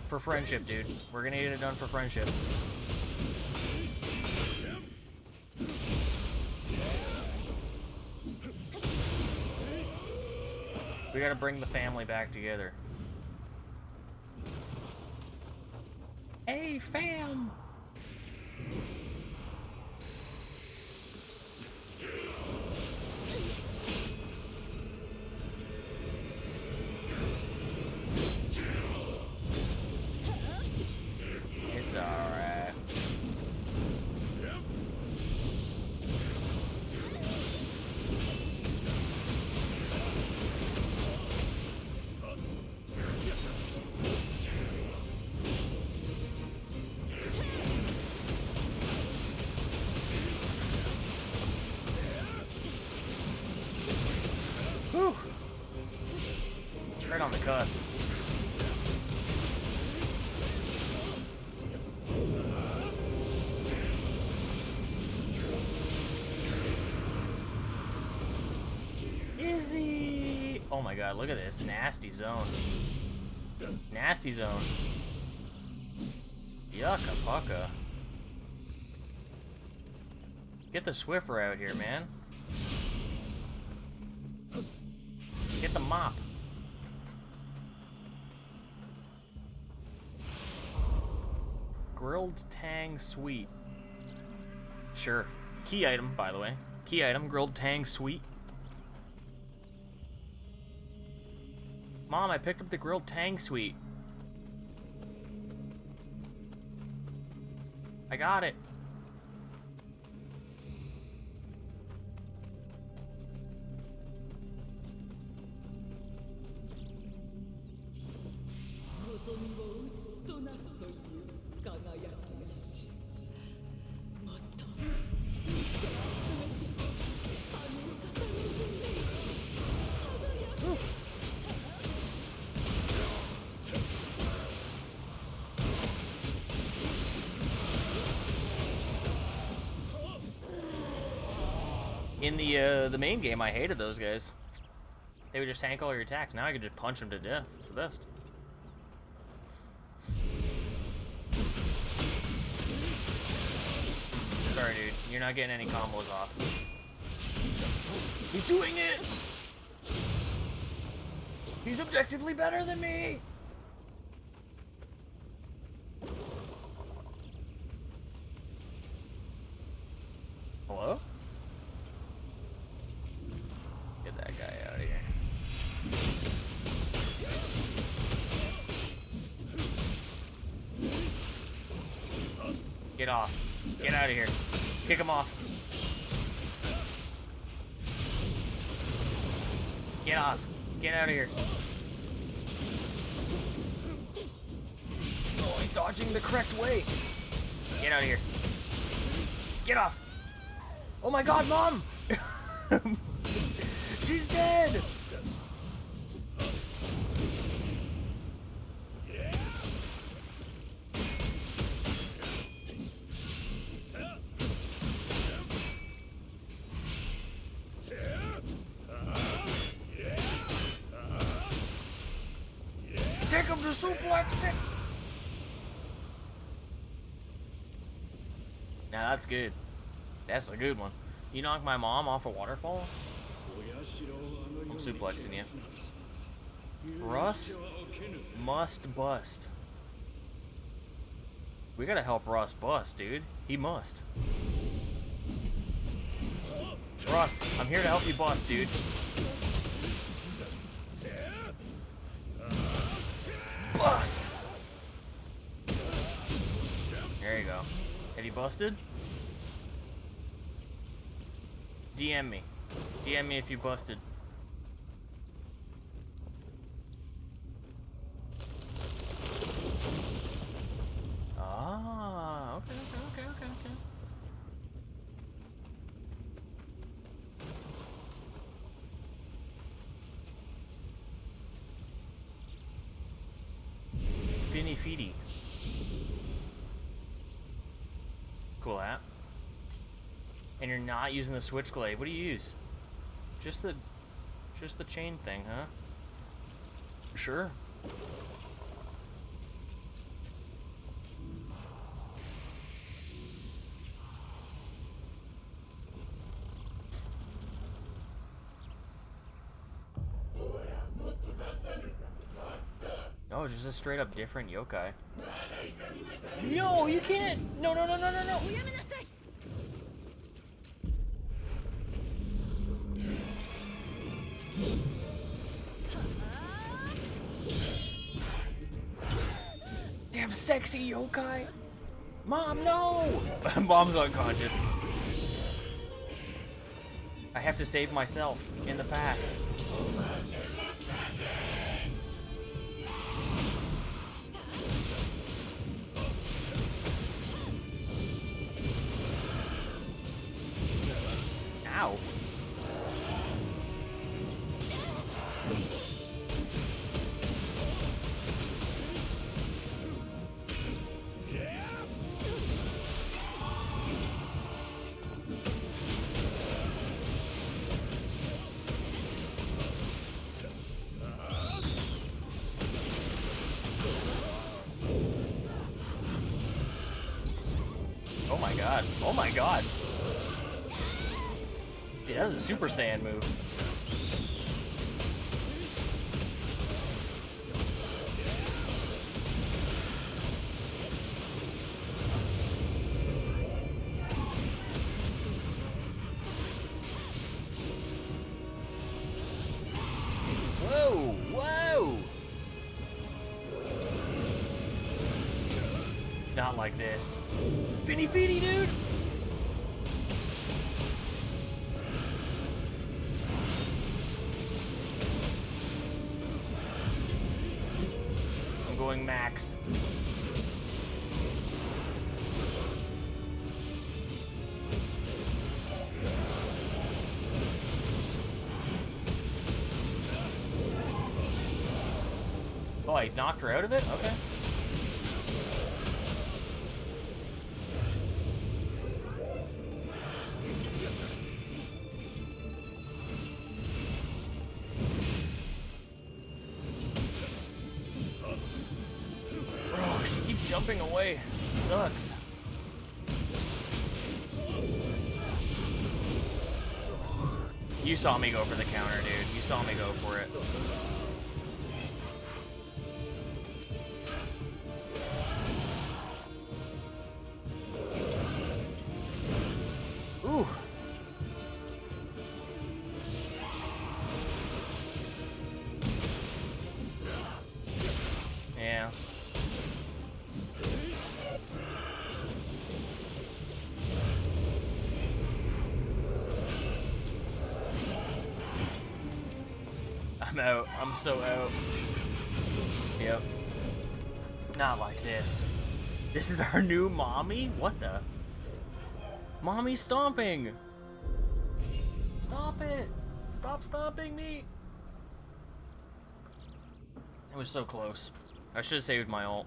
For friendship, dude. We're gonna get it done for friendship. We gotta bring the family back together. Hey, fam! It's alright. Whew. Right on the cusp. Izzy! Oh my god, look at this. Nasty zone. Nasty zone. Yucca pucka. Get the Swiffer out here, man. Get the mop. Grilled tang sweet. Sure. Key item, by the way. Key item, grilled tang sweet. Mom, I picked up the grilled tang sweet. I got it. In the main game, I hated those guys. They would just tank all your attacks. Now I can just punch them to death. It's the best. Sorry, dude. You're not getting any combos off. He's doing it! He's objectively better than me! Hello? Get that guy out of here. Get off. Get out of here. Kick him off. Get off. Get out of here. Oh, he's dodging the correct way. Get out of here. Get off. Oh my god, Mom! She's dead! Take him to suplex it! Now that's good. That's a good one. You knock my mom off a waterfall? I'm suplexing you. Russ must bust. We gotta help Russ bust, dude. He must. Russ, I'm here to help you bust, dude. Bust! There you go. Have you busted? DM me. DM me if you busted. Ah, okay. Finny Feedy. Cool app. And you're not using the switchblade. What do you use? Just the chain thing, huh? Sure. No, just a straight up different yokai. No, you can't! No. Damn sexy yokai! Mom, no! Mom's unconscious. I have to save myself in the past. Ow. Oh my god. Dude, that was a Super Saiyan move. Whoa! Whoa! Not like this. Finny finny, dude! I'm going max. Oh, I knocked her out of it? Okay. Oh, she keeps jumping away. It sucks. You saw me go for the counter, dude. You saw me go for it. Ooh. Yeah. I'm out. I'm so out. Yep. Not like this. This is our new mommy? What the? Mommy stomping! Stop it! Stop stomping me! It was so close. I should have saved my ult.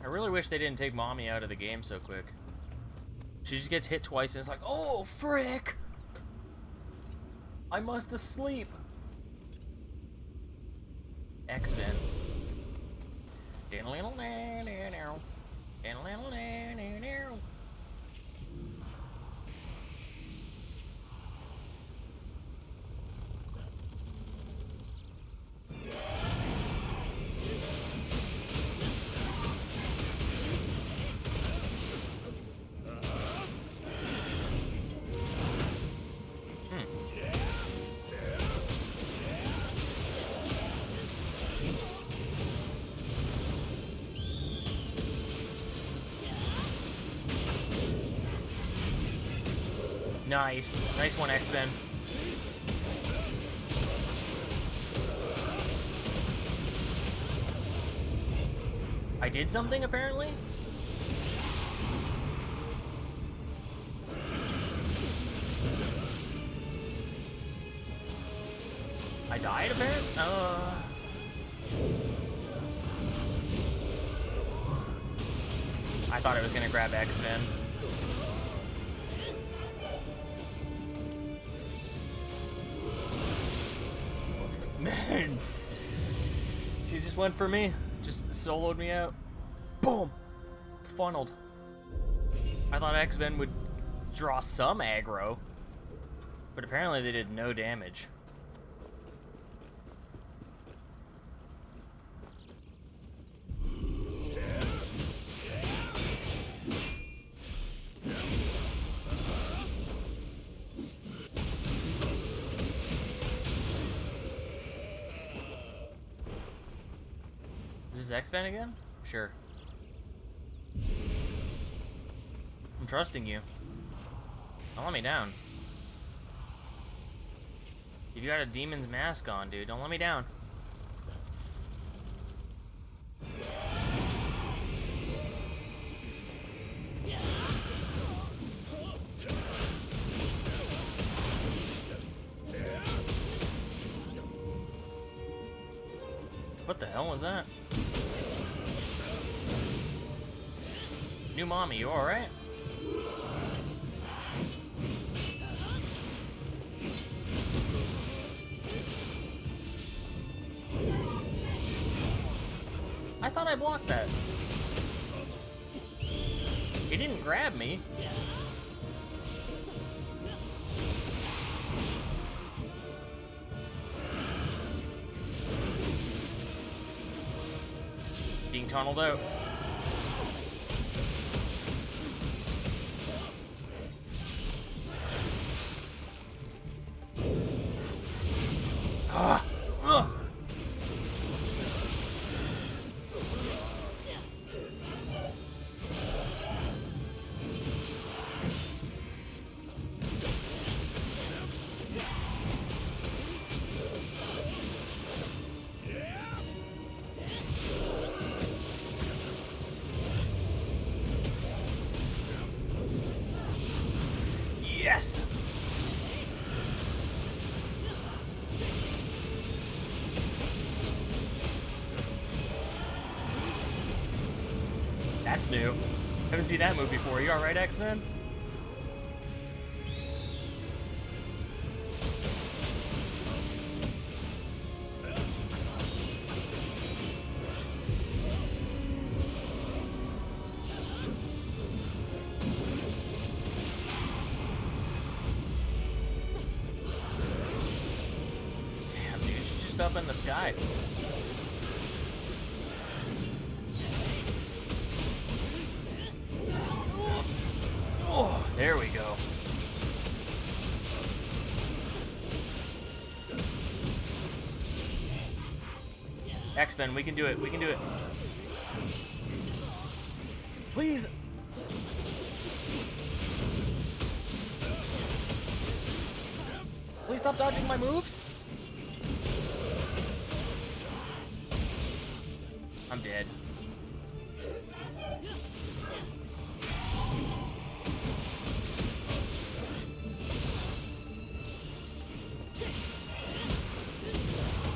I really wish they didn't take Mommy out of the game so quick. She just gets hit twice and it's like, oh, frick! I must asleep. X-Men. Nice. Nice one, X-Men. I did something, apparently? I died, apparently? I thought I was gonna grab X-Men. Man, she just went for me. Just soloed me out. Boom! Funneled. I thought X-Men would draw some aggro, but apparently they did no damage. Is this X-Men again? Sure. I'm trusting you. Don't let me down. You got a demon's mask on, dude. Don't let me down. What the hell was that? New mommy, you alright? I thought I blocked that. He didn't grab me. Being tunneled out. Ah! Ugh! Yes! That's new. Haven't seen that move before. You alright, X-Men? Damn, dude, she's just up in the sky. Oh, there we go. X-Men, we can do it. We can do it. Please. Please stop dodging my moves. I'm dead.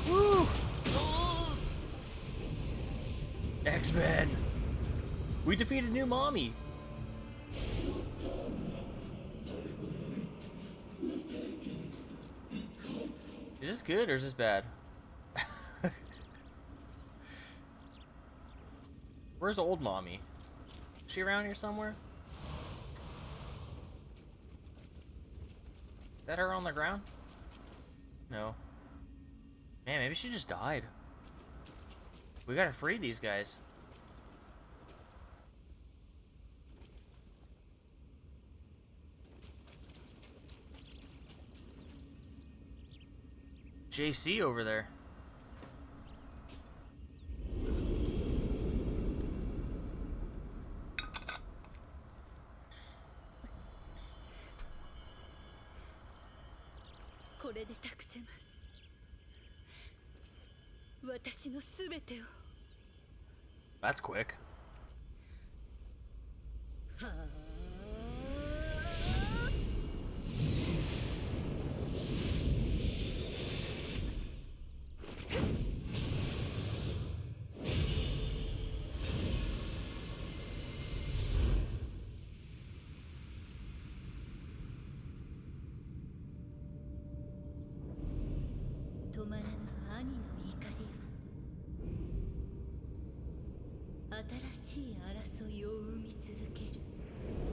Woo! X-Men! We defeated New Mommy! Is this good or is this bad? Where's old Mommy? Is she around here somewhere? Is that her on the ground? No. Man, maybe she just died. We gotta free these guys. JC over there. That's quick.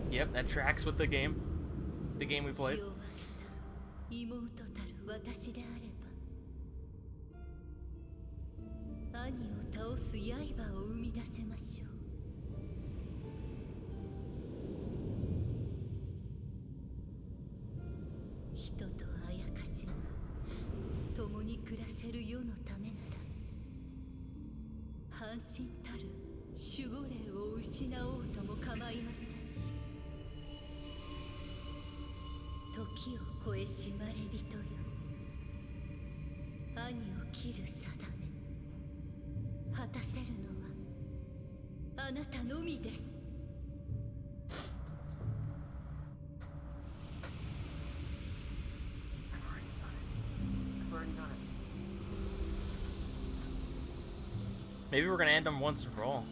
Yep, that tracks with the game. The game we played. 妹たる私であれば兄を倒す刃を生み出せましょう。人とあやかしが共に暮らせる世のためなら半身たる守護霊を失おうとも構いません。時を超えしまれびとよ、兄を切る定め果たせるのはあなたのみです。Maybe we're gonna end them once and for all.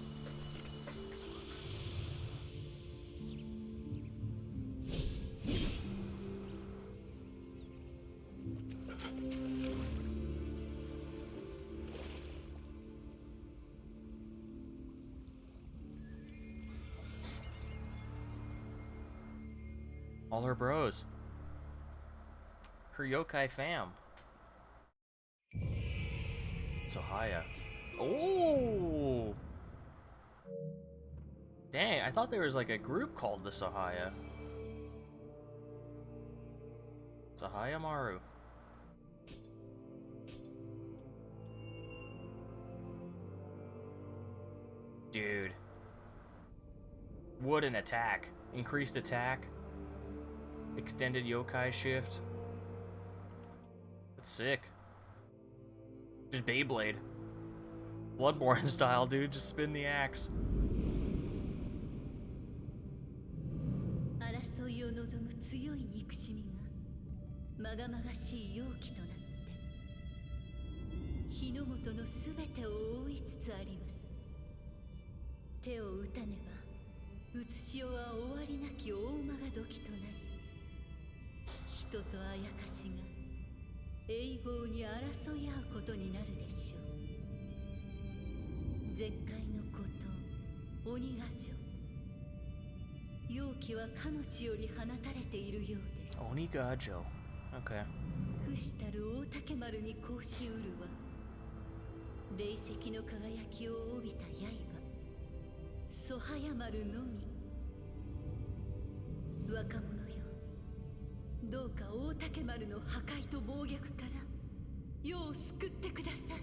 All her bros. Her yokai fam. Sahaya. Oh! Dang, I thought there was like a group called the Sahaya. Sahaya Maru. Dude. What an attack. Increased attack. Extended yokai shift. That's sick. Just Beyblade. Bloodborne style, dude. Just spin the axe. 争いを望む強い憎しみがまがまがしい容器となって日の本のすべてを覆いつつあります。手を打たねばうつしおは終わりなき大間が時となり、人とあやかしが永劫に争い合うことになるでしょう。絶海の孤島鬼ヶ城、容器はかの地より放たれているようです。 Onigajo. Okay. 不死たる大竹丸に格子うるは霊石の輝きを帯びた刃ソハヤ丸のみ。若者よ、どうか大竹丸の破壊と暴虐から世を救ってください。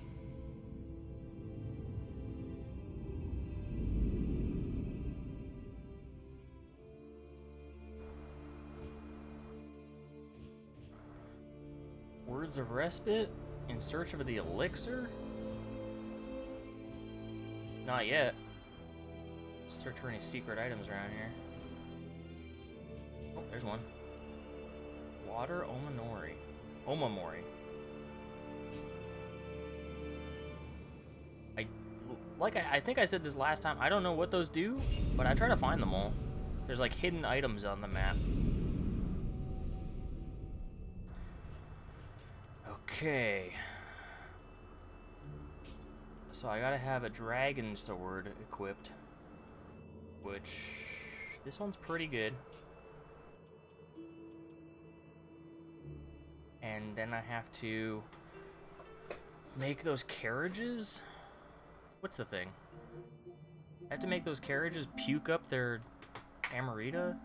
Words of respite? In search of the elixir? Not yet. Search for any secret items around here. Oh, there's one. Water Omanori. Omamori. I think I said this last time, I don't know what those do, but I try to find them all. There's like hidden items on the map. Okay. So I gotta have a dragon sword equipped. Which, this one's pretty good. And then I have to make those carriages? What's the thing? I have to make those carriages puke up their Amarita?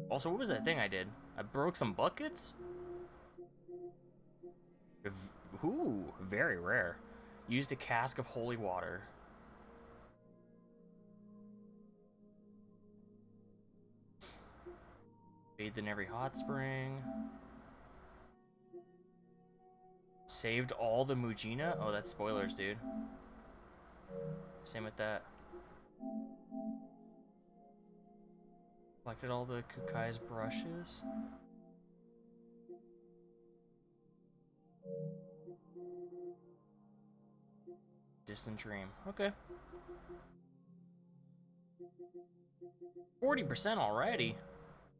Also, what was that thing I did? I broke some buckets? Ooh, very rare. Used a cask of holy water. Bathed in every hot spring. Saved all the Mujina? Oh, that's spoilers, dude. Same with that. Collected all the Kukai's brushes. Distant dream. Okay. 40% already.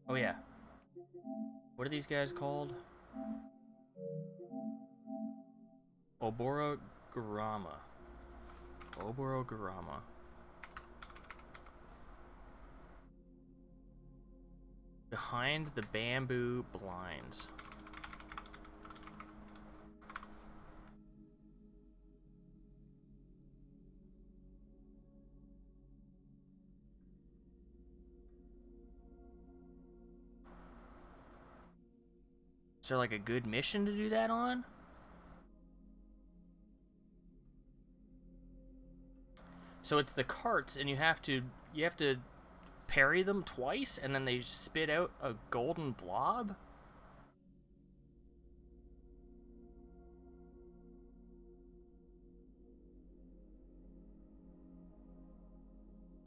Oh yeah. What are these guys called? Oborogurama. Oborogurama. Behind the bamboo blinds. Is there like a good mission to do that on? So it's the carts, and you have to parry them twice, and then they spit out a golden blob?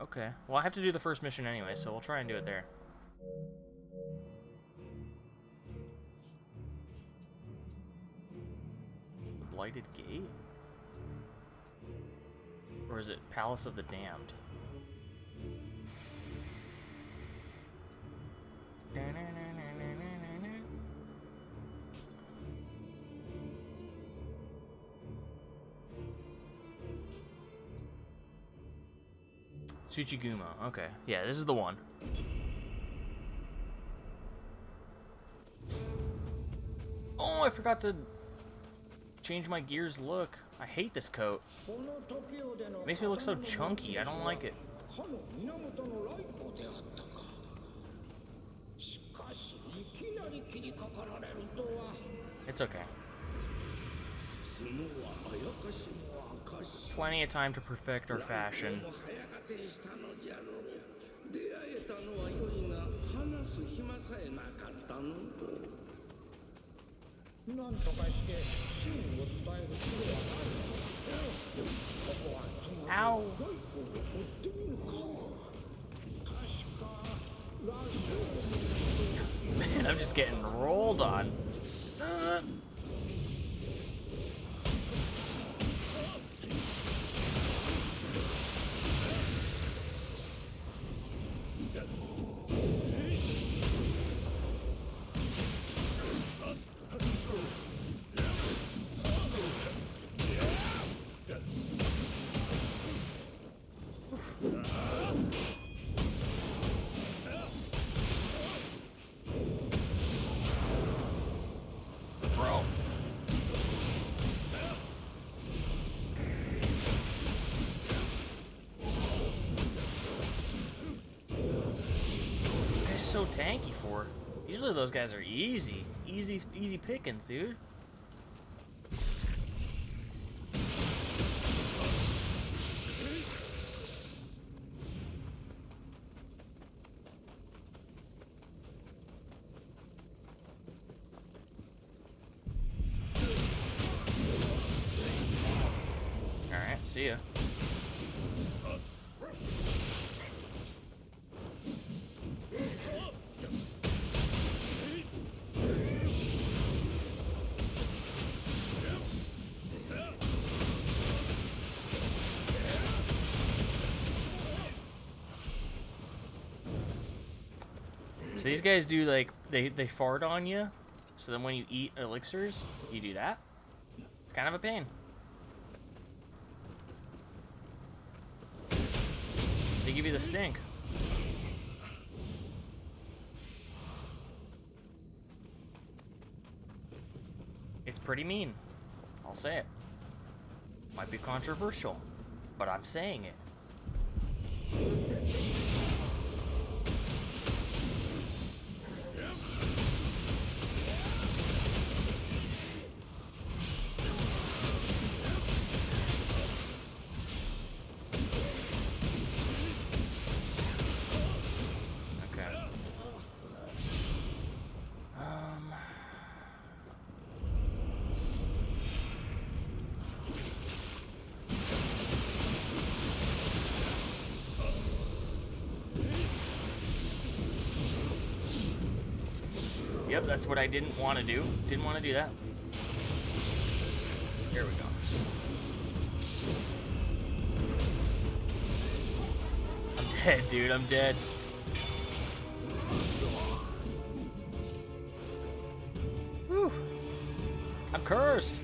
Okay. Well, I have to do the first mission anyway, so we'll try and do it there. The Blighted Gate? Or is it Palace of the Damned? Tsuchiguma, okay. Yeah, this is the one. forgot to change my gear's look. I hate this coat. It makes me look so chunky. I don't like it. It's okay. Plenty of time to perfect our fashion. Ow! Man, I'm just getting rolled on. Bro. This guy's so tanky for. Usually those guys are easy. Easy pickings, dude. Alright, see ya. So these guys do, like, they fart on you, so then when you eat elixirs, you do that. It's kind of a pain. They give you the stink. It's pretty mean. I'll say it. Might be controversial, but I'm saying it. Yep, that's what I didn't want to do. Didn't want to do that. Here we go. I'm dead, dude. I'm dead. Whew. I'm cursed.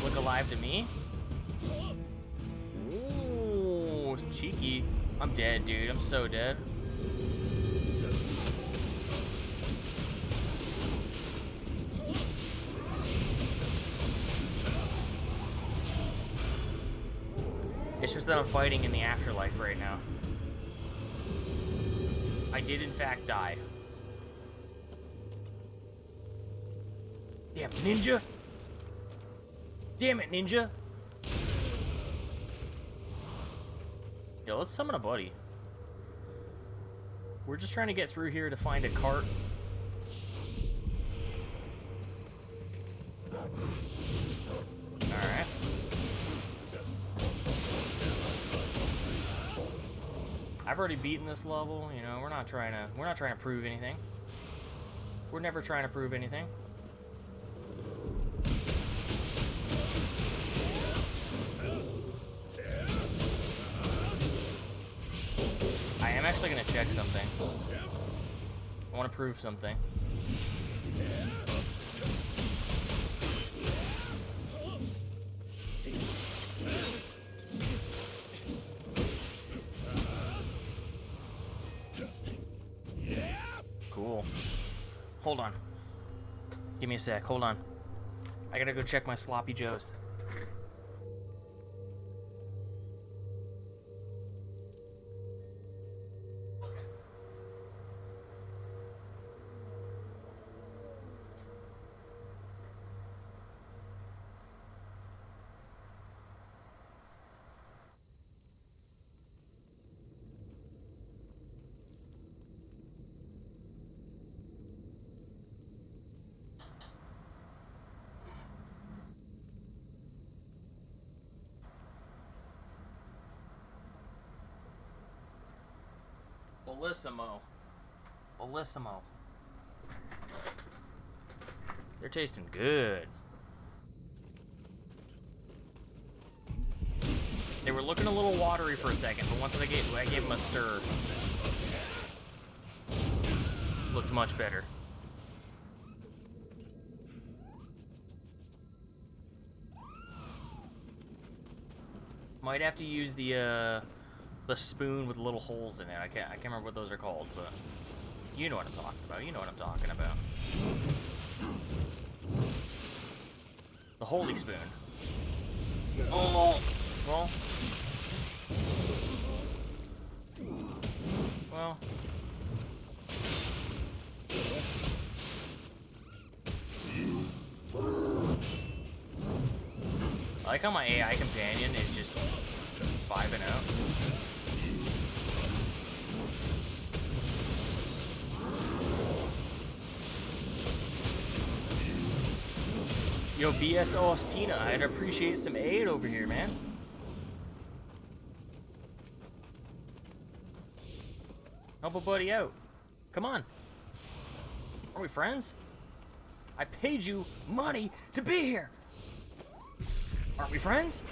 Look alive to me. Ooh, cheeky. I'm dead, dude. I'm so dead. It's just that I'm fighting in the afterlife right now. I did, in fact, die. Damn, ninja! Damn it, ninja! Yo, let's summon a buddy. We're just trying to get through here to find a cart. Alright. I've already beaten this level, you know, we're not trying to prove anything. We're never trying to prove anything. I am actually going to check something. I want to prove something. Hold on. Give me a sec. Hold on. I gotta go check my sloppy joes. Bellissimo. Bellissimo. They're tasting good. They were looking a little watery for a second, but once I gave them a stir, looked much better. Might have to use the spoon with little holes in it. I can't remember what those are called, but you know what I'm talking about. You know what I'm talking about. The holy spoon. Oh, well. Well. I like how my AI companion is just vibing out. Yo, BS Ospina, I'd appreciate some aid over here, man. Help a buddy out. Come on. Are we friends? I paid you money to be here. Aren't we friends?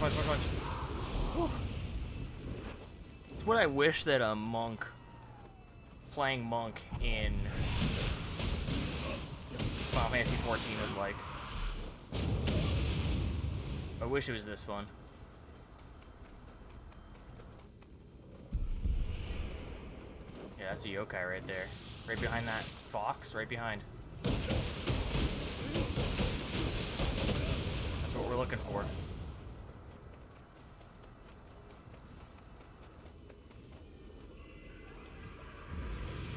Punch. Whew. It's what I wish that a monk playing monk in Final Fantasy XIV was like. I wish it was this fun. Yeah, that's a yokai right there. Right behind that fox, right behind. That's what we're looking for.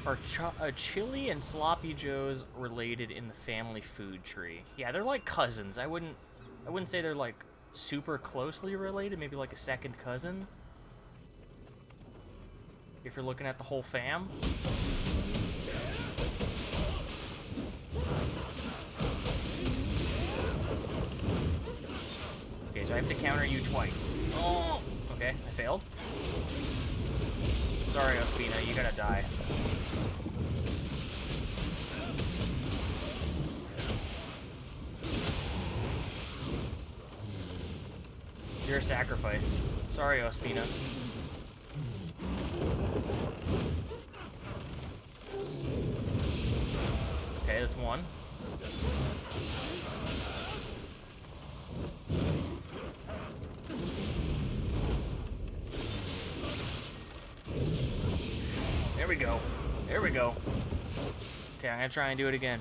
Are chili and sloppy joes related in the family food tree? Yeah, they're like cousins. I wouldn't say they're like super closely related, maybe like a second cousin. If you're looking at the whole fam. Okay, so I have to counter you twice. Oh! Okay, I failed. Sorry, Ospina, you gotta die. You're a sacrifice. Sorry, Ospina. Okay, that's one. There we go. There we go. Okay, I'm gonna try and do it again.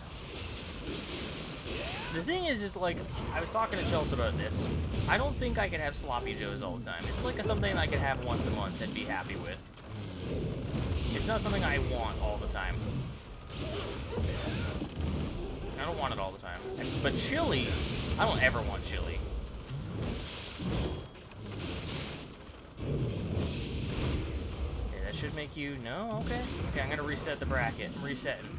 The thing is like, I was talking to Chelsea about this. I don't think I could have sloppy joes all the time. It's like something I could have once a month and be happy with. It's not something I want all the time. I don't want it all the time. But chili, I don't ever want chili. Okay, that should make you, no? Okay. Okay, I'm gonna reset the bracket. I'm resetting.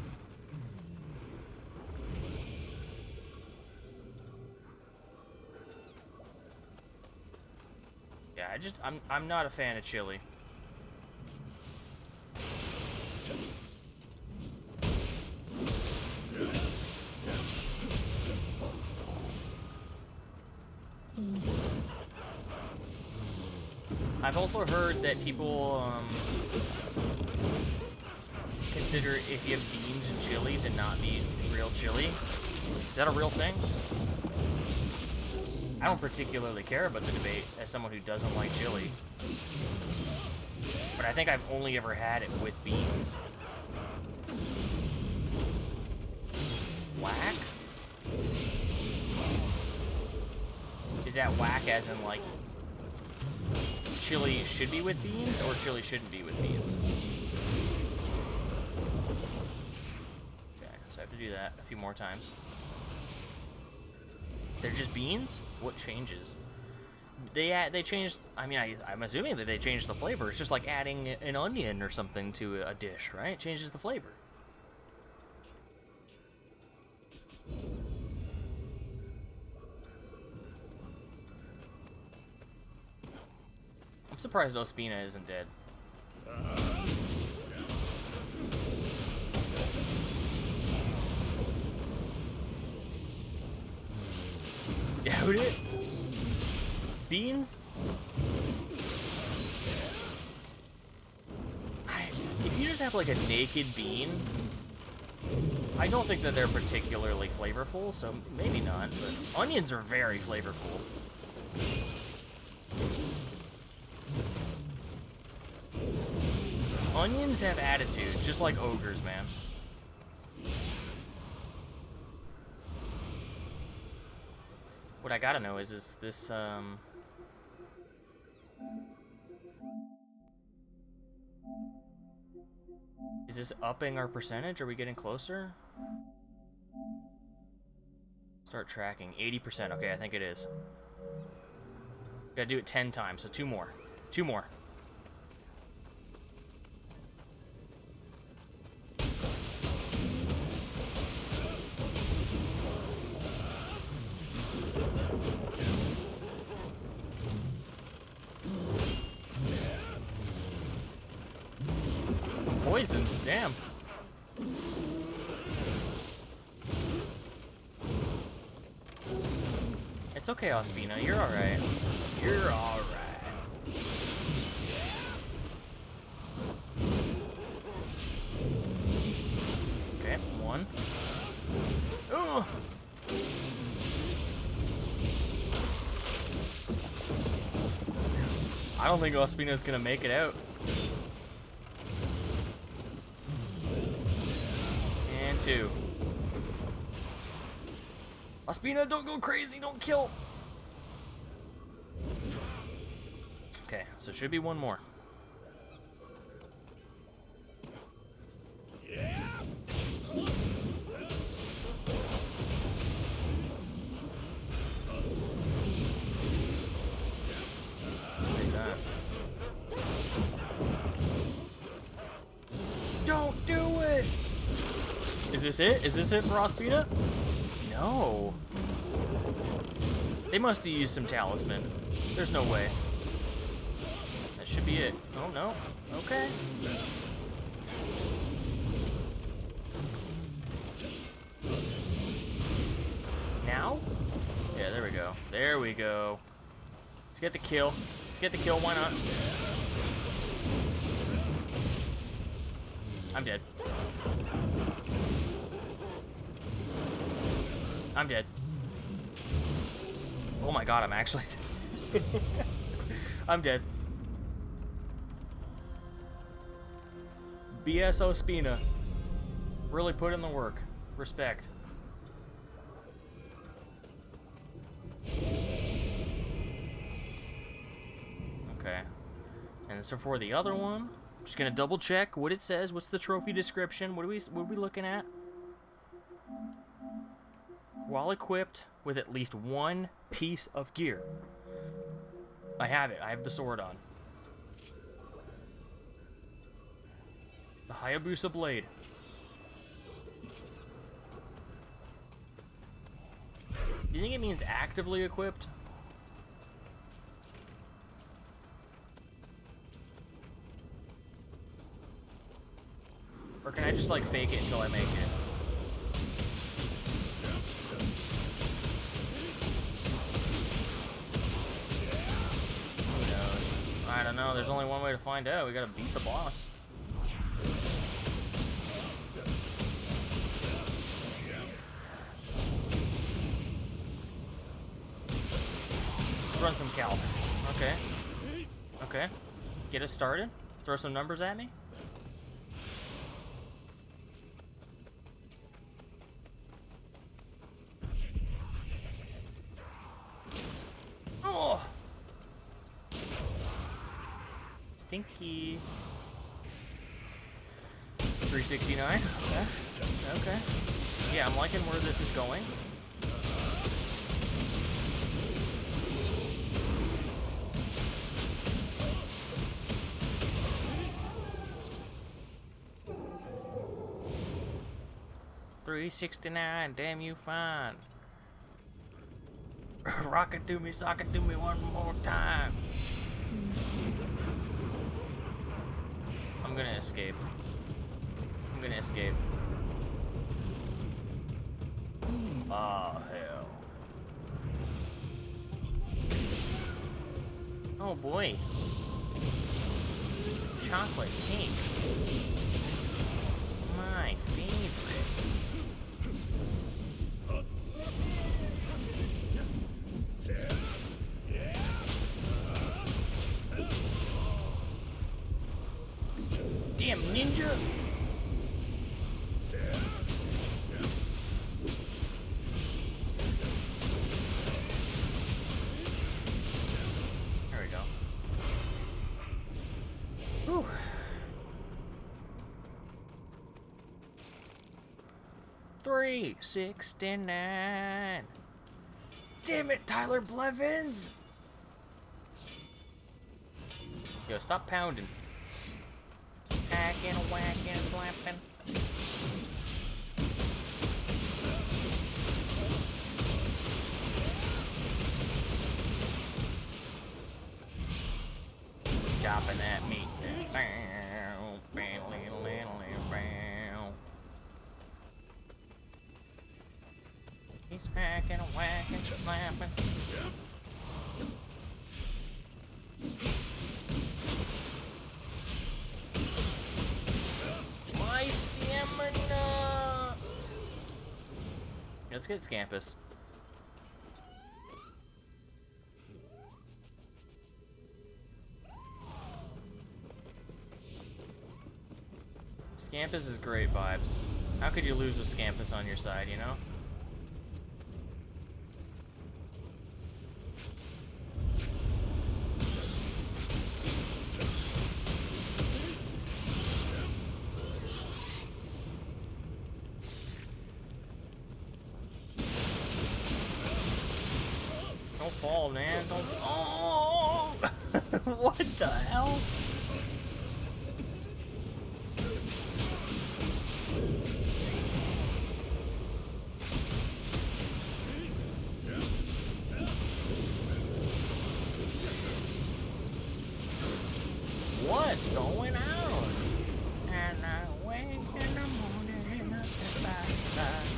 Yeah, I'm not a fan of chili. I've also heard that people consider if you have beans and chili to not be real chili. Is that a real thing? I don't particularly care about the debate as someone who doesn't like chili. But I think I've only ever had it with beans. Whack? Is that whack as in, like, chili should be with beans, or chili shouldn't be with beans? Okay, so I have to do that a few more times. They're just beans? What changes? They changed, I mean, I'm assuming that they changed the flavor. It's just like adding an onion or something to a dish, right? It changes the flavor. I'm surprised Ospina isn't dead. Doubt it. Beans? If you just have like a naked bean, I don't think that they're particularly flavorful, so maybe not, but onions are very flavorful. Onions have attitude, just like ogres, man. What I gotta know is this, is this upping our percentage? Are we getting closer? Start tracking. 80%. Okay, I think it is. Gotta do it 10 times, so 2 more. 2 more. Poisoned, damn. It's okay, Ospina, you're alright. You're alright. Okay, 1. Ugh! I don't think Ospina's gonna make it out. And 2. Ospina, don't go crazy, don't kill. Okay, so should be 1 more. Take that. Don't do it! Is this it? Is this it for Ospina? No. They must have used some talisman. There's no way. That should be it. Oh, no. Okay. Now? Yeah, there we go. There we go. Let's get the kill. Let's get the kill. Why not? I'm dead. I'm dead. Oh my god, I'm actually dead. I'm dead. BS Ospina. Really put in the work. Respect. Okay. And so for the other one, just gonna double check what it says. What's the trophy description? What are we looking at? While equipped with at least 1 piece of gear. I have it. I have the sword on. The Hayabusa blade. Do you think it means actively equipped? Or can I just like fake it until I make it? Who knows? I don't know. There's only one way to find out. We gotta beat the boss. run some calcs. Okay. Okay. Get us started. Throw some numbers at me. Oh! Stinky. 369. Okay. Okay. Yeah, I'm liking where this is going. $369, damn you fine. Rock it to me, sock it to me one more time. I'm gonna escape. I'm gonna escape. Oh, hell. Oh, boy. Chocolate pink. My favorite. Damn ninja! There we go. Whew. $369. Damn it, Tyler Blevins! Yo, stop pounding. Hacking, whacking, slapping. Chopping that meat. He's hacking, whacking, slapping. My stamina! Let's get Scampus. Scampus is great vibes. How could you lose with Scampus on your side, you know? Don't fall, man. Don't. Oh! What the hell? What's going on? And I wake in the morning and I step by the side.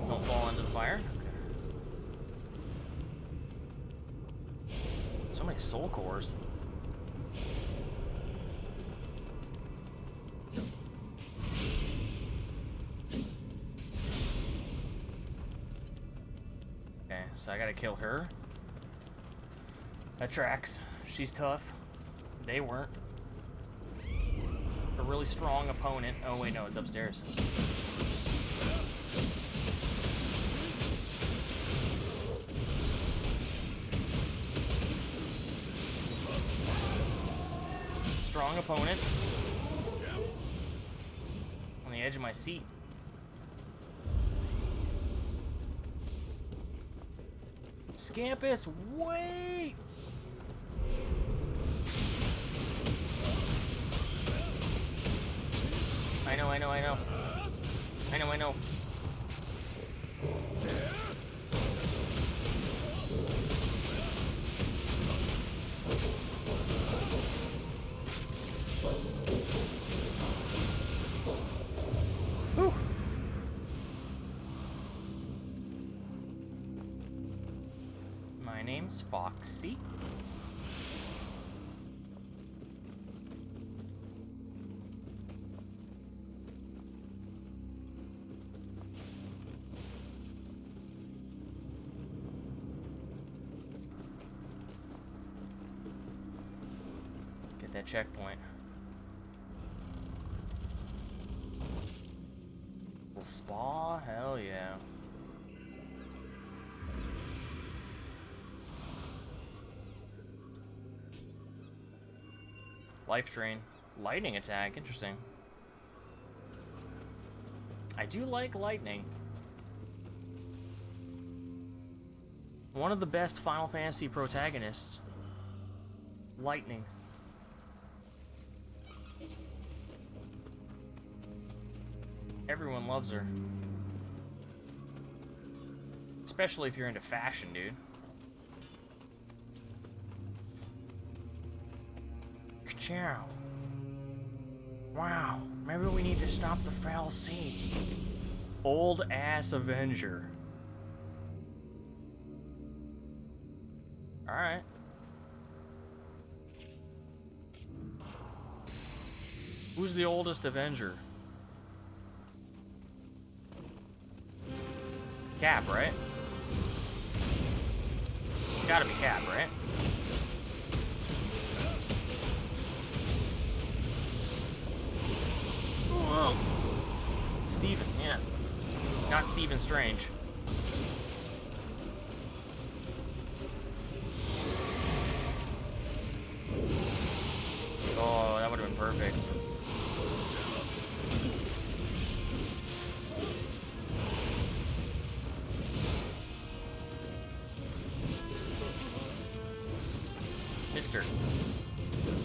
Don't fall into the fire. So many soul cores. Okay, so I gotta kill her. That tracks. She's tough. They weren't. A really strong opponent. Oh wait, no, it's upstairs. Strong opponent. On the edge of my seat. Scampus, wait! I know. I know. Whew. name's Foxy. Get that checkpoint. Little spa? Hell yeah. Life drain. Lightning attack. Interesting. I do like lightning. One of the best Final Fantasy protagonists. Lightning. Everyone loves her. Especially if you're into fashion, dude. Ka-chow. Wow, maybe we need to stop the foul sea. Old ass Avenger. Alright. Who's the oldest Avenger? Cap, right? Gotta be Cap, right? Whoa. Steven, yeah. Not Stephen Strange. Oh, that would have been perfect.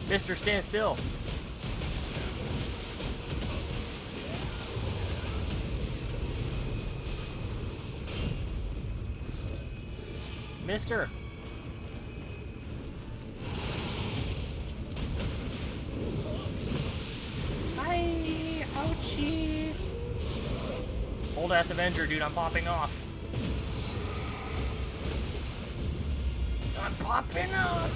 Mister, stand still. Mister. Hi, ouchie. Old ass Avenger, dude, I'm popping off. I'm popping off.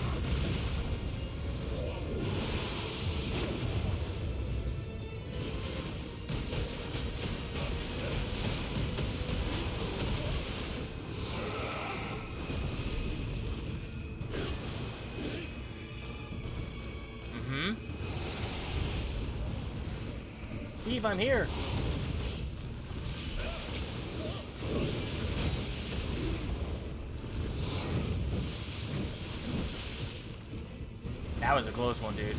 Steve, I'm here. That was a close one, dude.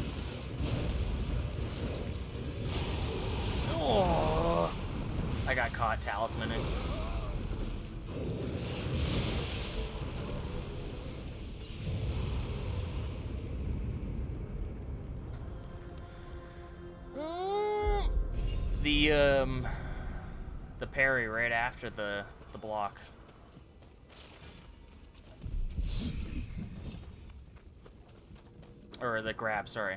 Oh, I got caught talismaning. The parry right after the block. Or the grab, sorry.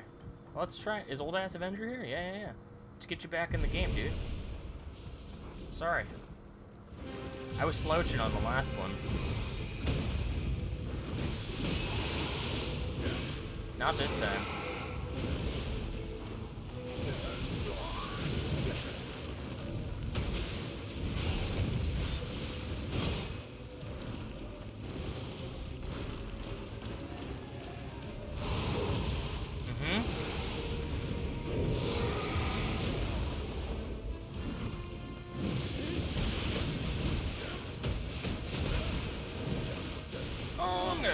Let's try. Is old ass Avenger here? Yeah. Let's get you back in the game, dude. Sorry. I was slouching on the last one. Not this time.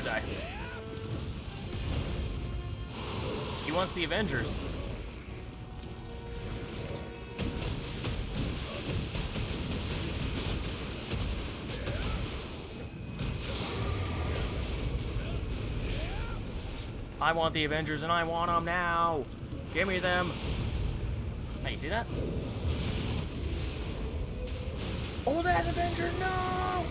Die. He wants the Avengers. I want the Avengers and I want them now. Give me them. Hey, you see that? Old ass Avenger, no!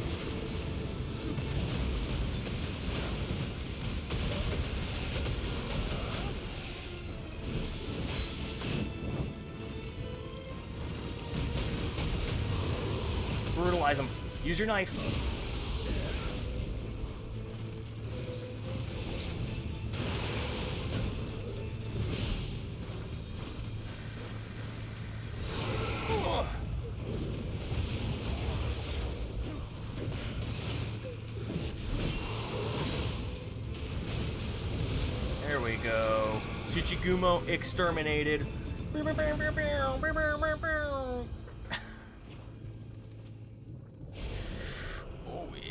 Brutalize him. Use your knife. Ichigumo exterminated. Oh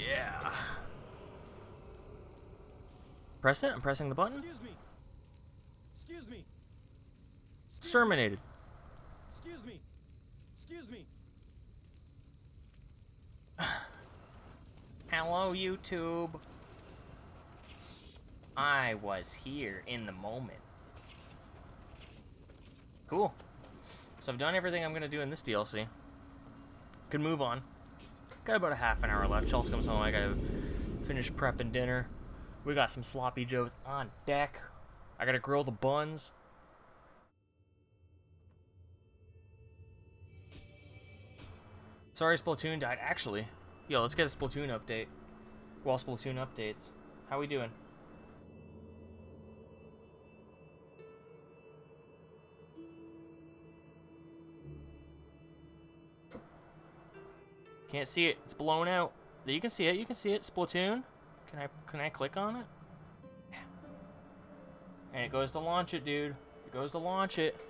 yeah. Press it. I'm pressing the button. Excuse me. Excuse me. Exterminated. Excuse me. Excuse me. Hello, YouTube. I was here in the moment. Cool. So I've done everything I'm gonna do in this DLC. Could move on. Got about a half an hour left. Chelsea comes home. I gotta finish prepping dinner. We got some sloppy joes on deck. I gotta grill the buns. Sorry Splatoon died. Actually, yo, let's get a Splatoon update. Well, Splatoon updates. How we doing? Can't see it. It's blown out. You can see it. You can see it. Splatoon. Can I click on it? Yeah. And it goes to launch it, dude. It goes to launch it.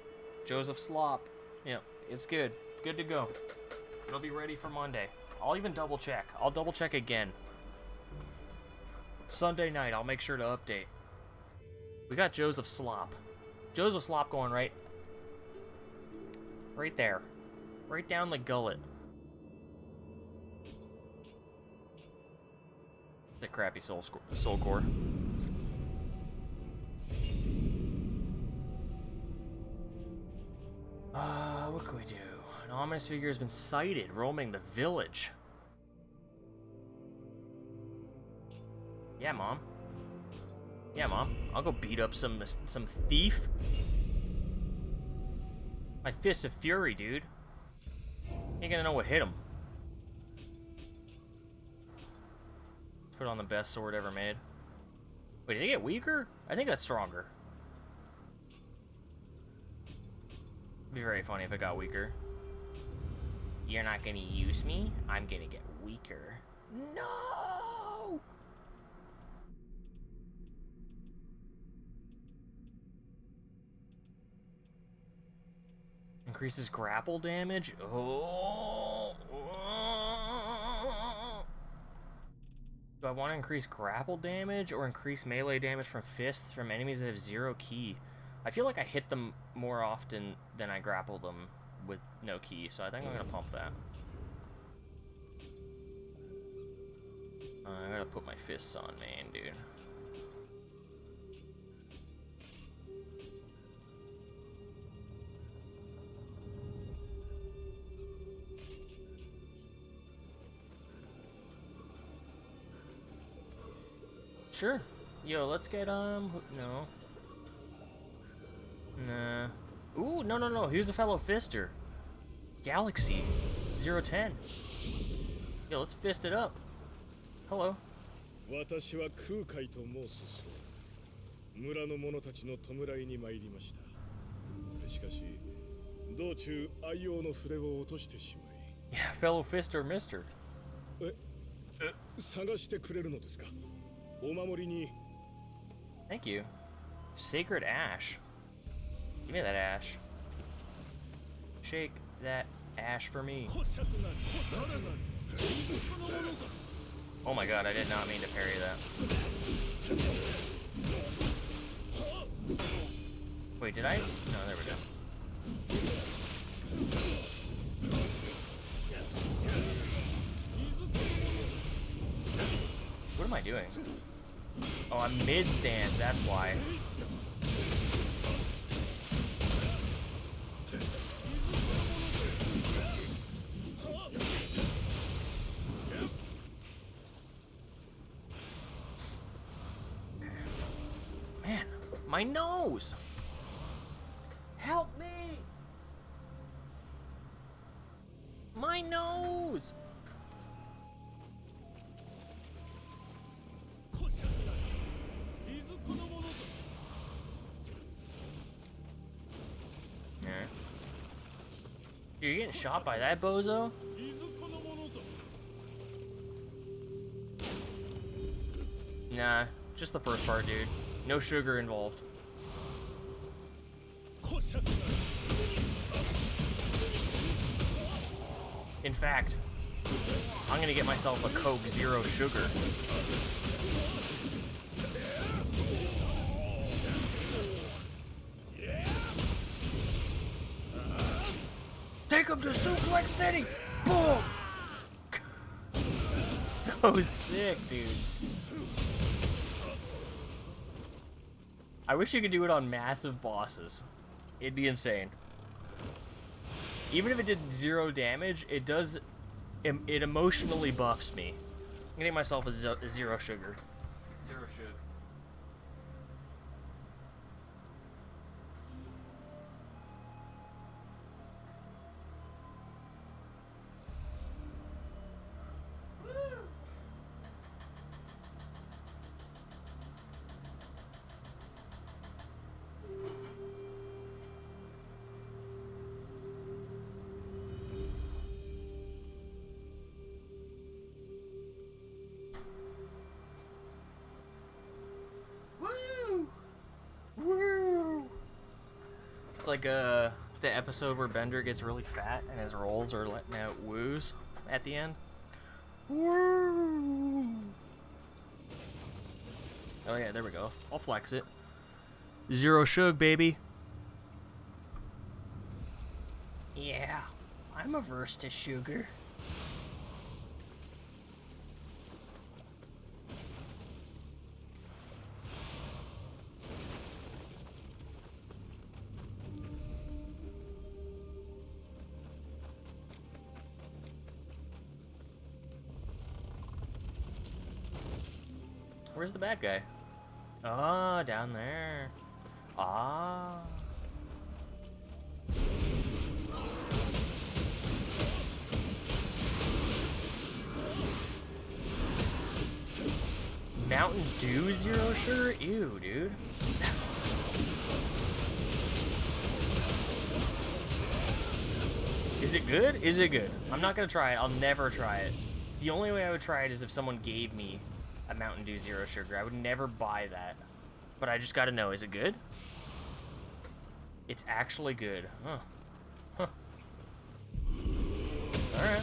Joseph Slop. Yep. It's good. Good to go. It'll be ready for Monday. I'll even double check. I'll double check again. Sunday night, I'll make sure to update. We got Joseph Slop. Joseph Slop going right there. Right down the gullet. It's a crappy soul core. What can we do? An ominous figure has been sighted roaming the village. Yeah, Mom. Yeah, Mom. I'll go beat up some thief. My fist of fury, dude. Ain't gonna know what hit him. Put on the best sword ever made. Wait, did it get weaker? I think that's stronger. It'd be very funny if it got weaker. You're not gonna use me? I'm gonna get weaker. No! Increases grapple damage? Oh! Do I want to increase grapple damage or increase melee damage from fists from enemies that have 0 ki? I feel like I hit them more often than I grapple them with no ki, so I think I'm going to pump that. I gotta put my fists on main, dude. Sure. Yo, let's get, no. Nah. Ooh, no. Here's the fellow fister. Galaxy 010. Yo, let's fist it up. Hello. 私は空海と申すそう村の者たちの弔いに参りました。しかし道中愛用の筆を落としてしまい Yeah, fellow fister mister. 探してくれるのですかお守りに Thank you. Sacred ash. Give me that ash. Shake that ash for me. Oh my god, I did not mean to parry that. Wait, did I? No, there we go. What am I doing? Oh, I'm mid-stance, that's why. Man, my nose! Help me! My nose! Yeah. You're getting shot by that bozo? Nah, just the first part, dude. No sugar involved. In fact, I'm gonna get myself a Coke Zero Sugar. Take him to Suplex City! Boom! So sick, dude. I wish you could do it on massive bosses. It'd be insane. Even if it did 0 damage, it does... It emotionally buffs me. I'm getting myself a Zero Sugar. Zero Sugar. It's like the episode where Bender gets really fat and his rolls are letting out woos at the end. Woo! Oh yeah, there we go. I'll flex it. Zero Shug, baby. Yeah, I'm averse to sugar. Where's the bad guy? Oh, down there. Ah. Mountain Dew Zero Sugar? Ew, dude. Is it good? Is it good? I'm not gonna try it. I'll never try it. The only way I would try it is if someone gave me a Mountain Dew Zero Sugar. I would never buy that. But I just gotta know, is it good? It's actually good. Huh. Huh. Alright.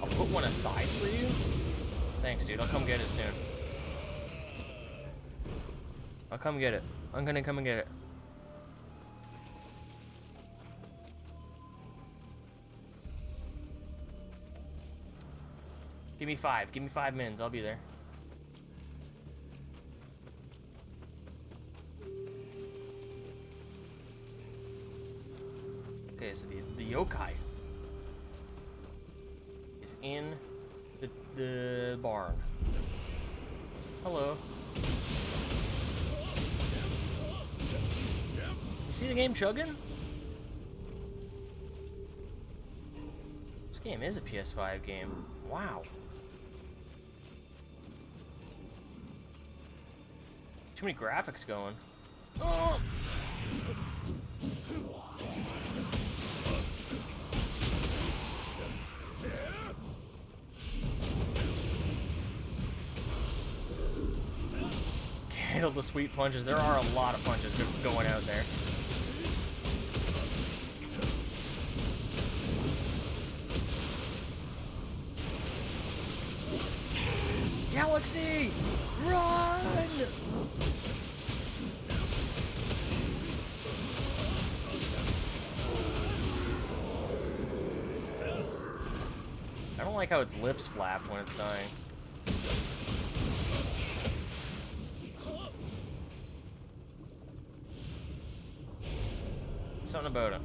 I'll put one aside for you. Thanks, dude. I'll come get it soon. I'll come get it. I'm gonna come and get it. Give me 5. Give me 5 mins. I'll be there. Okay, so the yokai is in the barn. Hello. You see the game chugging? This game is a PS5 game. Wow. Too many graphics going. Oh! Handle the sweet punches. There are a lot of punches going out there. Galaxy! Run! I don't like how its lips flap when it's dying. Something about it.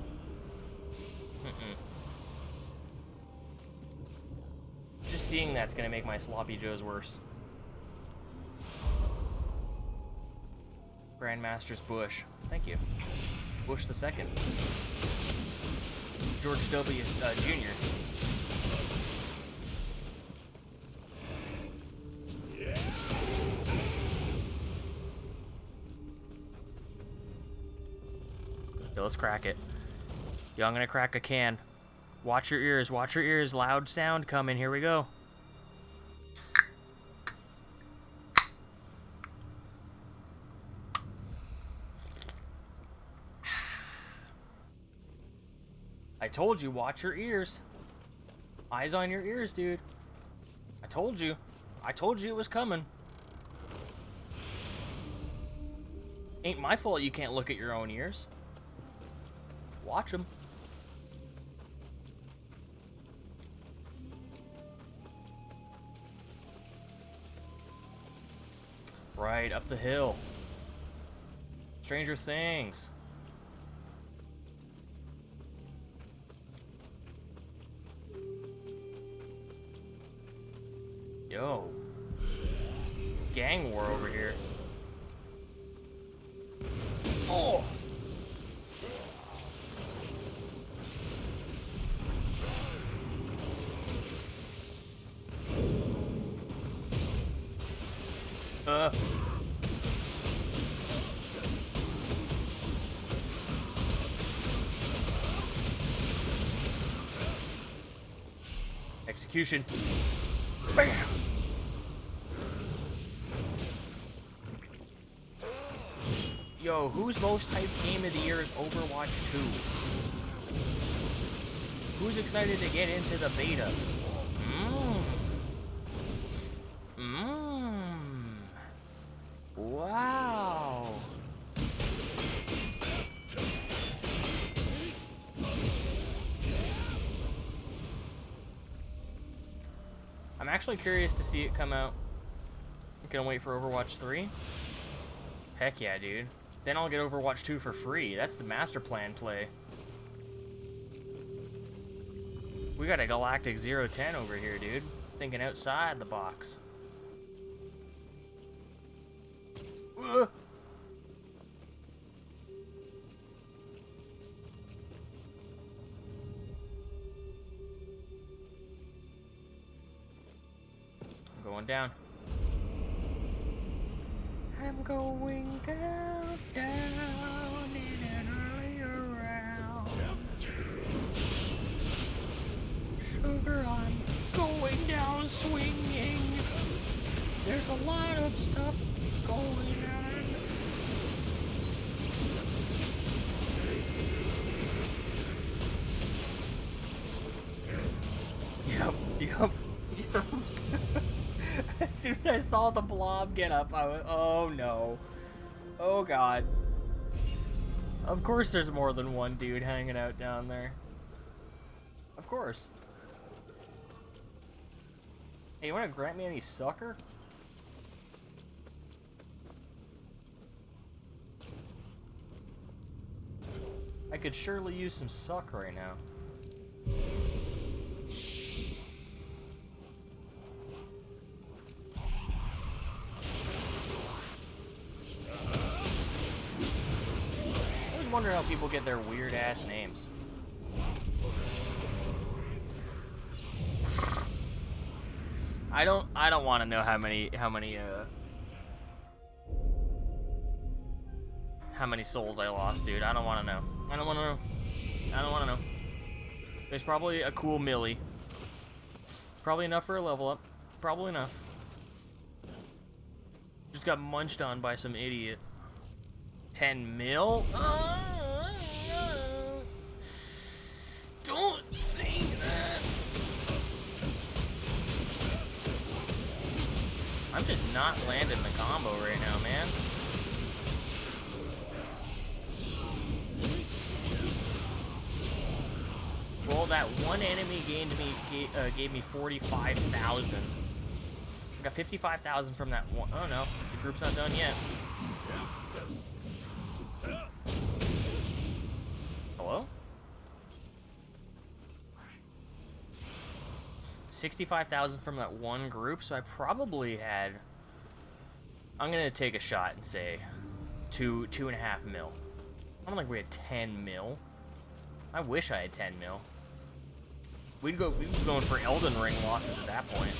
Just seeing that's gonna make my sloppy joes worse. Grandmaster's Bush. Thank you. Bush the second. George W. Jr. Yo, let's crack it. Yo, I'm gonna crack a can. Watch your ears, watch your ears. Loud sound coming. Here we go. I told you, watch your ears. Eyes on your ears, dude. I told you. I told you it was coming. Ain't my fault you can't look at your own ears. Watch them. Right, up the hill. Stranger Things. Yo. Gang war over here. Oh! Execution. Bam! Yo, whose most hyped game of the year is Overwatch 2? Who's excited to get into the beta? Wow. I'm actually curious to see it come out. I'm gonna wait for Overwatch 3. Heck yeah, dude. Then I'll get Overwatch 2 for free. That's the master plan play. We got a Galactic 010 over here, dude. Thinking outside the box. Ugh. I'm going down. I'm going down, down in an earlier round. Sugar, I'm going down swinging. There's a lot of stuff going on. Yep. As soon as I saw the blob get up, I was, oh no. Oh god. Of course there's more than one dude hanging out down there. Of course. Hey, you wanna grant me any sucker? I could surely use some suck right now. I always wonder how people get their weird ass names. I don't want to know how many souls I lost, dude. I don't want to know. I don't want to know. I don't want to know. There's probably a cool milli. Probably enough for a level up. Probably enough. Just got munched on by some idiot. 10 mil? Don't say that. I'm just not landing the combo right now, man. Well, that one enemy gave me 45,000. I got 55,000 from that one. Oh no, the group's not done yet. Hello? 65,000 from that one group, so I probably had. I'm gonna take a shot and say 2.5 mil. I don't think we had 10 mil. I wish I had 10 mil. We'd be going for Elden Ring losses at that point.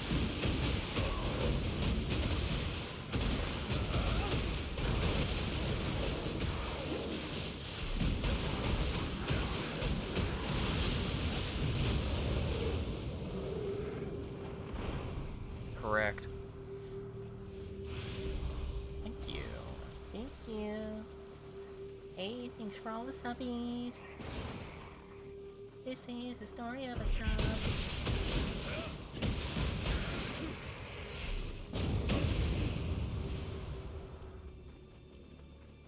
Correct. Thank you. Thank you. Hey, thanks for all the subbies. This is the story of a sub.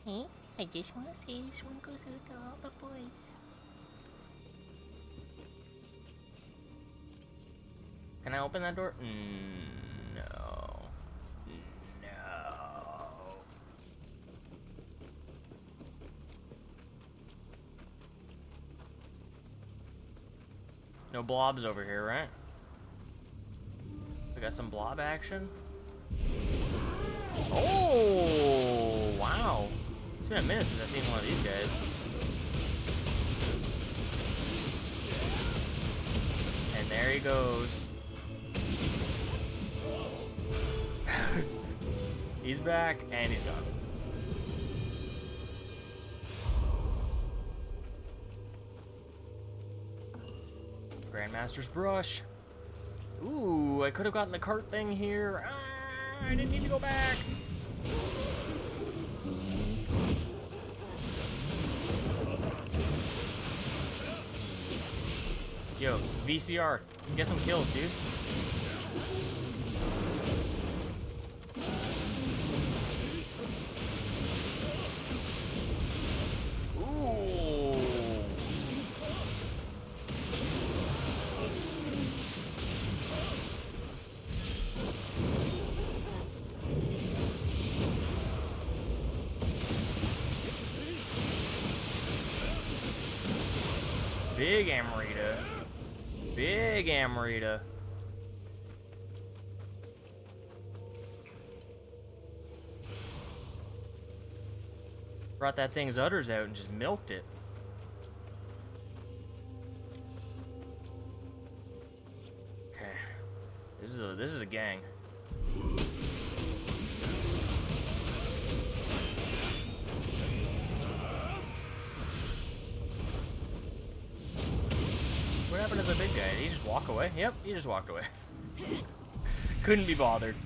Hey, I just want to say this one goes out to all the boys. Can I open that door? No. No. No blobs over here, right? We got some blob action. Oh, wow. It's been a minute since I've seen one of these guys. And there he goes. He's back, and he's gone. Grandmaster's brush. Ooh, I could have gotten the cart thing here. Ah, I didn't need to go back. Yo, VCR, get some kills, dude. Ooh. Big Amarita. Big Amarita. Brought that thing's udders out and just milked it. Okay. This is a gang. What happened to the big guy? Did he just walk away? Yep, he just walked away. Couldn't be bothered.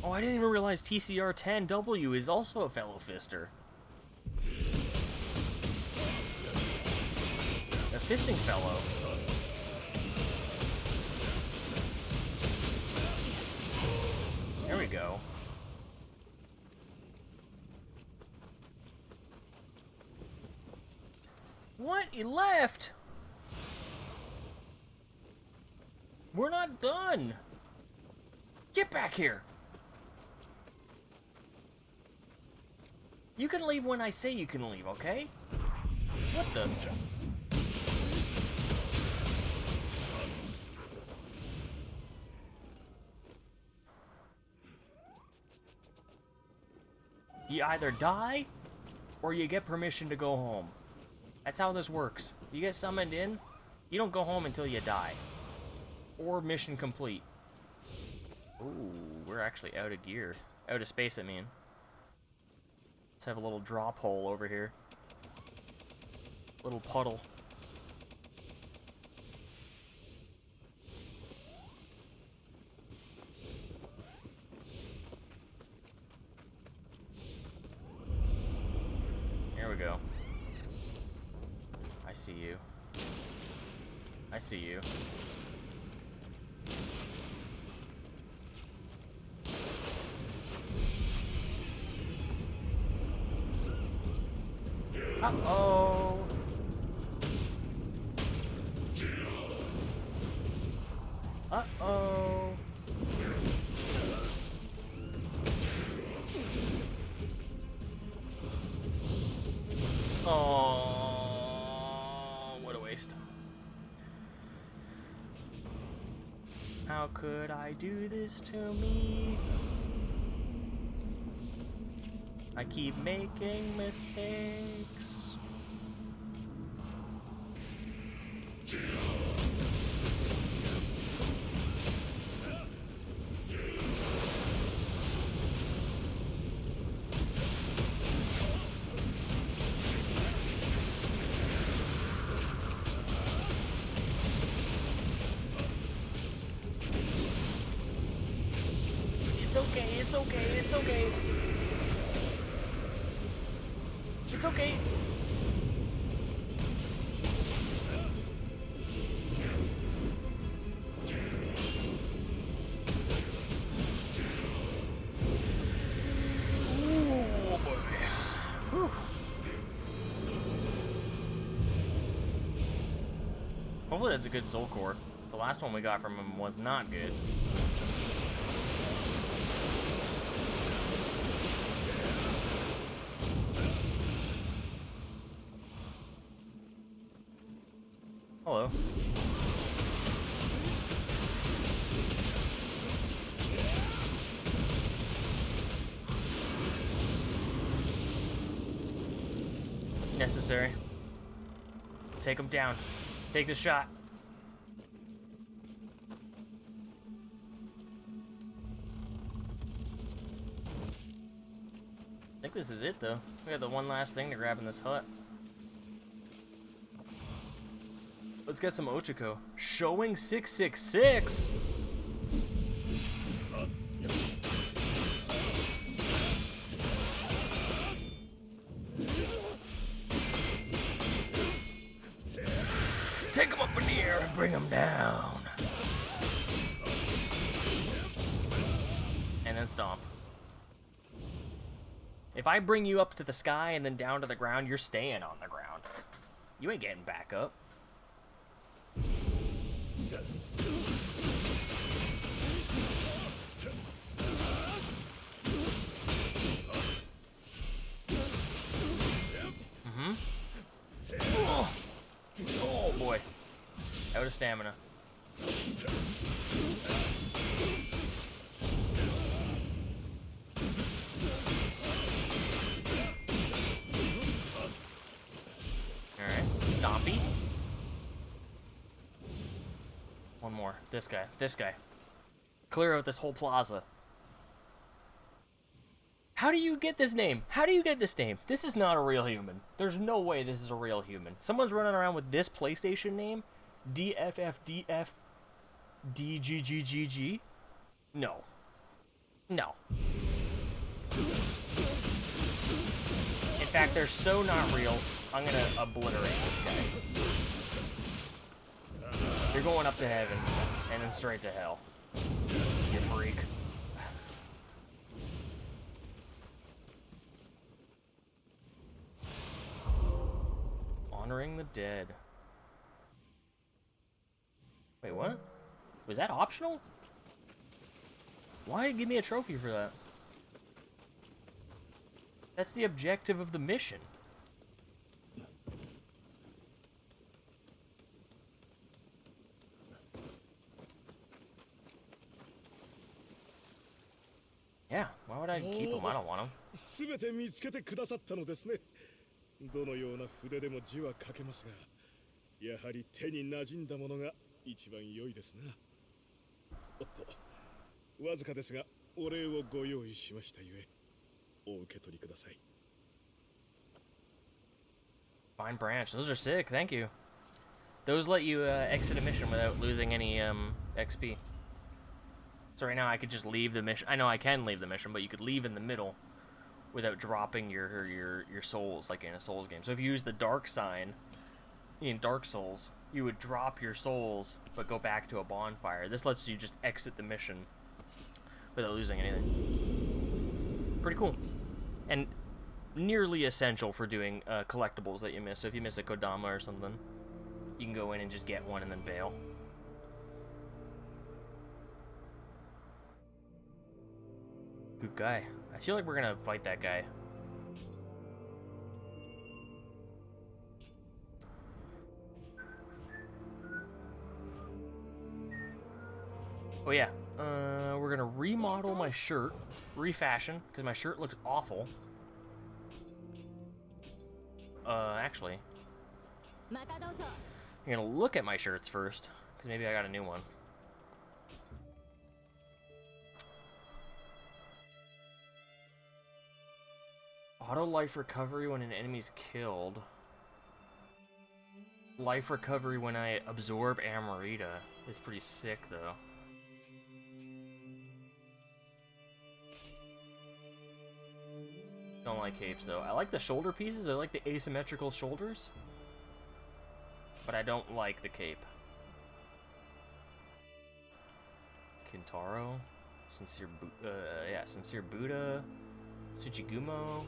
Oh, I didn't even realize TCR-10W is also a fellow fister. A fisting fellow. There we go. What? He left? We're not done. Get back here. You can leave when I say you can leave, okay? What the? You either die, or you get permission to go home. That's how this works. You get summoned in, you don't go home until you die. Or mission complete. Ooh, we're actually out of gear. Out of space, I mean. Let's have a little drop hole over here. Little puddle. There we go. I see you. I see you. Uh-oh. Uh-oh. Oh, what a waste. How could I do this to me? I keep making mistakes. okay, it's okay. It's okay. Oh boy. Whew. Hopefully that's a good soul core. The last one we got from him was not good. Hello. Necessary. Take him down. Take the shot. I think this is it, though. We got the one last thing to grab in this hut. Let's get some Ochiko. Showing 666. Take him up in the air and bring him down. And then stomp. If I bring you up to the sky and then down to the ground, you're staying on the ground. You ain't getting back up. Oh. Oh boy. Out of stamina. Alright. Stompy. One more. This guy. This guy. Clear out this whole plaza. How do you get this name? How do you get this name? This is not a real human. There's no way this is a real human. Someone's running around with this PlayStation name? DFFDFDGGGG? No. No. In fact, they're so not real, I'm gonna obliterate this guy. You're going up to heaven, and then straight to hell. You freak. Honoring the dead. Wait, what? Was that optional? Why give me a trophy for that? That's the objective of the mission. Yeah, why would I keep him? I don't want him. 全て見つけてくださったのですね。どのような筆でも字は書けますが、やはり手に馴染んだものが一番良いですな。おっと、わずかですがお礼をご用意しましたゆえ、お受け取りください。Fine branch. Those are sick. Thank you. Those let you exit a mission without losing any XP. So right now I could just leave the mission. I know I can leave the mission, but you could leave in the middle without dropping your souls like in a Souls game. So if you use the dark sign in Dark Souls, you would drop your souls but go back to a bonfire. This lets you just exit the mission without losing anything. Pretty cool. And nearly essential for doing collectibles that you miss. So if you miss a Kodama or something, you can go in and just get one and then bail. Good guy. I feel like we're gonna fight that guy. Oh yeah, we're gonna remodel my shirt, refashion, because my shirt looks awful. Actually, I'm gonna look at my shirts first, because maybe I got a new one. Auto life recovery when an enemy's killed. Life recovery when I absorb Amrita. It's pretty sick, though. Don't like capes though. I like the shoulder pieces. I like the asymmetrical shoulders, but I don't like the cape. Kintaro, Sincere Buddha, Tsuchigumo.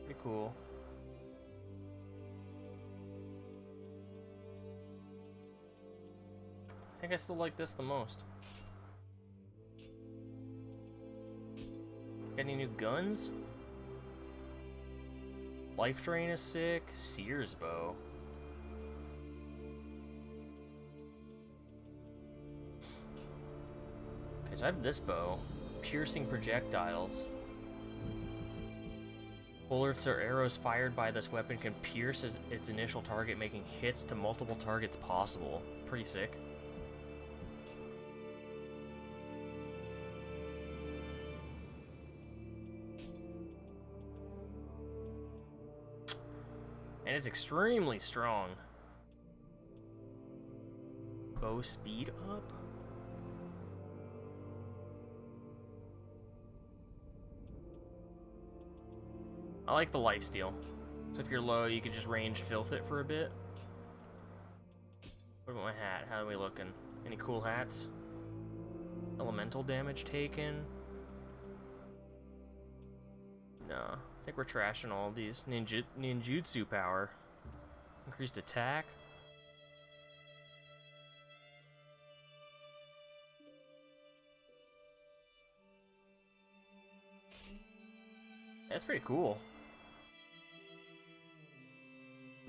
Pretty cool. I think I still like this the most. Got any new guns? Life Drain is sick. Sears bow. Okay, so I have this bow. Piercing projectiles. Bullets or arrows fired by this weapon can pierce its initial target, making hits to multiple targets possible. Pretty sick. And it's extremely strong. Bow speed up? I like the lifesteal. So if you're low, you can just range filth it for a bit. What about my hat? How are we looking? Any cool hats? Elemental damage taken? No. I think we're trashing all of these. Ninjutsu power. Increased attack. That's pretty cool.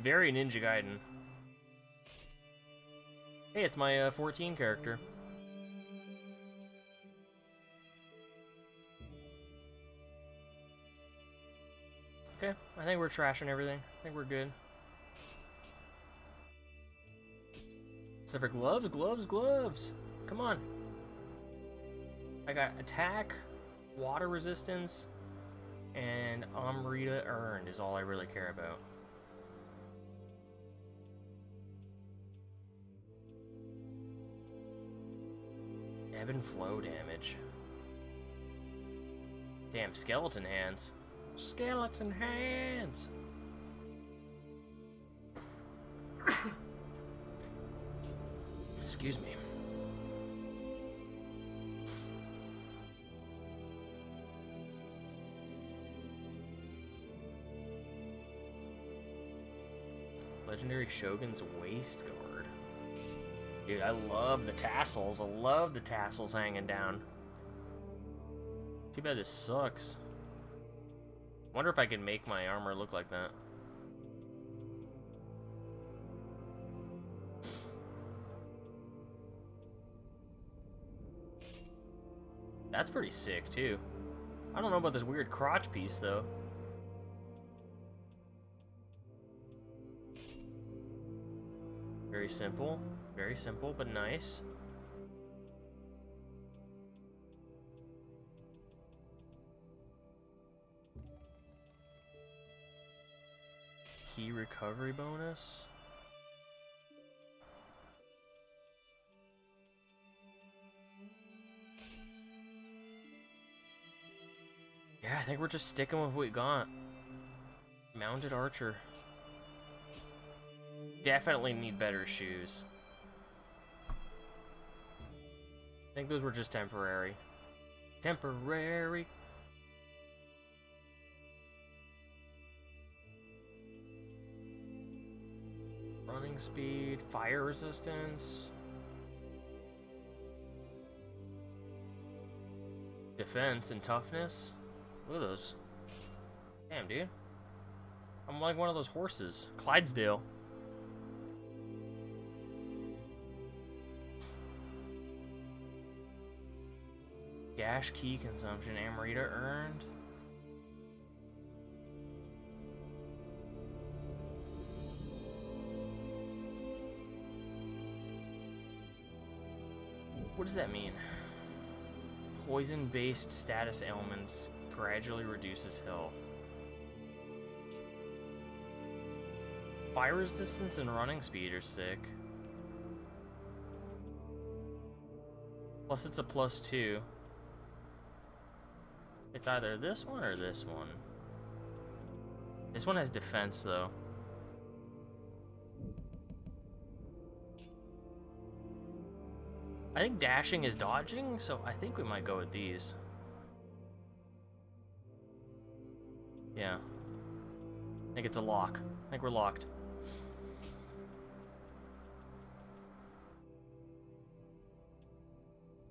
Very Ninja Gaiden. Hey, it's my 14 character. Okay, I think we're trashing everything. I think we're good. Except for gloves, gloves, gloves. Come on. I got attack, water resistance, and Amrita earned is all I really care about. Ebb and flow damage. Damn, skeleton hands. Skeleton hands! Excuse me. Legendary Shogun's Waist Guard. Dude, I love the tassels. I love the tassels hanging down. Too bad this sucks. Wonder if I can make my armor look like that. That's pretty sick, too. I don't know about this weird crotch piece, though. Very simple, but nice. Key recovery bonus. Yeah, I think we're just sticking with what we got. Mounted archer. Definitely need better shoes. I think those were just temporary. Temporary. Running speed, fire resistance. Defense and toughness. Look at those. Damn, dude. I'm like one of those horses. Clydesdale. Dash key consumption. Amrita earned. What does that mean? Poison-based status ailments gradually reduces health. Fire resistance and running speed are sick. Plus it's a +2. It's either this one or this one. This one has defense, though. I think dashing is dodging, so I think we might go with these. Yeah. I think it's a lock. I think we're locked.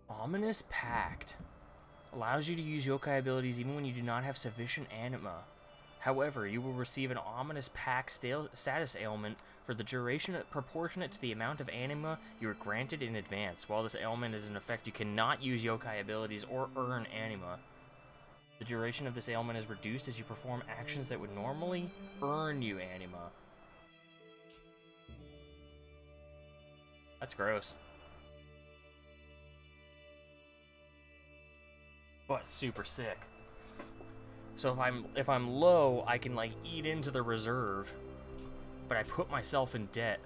Ominous Pact. Allows you to use yokai abilities even when you do not have sufficient anima. However, you will receive an Ominous Pact status ailment for the duration proportionate to the amount of anima you are granted in advance. While this ailment is in effect, you cannot use yokai abilities or earn anima. The duration of this ailment is reduced as you perform actions that would normally earn you anima. That's gross. But super sick. So if I'm low, I can like eat into the reserve, but I put myself in debt.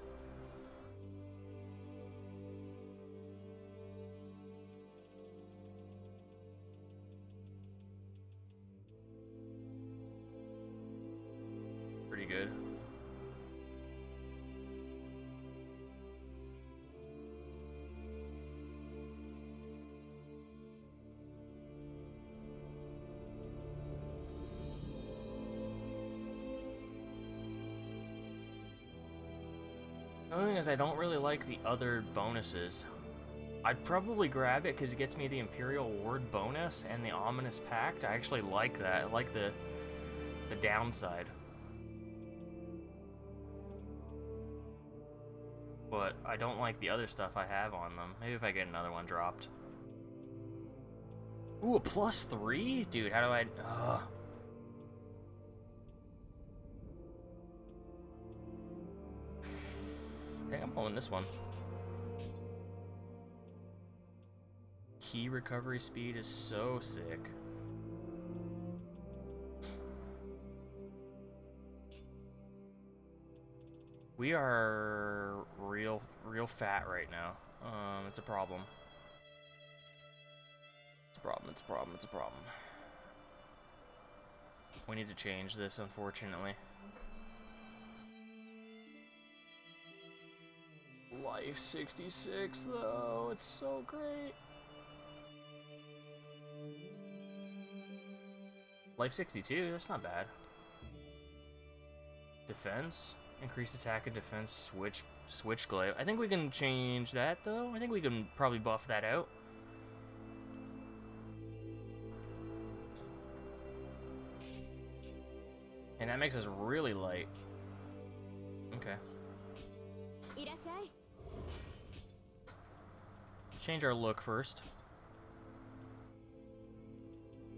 Pretty good. The only thing is I don't really like the other bonuses. I'd probably grab it because it gets me the Imperial Ward bonus and the Ominous Pact. I actually like that. I like the downside. But I don't like the other stuff I have on them. Maybe if I get another one dropped. Ooh, a +3? Dude, how do I... Okay, I'm pulling this one. Key recovery speed is so sick. We are real fat right now. It's a problem. It's a problem. We need to change this, unfortunately. Life 66, though. It's so great. Life 62, that's not bad. Defense, increased attack and defense, switch glaive. I think we can change that, though. I think we can probably buff that out. And that makes us really light. Okay. Change our look first.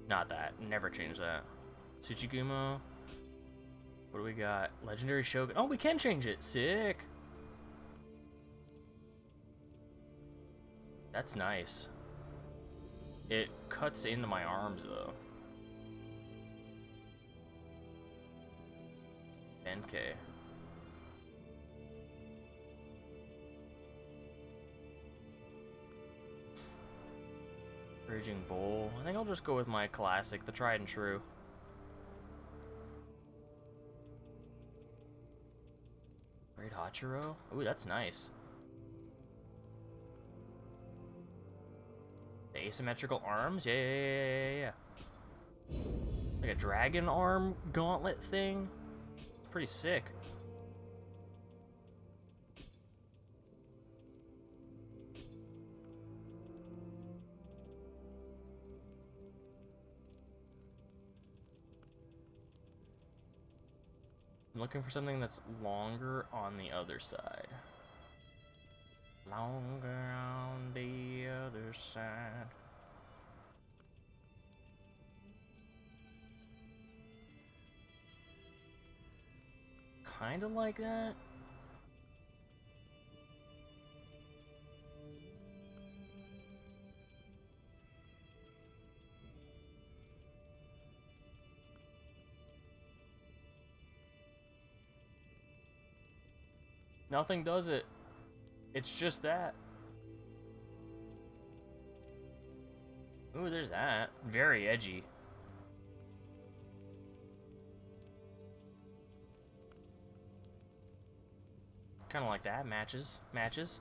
Not that. Never change that. Tsuchigumo. What do we got? Legendary Shogun. Oh, we can change it. Sick. That's nice. It cuts into my arms, though. 10K. Raging Bull. I think I'll just go with my classic, the tried and true. Great Hachiro? Ooh, that's nice. The asymmetrical arms? Yeah. Like a dragon arm gauntlet thing? It's pretty sick. I'm looking for something that's longer on the other side. Longer on the other side. Kinda like that. Nothing does it. It's just that. Ooh, there's that. Very edgy. Kind of like that. Matches. Matches.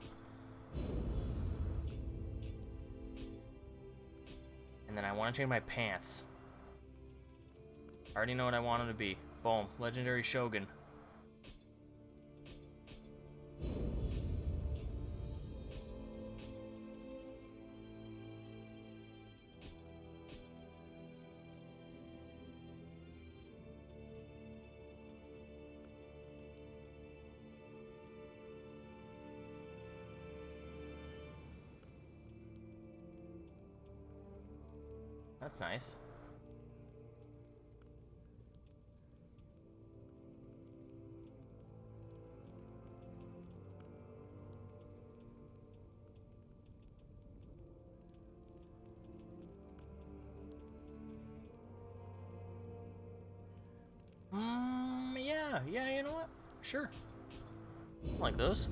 And then I want to change my pants. I already know what I want them to be. Boom. Legendary Shogun. That's nice. Yeah, you know what? Sure. I like those.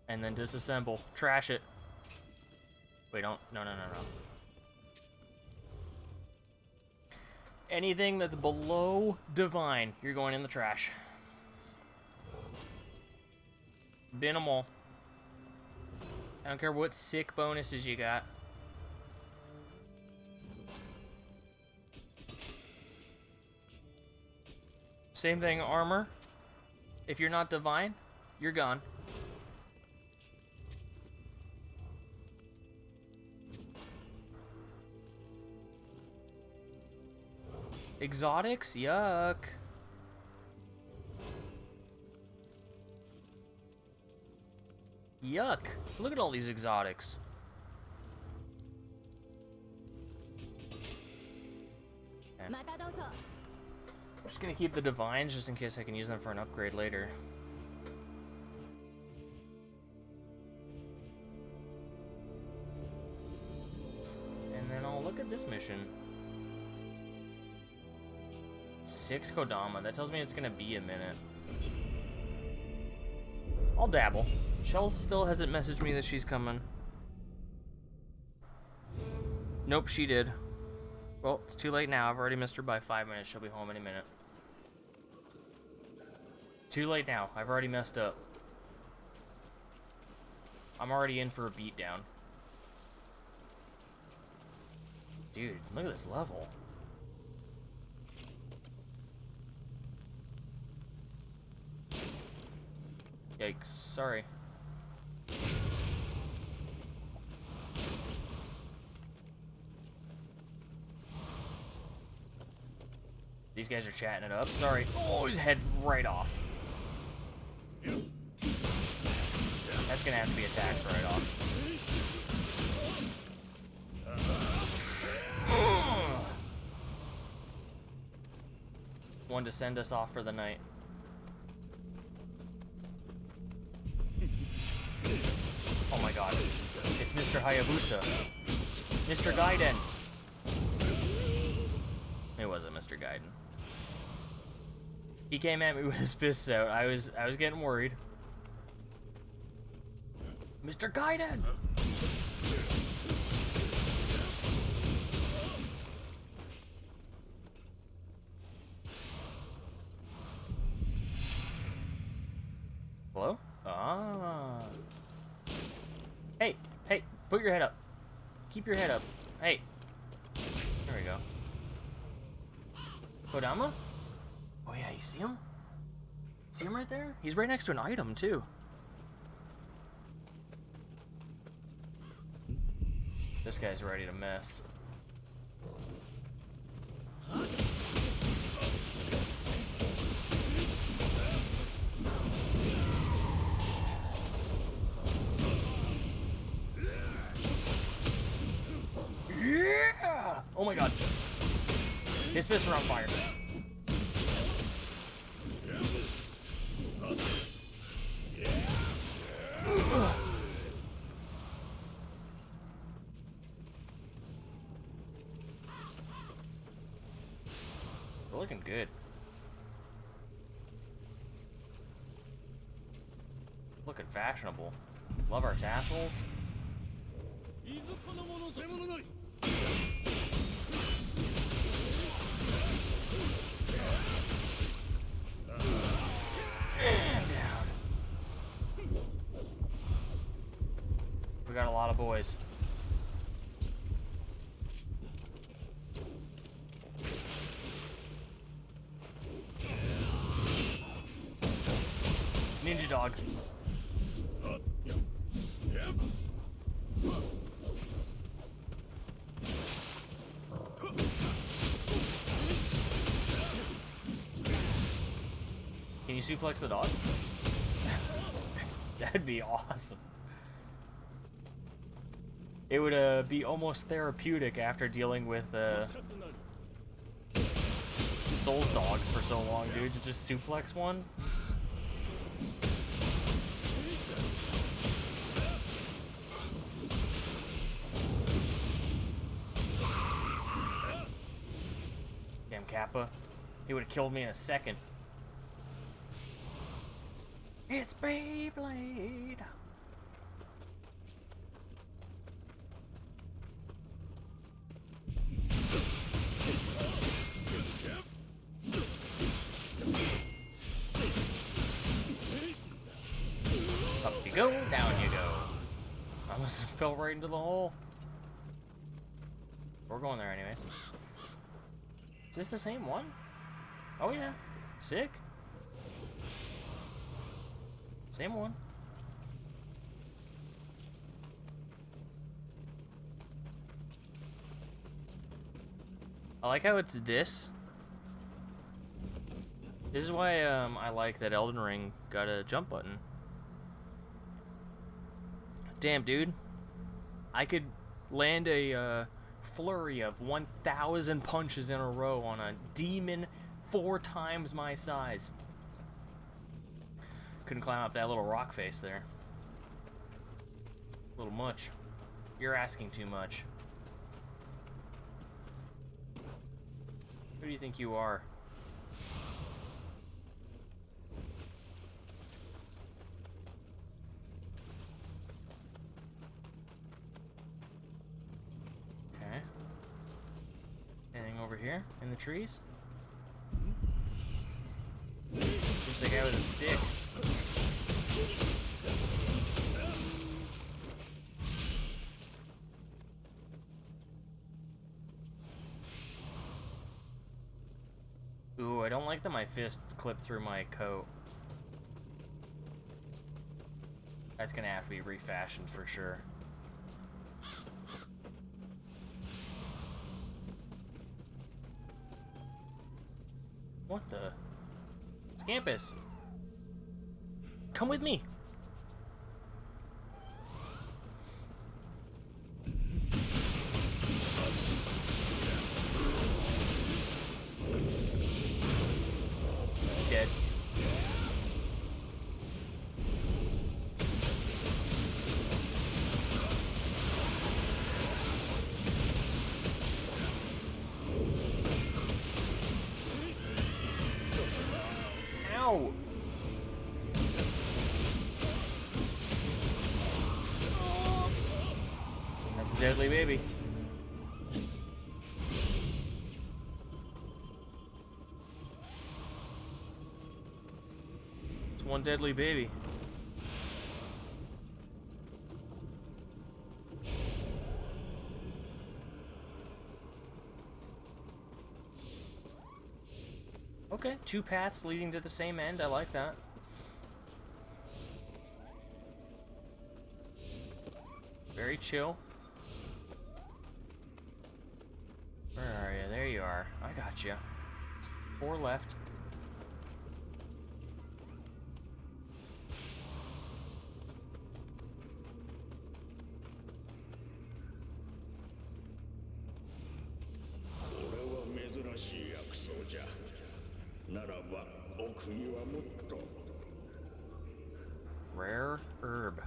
And then disassemble. Trash it. Wait, don't. No. Anything that's below divine, you're going in the trash. Bin them all. I don't care what sick bonuses you got. Same thing, armor. If you're not divine, you're gone. Exotics? Yuck. Yuck. Look at all these exotics. Okay. I'm just gonna keep the divines just in case I can use them for an upgrade later. And then I'll look at this mission. 6 Kodama. That tells me it's gonna be a minute. I'll dabble. Shell still hasn't messaged me that she's coming. Nope, she did. Well, it's too late now. I've already missed her by 5 minutes. She'll be home in a minute. Too late now. I've already messed up. I'm already in for a beatdown. Dude, look at this level. Yikes, sorry. These guys are chatting it up. Sorry. Oh, his head right off. That's gonna have to be attacks right off. One to send us off for the night. Oh my god. It's Mr. Hayabusa. Mr. Gaiden. It wasn't Mr. Gaiden. He came at me with his fists out. I was getting worried. Mr. Gaiden! Hello? Ah. Hey, put your head up. Keep your head up. Hey. There we go. Kodama? Oh yeah, you see him? See him right there? He's right next to an item, too. This guy's ready to mess. Yeah! Oh my god. His fists are on fire. We're looking good. Looking fashionable. Love our tassels. lot of boys. Ninja dog. Can you suplex the dog? That'd be awesome. It would be almost therapeutic after dealing with Souls dogs for so long, dude, to just suplex one. Damn Kappa. He would have killed me in a second. It's Beyblade! Up you go, down you go. I almost fell right into the hole. We're going there anyways. Is this the same one? Oh yeah. Sick. Same one. I like how it's this. This is why I like that Elden Ring got a jump button. Damn, dude. I could land a flurry of 1,000 punches in a row on a demon 4 times my size. Couldn't climb up that little rock face there. A little much. You're asking too much. Who do you think you are? Okay. Anything over here in the trees? Just a guy with a stick. Ooh, I don't like that my fist clipped through my coat. That's gonna have to be refashioned for sure. What the? Scampus! Come with me! Dead. Ow! That's a deadly baby. It's one deadly baby. Okay, 2 paths leading to the same end. I like that. Very chill. Where are you? There you are. I got you. 4 left. Rare herb.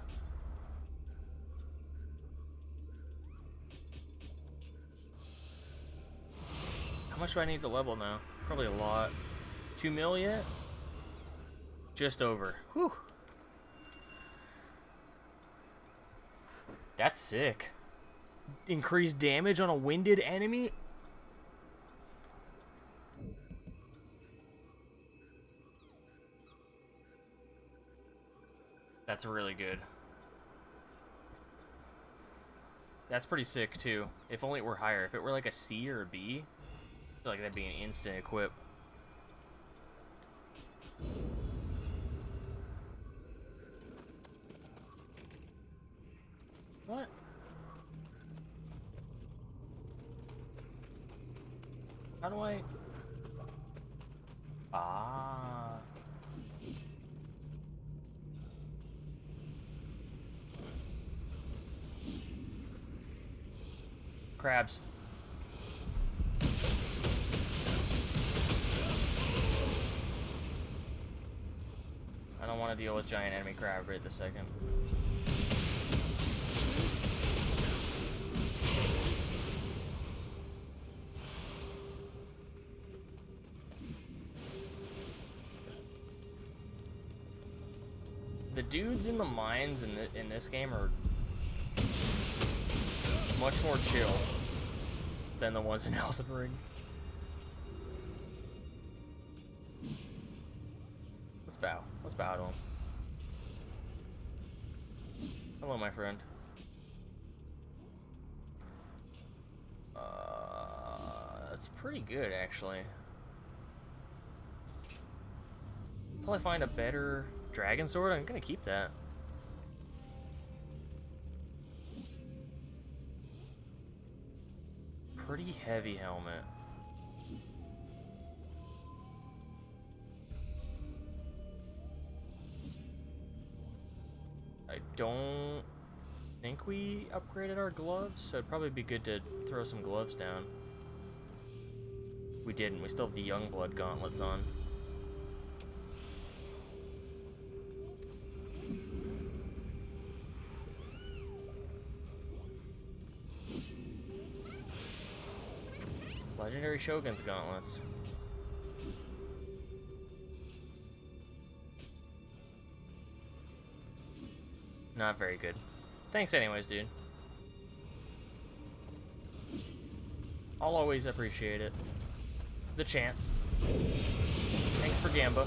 How much do I need to level now? Probably a lot. 2 mil yet? Just over. Whew. That's sick. Increased damage on a winded enemy? That's really good. That's pretty sick too. If only it were higher. If it were like a C or a B, I feel like that'd be an instant equip. What? How do I... Ah. Crabs. I don't want to deal with giant enemy crab right this second. The dudes in the mines in this game are much more chill than the ones in Elden Ring. Let's bow. Let's bow to him. Hello, my friend. That's pretty good, actually. Until I find a better dragon sword, I'm gonna keep that. Pretty heavy helmet. I don't think we upgraded our gloves, so it'd probably be good to throw some gloves down. We didn't. We still have the Youngblood gauntlets on. Legendary Shogun's gauntlets. Not very good. Thanks anyways, dude. I'll always appreciate it. The chance. Thanks for Gamba.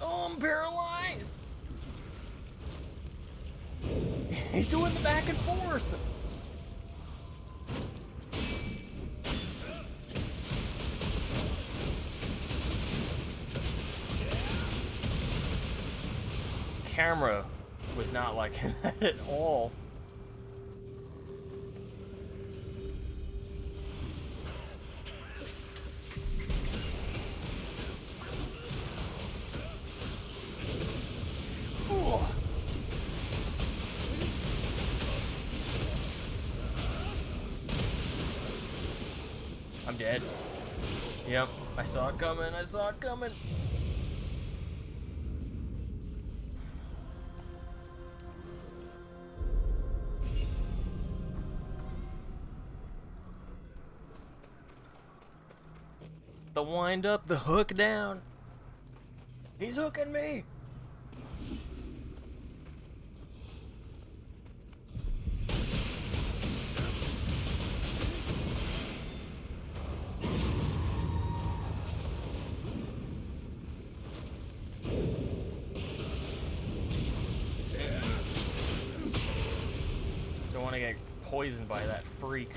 Oh, I'm paralyzed! He's doing the back and forth! Camera was not like that at all. Ooh. I'm dead. Yep, I saw it coming, I saw it coming. The wind up, the hook down. He's hooking me. Don't want to get poisoned by that freak.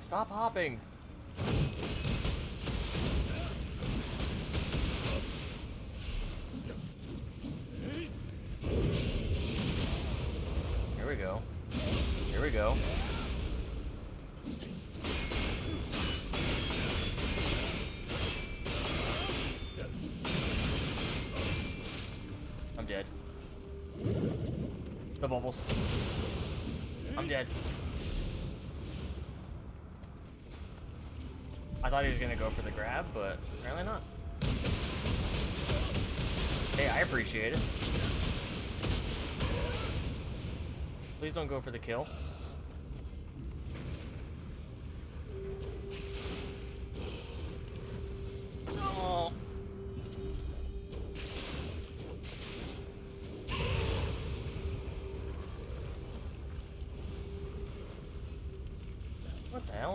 Stop hopping. Here we go. Here we go. I'm dead. The bubbles. I'm dead. I thought he was gonna go for the grab, but apparently not. Hey, I appreciate it. Please don't go for the kill.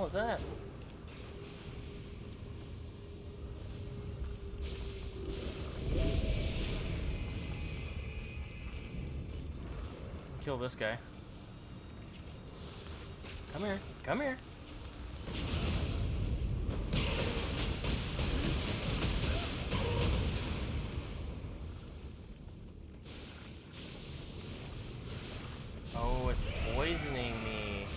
hell is that? Kill this guy. Come here. Come here. Oh, it's poisoning me.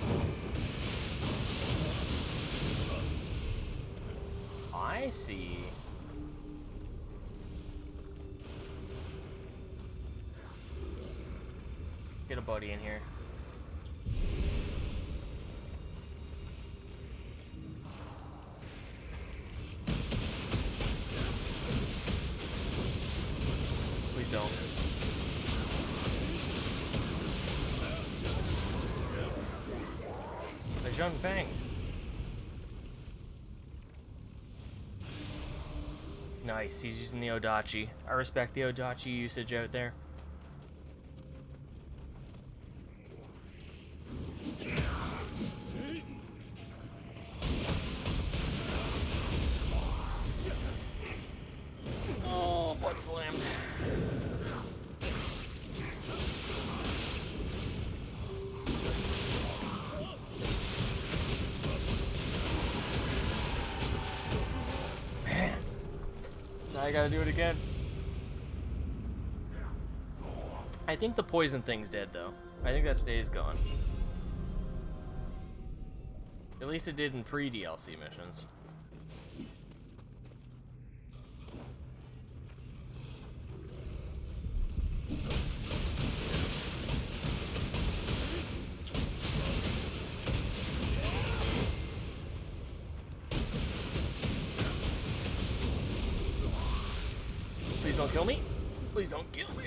I see. Get a buddy in here. Please don't. A Zheng Fang. Nice, he's using the Odachi. I respect the Odachi usage out there. Oh, butt slammed. Man, I gotta do it again. I think the poison thing's dead though. I think that stays gone. At least it did in pre-DLC missions. Please don't kill me. Please don't kill me.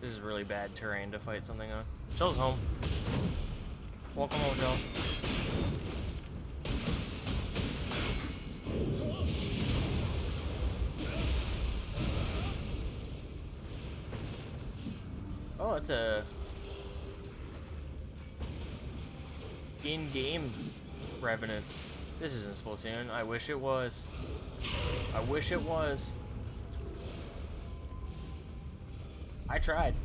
This is really bad terrain to fight something on. Chell's home. Welcome home, Chell's. Oh, it's a in-game Revenant. This isn't Splatoon. I wish it was. I wish it was. I tried.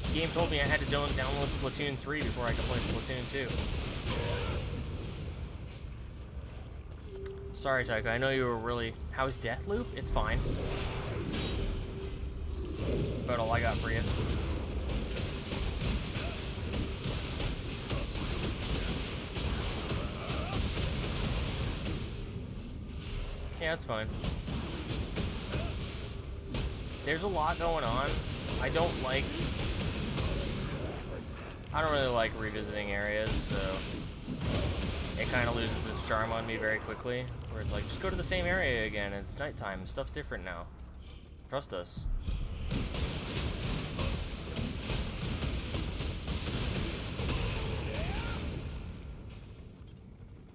The game told me I had to download Splatoon 3 before I could play Splatoon 2. Sorry, Taika. I know you were really... How's Deathloop? It's fine. That's about all I got for you. Yeah, it's fine. There's a lot going on. I don't really like revisiting areas, so it kind of loses its charm on me very quickly, where it's like, just go to the same area again, it's nighttime, stuff's different now. Trust us.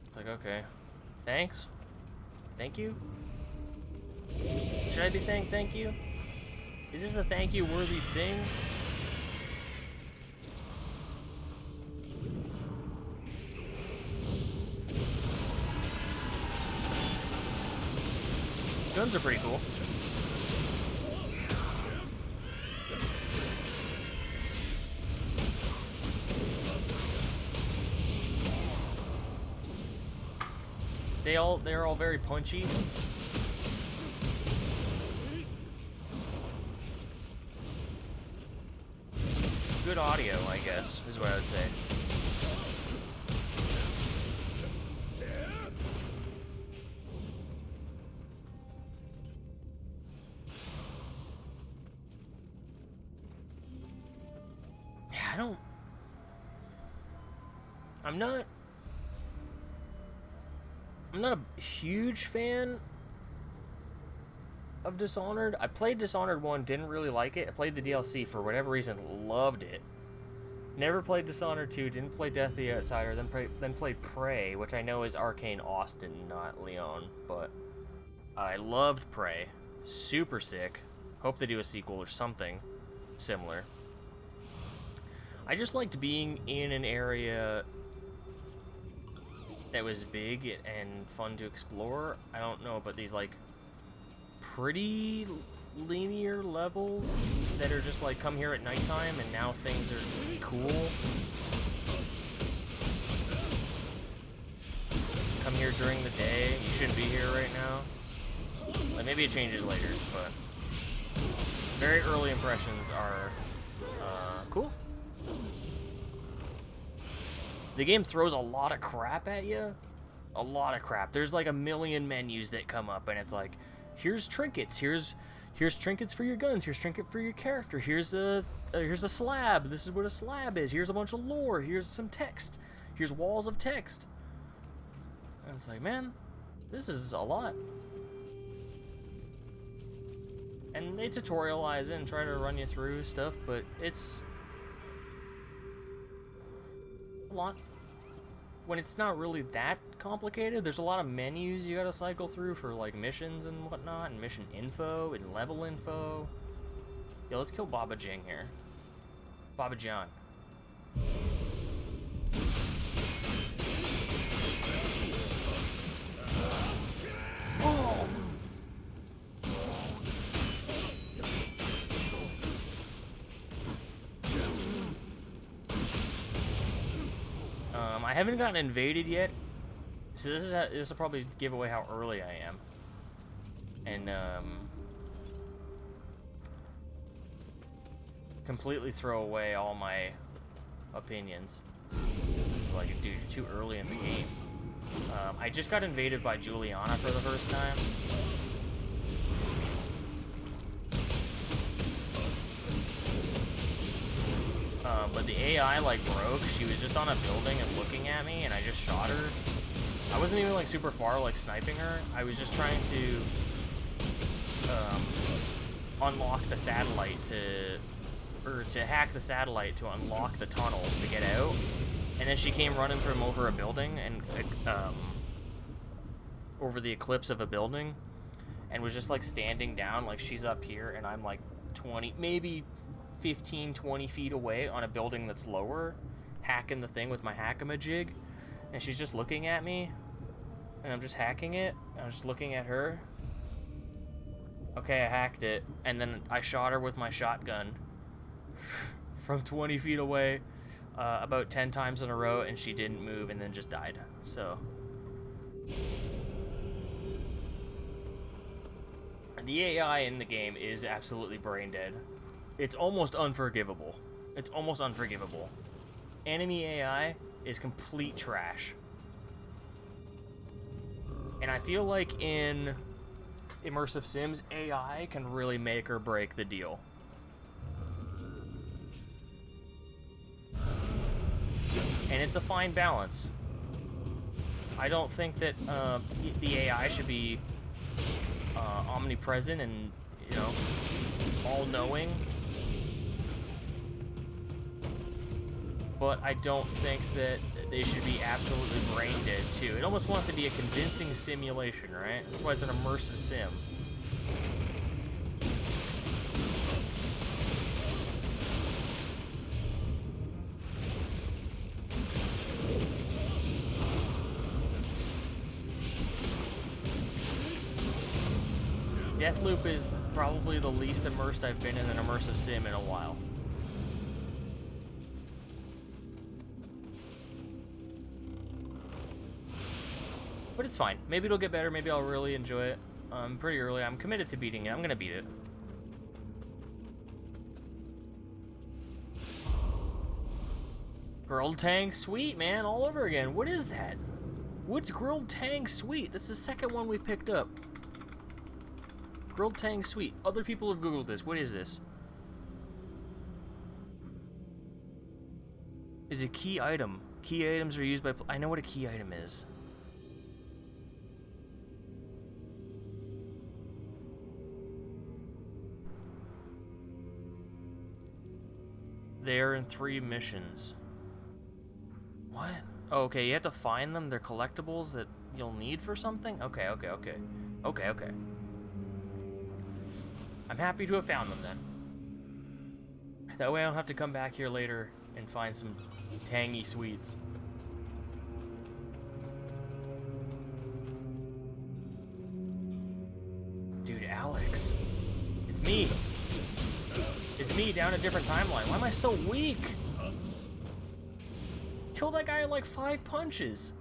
It's like, okay, thanks? Thank you? Should I be saying thank you? Is this a thank you worthy thing? Guns are pretty cool. They're all very punchy. Good audio, I guess, is what I would say. Yeah, I'm not a huge fan of Dishonored. I played Dishonored 1, didn't really like it. I played the DLC for whatever reason, loved it. Never played Dishonored 2, didn't play Death of the Outsider, then played Prey, which I know is Arcane Austin, not Leon, but I loved Prey. Super sick. Hope they do a sequel or something similar. I just liked being in an area that was big and fun to explore. I don't know, but these like pretty linear levels that are just like come here at nighttime and now things are cool. Come here during the day. You shouldn't be here right now. Like maybe it changes later, but very early impressions are cool. The game throws a lot of crap at you. A lot of crap. There's like a million menus that come up, and it's like, here's trinkets. Here's trinkets for your guns. Here's trinket for your character. Here's a slab. This is what a slab is. Here's a bunch of lore. Here's some text. Here's walls of text. And it's like, man, this is a lot. And they tutorialize it and try to run you through stuff, but it's a lot. When it's not really that complicated, there's a lot of menus you gotta cycle through for like missions and whatnot, and mission info and level info. Yeah, let's kill Baba Jing here. Baba John. Oh! I haven't gotten invaded yet, so this will probably give away how early I am. And completely throw away all my opinions. Like, dude, you're too early in the game. I just got invaded by Juliana for the first time. But the AI like broke. She was just on a building and looking at me, and I just shot her. I wasn't even like super far like sniping her. I was just trying to unlock the satellite to hack the satellite to unlock the tunnels to get out. And then she came running from over a building and over the eclipse of a building, and was just like standing down like she's up here and I'm like 20, maybe 15, 20 feet away on a building that's lower, hacking the thing with my hack-a-majig, and she's just looking at me, and I'm just hacking it, and I'm just looking at her. Okay, I hacked it, and then I shot her with my shotgun from 20 feet away, about 10 times in a row, and she didn't move, and then just died, so. The AI in the game is absolutely brain dead. It's almost unforgivable. It's almost unforgivable. Enemy AI is complete trash. And I feel like in immersive sims, AI can really make or break the deal. And it's a fine balance. I don't think that the AI should be omnipresent and, you know, all-knowing. But I don't think that they should be absolutely brain dead too. It almost wants to be a convincing simulation, right? That's why it's an immersive sim. Deathloop is probably the least immersed I've been in an immersive sim in a while. But it's fine. Maybe it'll get better. Maybe I'll really enjoy it. Pretty early. I'm committed to beating it. I'm gonna beat it. Grilled Tang Sweet, man. All over again. What is that? What's Grilled Tang Sweet? That's the second one we've picked up. Grilled Tang Sweet. Other people have Googled this. What is this? Is a key item. Key items are used by... I know what a key item is. They are in 3 missions. What? Oh, okay, you have to find them. They're collectibles that you'll need for something? Okay. I'm happy to have found them then. That way I don't have to come back here later and find some tangy sweets. Dude, Alex. It's me. It's me down a different timeline. Why am I so weak? Killed that guy in like 5 punches.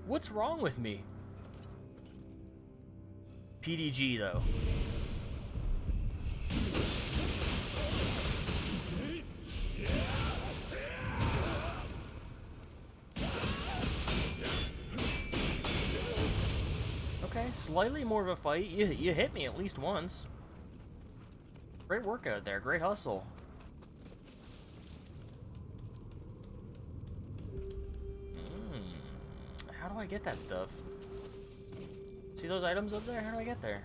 What's wrong with me? PDG though. Okay, slightly more of a fight. You hit me at least once. Great work out there. Great hustle. How do I get that stuff? See those items up there? How do I get there?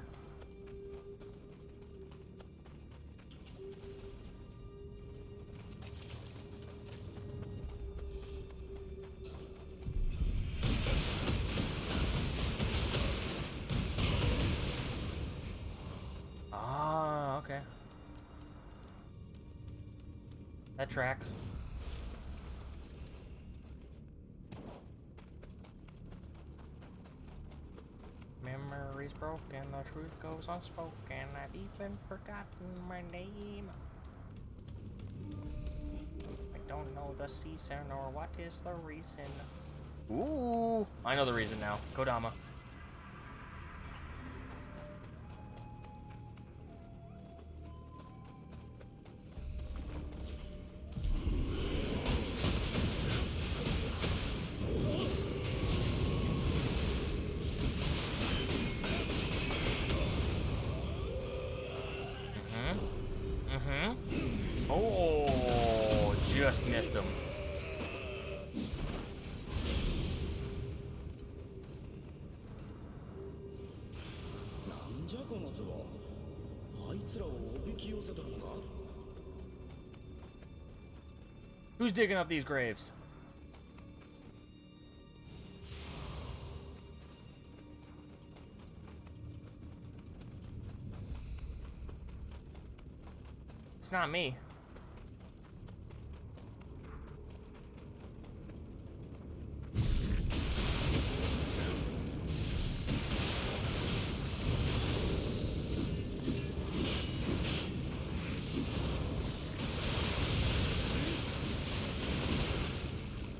Ah, okay. That tracks. Memory's broken, the truth goes unspoken. I've even forgotten my name. I don't know the season or what is the reason. Ooh, I know the reason now. Kodama. Oh, just missed him. Who's digging up these graves? It's not me.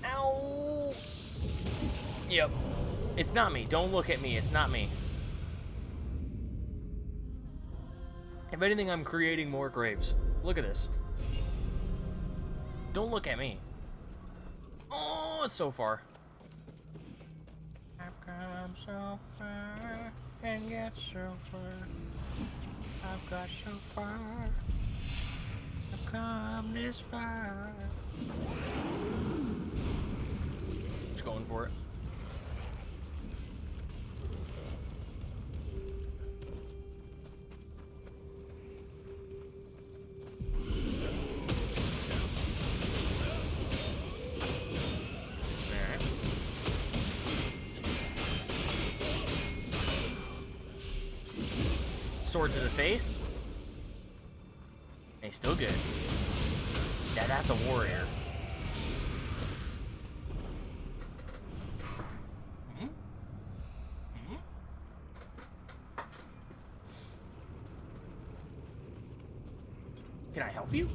Ow! Yep. It's not me. Don't look at me. It's not me. If anything, I'm creating more graves. Look at this. Don't look at me. Oh, it's so far. I've come so far and yet so far. I've got so far. I've come this far. Just going for it. Sword to the face. He's still good. Yeah, that's a warrior. Can I help you?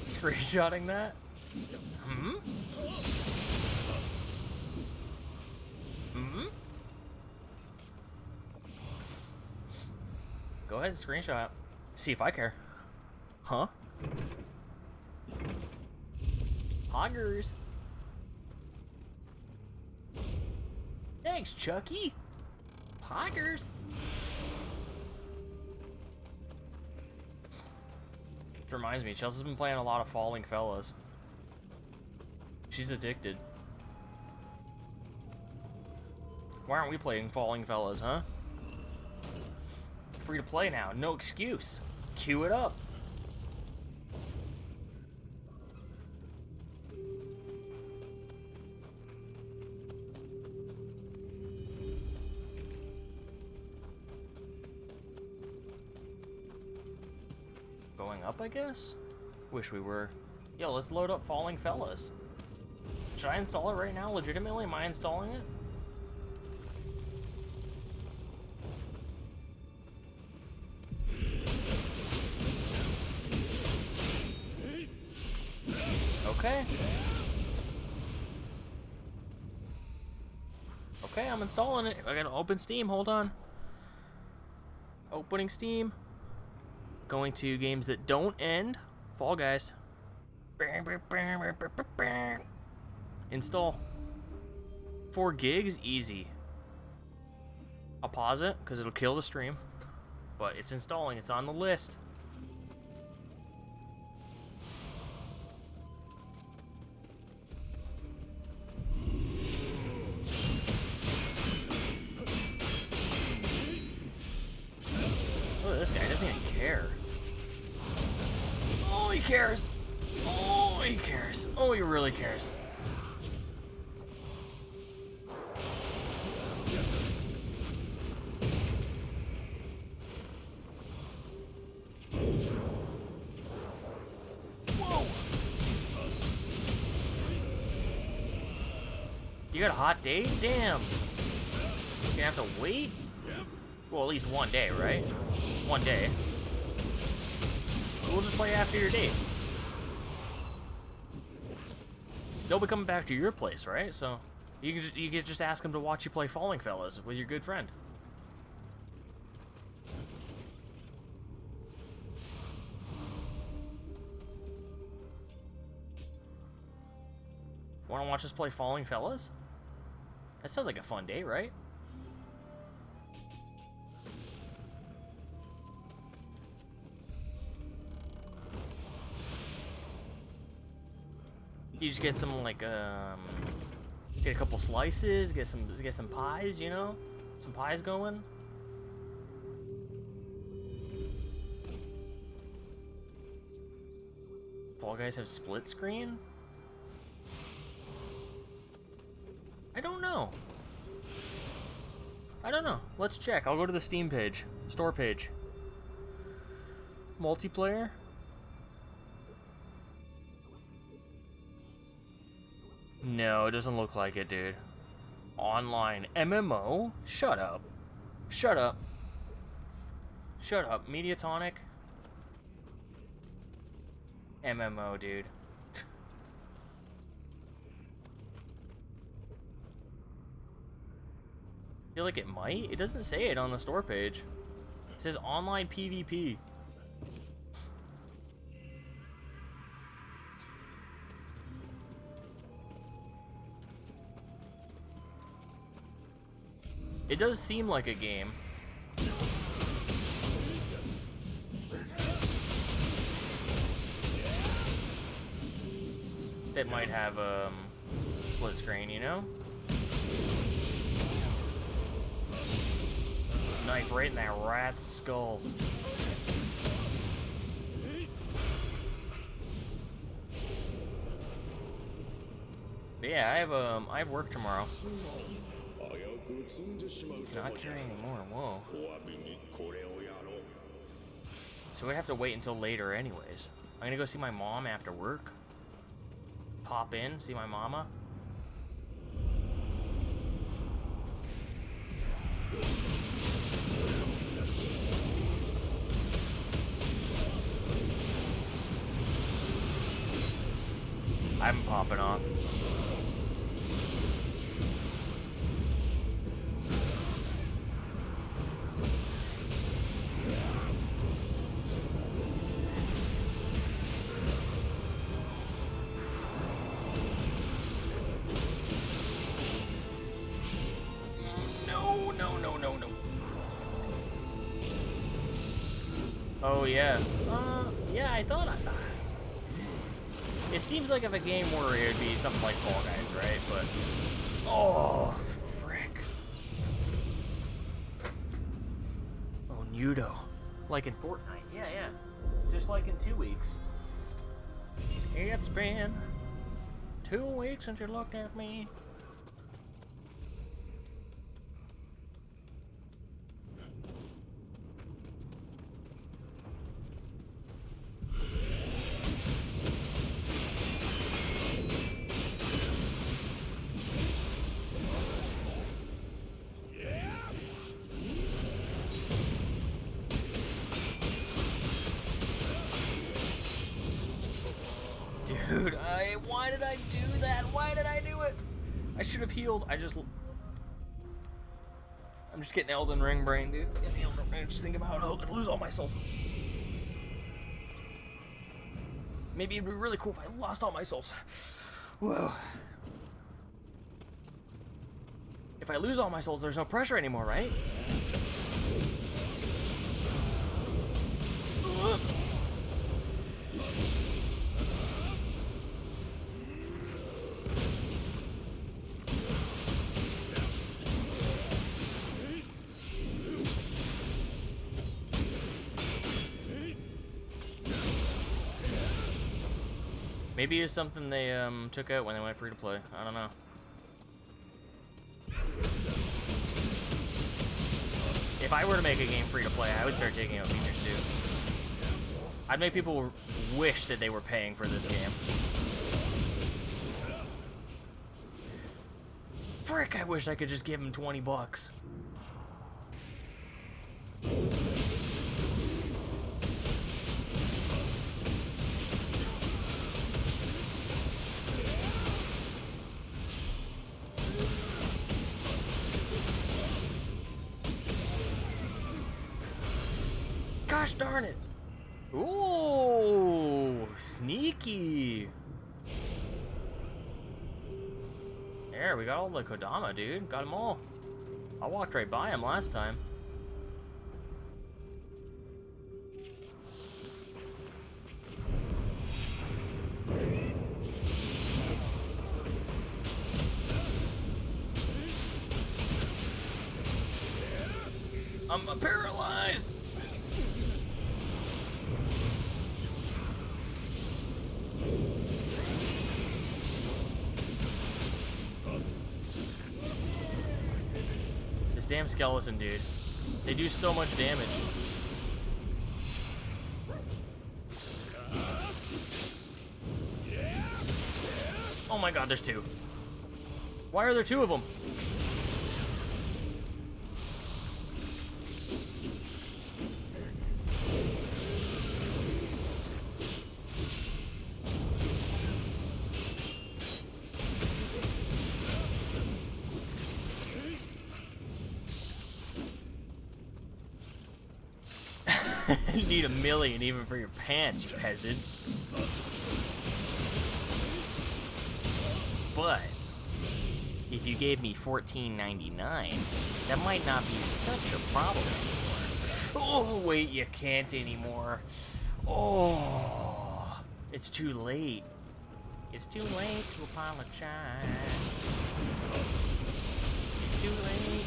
Screenshotting that? Go ahead and screenshot. See if I care. Huh? Hoggers. Thanks, Chucky. Poggers. It reminds me, Chelsea's been playing a lot of Falling Fellas. She's addicted. Why aren't we playing Falling Fellas, huh? Free to play now, no excuse. Cue it up. Going up, I guess? Wish we were. Yo, let's load up Falling Fellas. Should I install it right now? Legitimately, am I installing it? Okay. Okay, I'm installing it. I gotta open Steam, hold on. Opening Steam. Going to games that don't end. Fall Guys. Install. 4 gigs, easy. I'll pause it, because it'll kill the stream. But it's installing, it's on the list. Look, this guy doesn't even care. Oh, he cares. Oh, he cares. Oh, he really cares. Whoa. You got a hot date? Damn. You gonna have to wait? Well, at least one day, right? One day. We'll just play after your date. They'll be coming back to your place, right? So you can just ask them to watch you play Falling Fellas with your good friend. Want to watch us play Falling Fellas? That sounds like a fun day, right? You just get some like get a couple slices, get some pies, you know, some pies going. Fall Guys have split screen? I don't know. I don't know. Let's check. I'll go to the Steam page, store page. Multiplayer. No, it doesn't look like it, dude. Online MMO? Shut up. Shut up. Shut up. Mediatonic. MMO, dude. I feel like it might. It doesn't say it on the store page. It says online PvP. It does seem like a game. That might have split screen, you know? Knife right in that rat's skull. But yeah, I have work tomorrow. Not carrying anymore. Whoa. So we have to wait until later, anyways. I'm gonna go see my mom after work. Pop in, see my mama. I'm popping off. Oh yeah. Yeah, I thought it seems like if a game were, it would be something like Fall Guys, right? But oh, frick. Oh, Nioh. Like in Fortnite. Yeah, yeah. Just like in 2 weeks. It's been 2 weeks since you looked at me. Dude, why did I do that? Why did I do it? I should have healed. I'm just getting Elden Ring brain, dude. Getting Elden Ring. Just thinking about how to lose all my souls. Maybe it'd be really cool if I lost all my souls. Whoa. If I lose all my souls, there's no pressure anymore, right? Maybe it's something they took out when they went free to play. I don't know. If I were to make a game free to play, I would start taking out features too. I'd make people wish that they were paying for this game. Frick, I wish I could just give them 20 bucks. Gosh darn it. Ooh, sneaky. There, we got all the Kodama, dude. Got them all. I walked right by him last time. I'm paralyzed. This damn skeleton, dude. They do so much damage. Oh my god, there's two. Why are there two of them? You need $1 million even for your pants, you peasant. But if you gave me $14.99, that might not be such a problem anymore. Oh wait, you can't anymore. Oh, it's too late. It's too late to apologize. It's too late.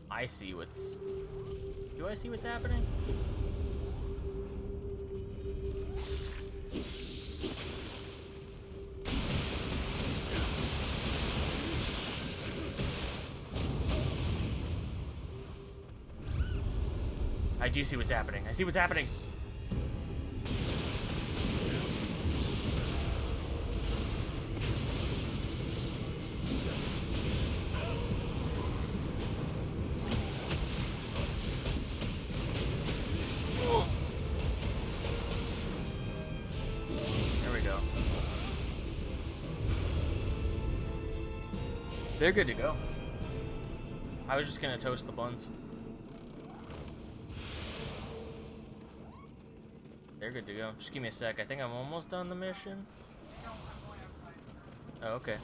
I see what's... Do I see what's happening? I do see what's happening. I see what's happening. They're good to go. I was just gonna toast the buns. They're good to go. Just give me a sec. I think I'm almost done the mission. Oh, okay.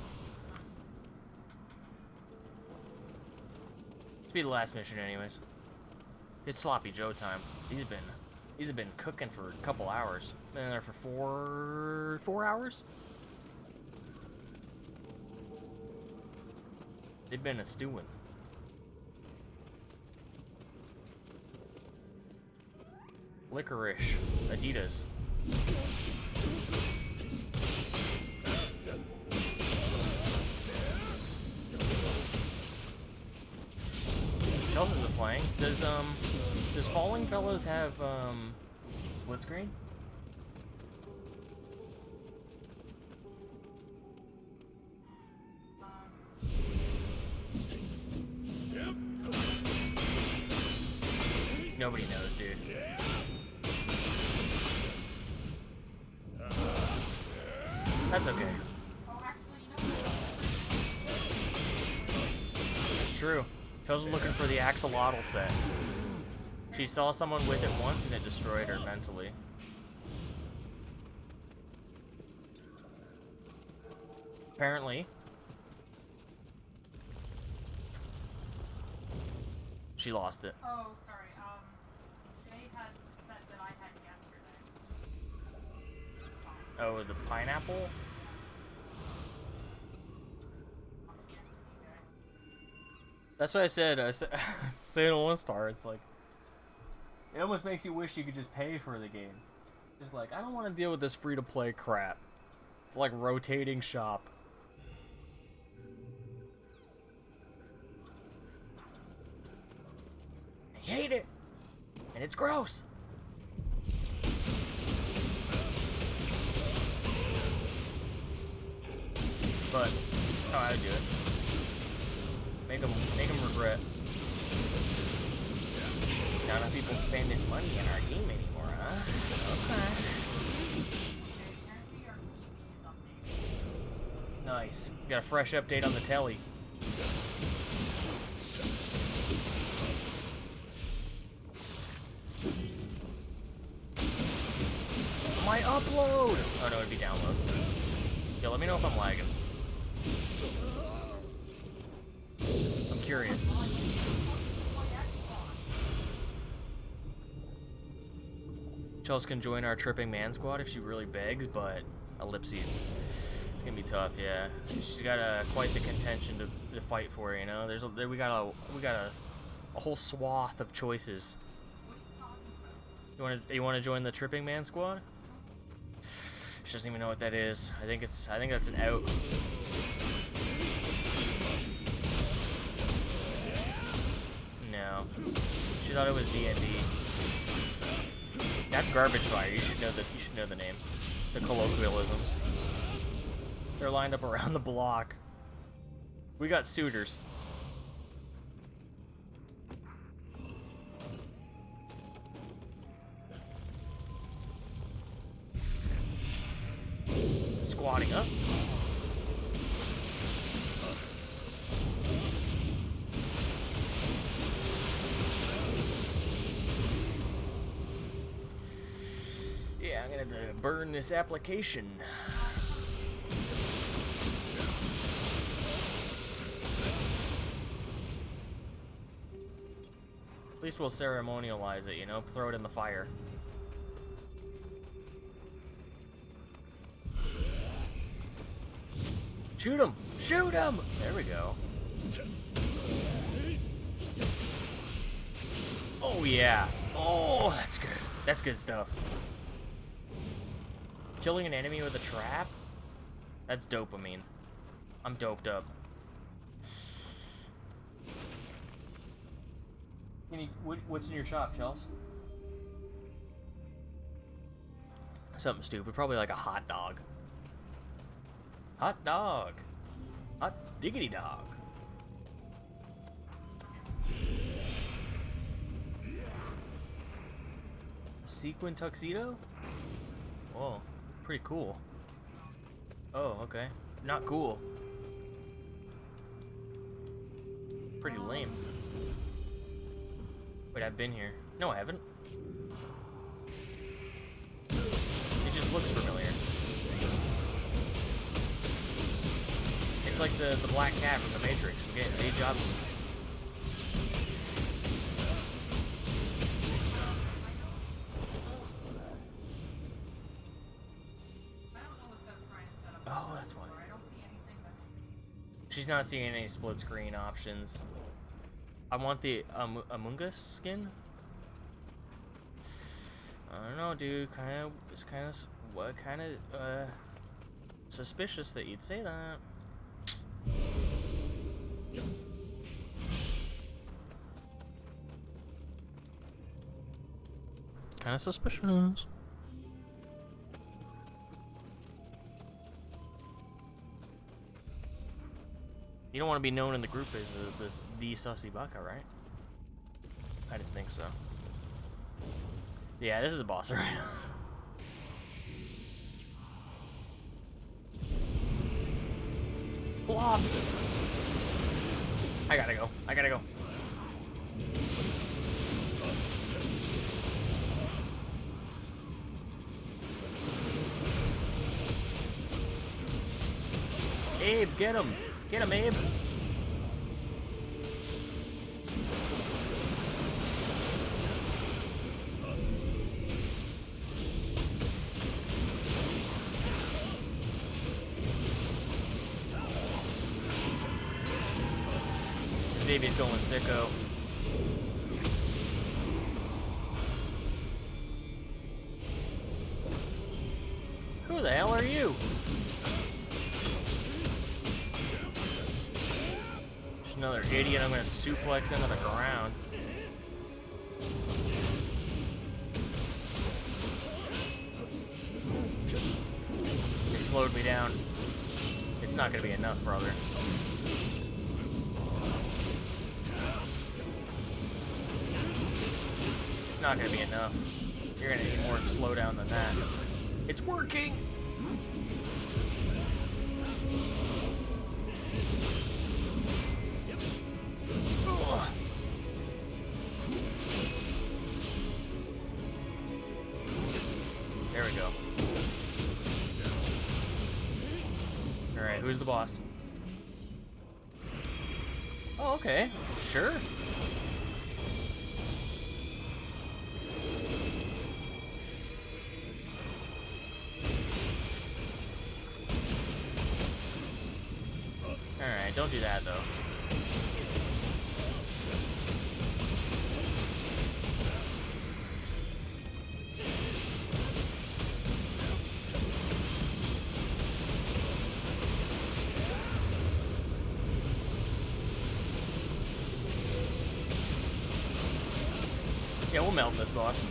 To be the last mission, anyways. It's Sloppy Joe time. He's been cooking for a couple hours. Been in there for four hours. They've been a stewing. Licorice, Adidas. Chelsea's been playing. Does Falling Fellows have split screen? Nobody knows, dude. That's okay. That's true. Phil's looking for the axolotl set. She saw someone with it once and it destroyed her mentally. Apparently. She lost it. Oh, sorry. Jay has the set that I had yesterday. Oh, the pineapple? That's what I said. I said, saying 1-star. It's like, it almost makes you wish you could just pay for the game. Just like, I don't want to deal with this free-to-play crap. It's like rotating shop. I hate it, and it's gross. But that's how I would do it. Make them regret. Not enough people spending money in our game anymore, huh? Okay. Nice. Got a fresh update on the telly. My upload! Oh no, it'd be download. Yo, let me know if I'm lagging. I'm curious. Chelsea can join our Tripping Man squad if she really begs, but ellipses. It's gonna be tough, yeah. She's got quite the contention to fight for, you know. We got a whole swath of choices. You wanna join the Tripping Man squad? She doesn't even know what that is. I think that's an out. No. She thought it was D&D. That's garbage fire. You should know the names. The colloquialisms. They're lined up around the block. We got suitors. Squatting up. Yeah, I'm gonna have to burn this application. At least we'll ceremonialize it, you know? Throw it in the fire. Shoot him! Shoot him! There we go. Oh yeah. Oh, that's good. That's good stuff. Killing an enemy with a trap? That's dopamine. I'm doped up. What's in your shop, Chels? Something stupid. Probably like a hot dog. Hot dog. Hot diggity dog. Sequin tuxedo? Whoa, pretty cool. Oh, okay. Not cool. Pretty lame. Wait, I've been here. No, I haven't. It just looks familiar. It's like the black cat from the Matrix. I'm getting a job. She's not seeing any split screen options. I want the Among Us skin. I don't know, dude. It's kind of suspicious that you'd say that. Kind of suspicious. You don't want to be known in the group as the Sussy Baka, right? I didn't think so. Yeah, this is a boss arena. Blobs! I gotta go. I gotta go. Abe, get him! Get him, Abe! This baby's going sicko. Who the hell are you? Just another idiot I'm gonna suplex into the ground. They slowed me down. It's not gonna be enough, brother. It's not gonna be enough. You're gonna need more slowdown than that. It's working! Ugh. There we go. Alright, who's the boss? Oh, okay. Sure. Alright, don't do that though. Yeah, we'll melt this boss.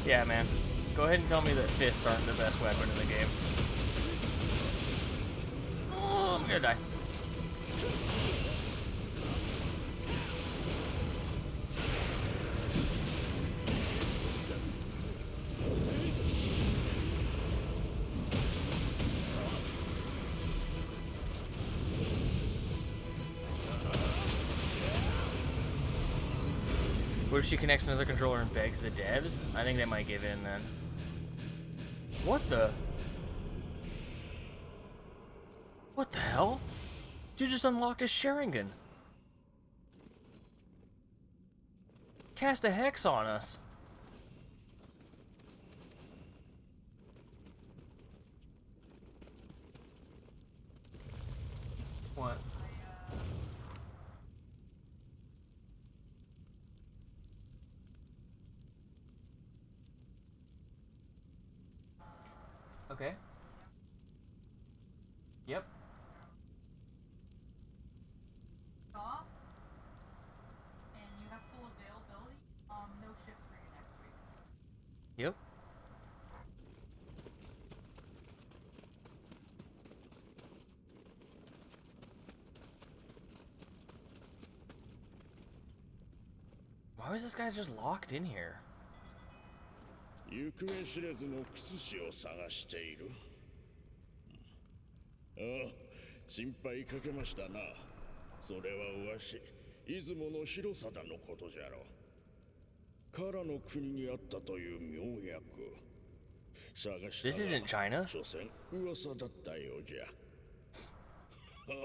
Yeah, man. Go ahead and tell me that fists aren't the best weapon in the game. Oh, I'm gonna die. What if she connects another controller and begs the devs? I think they might give in then. What the? What the hell? You just unlocked a Sharingan. Cast a hex on us. What? Okay. Yep. Off, and you have full availability. No shifts for you next week. Yep. Why was this guy just locked in here? 行方知れずのクス氏を探している。ああ、心配かけましたな。それはわし、出雲の広貞のことじゃろ。唐の国にあったという妙薬。探したが This isn't China. 所詮噂だったようじゃ。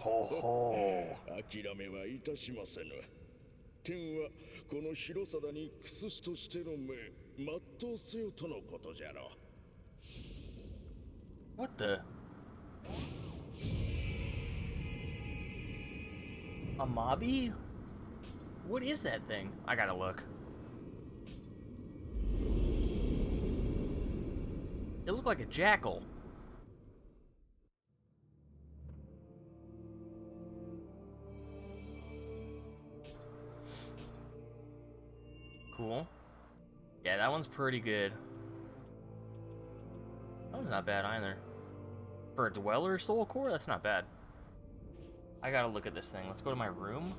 Ho ho. 諦めはいたしませぬ。天はこの広貞にクススとしての命全うせよとのことじゃろ。 What the? A mobby? What is that thing? I gotta look. It looked like a jackal. Cool. Yeah, that one's pretty good. That one's not bad either. For a Dweller Soul Core, that's not bad. I gotta look at this thing. Let's go to my room.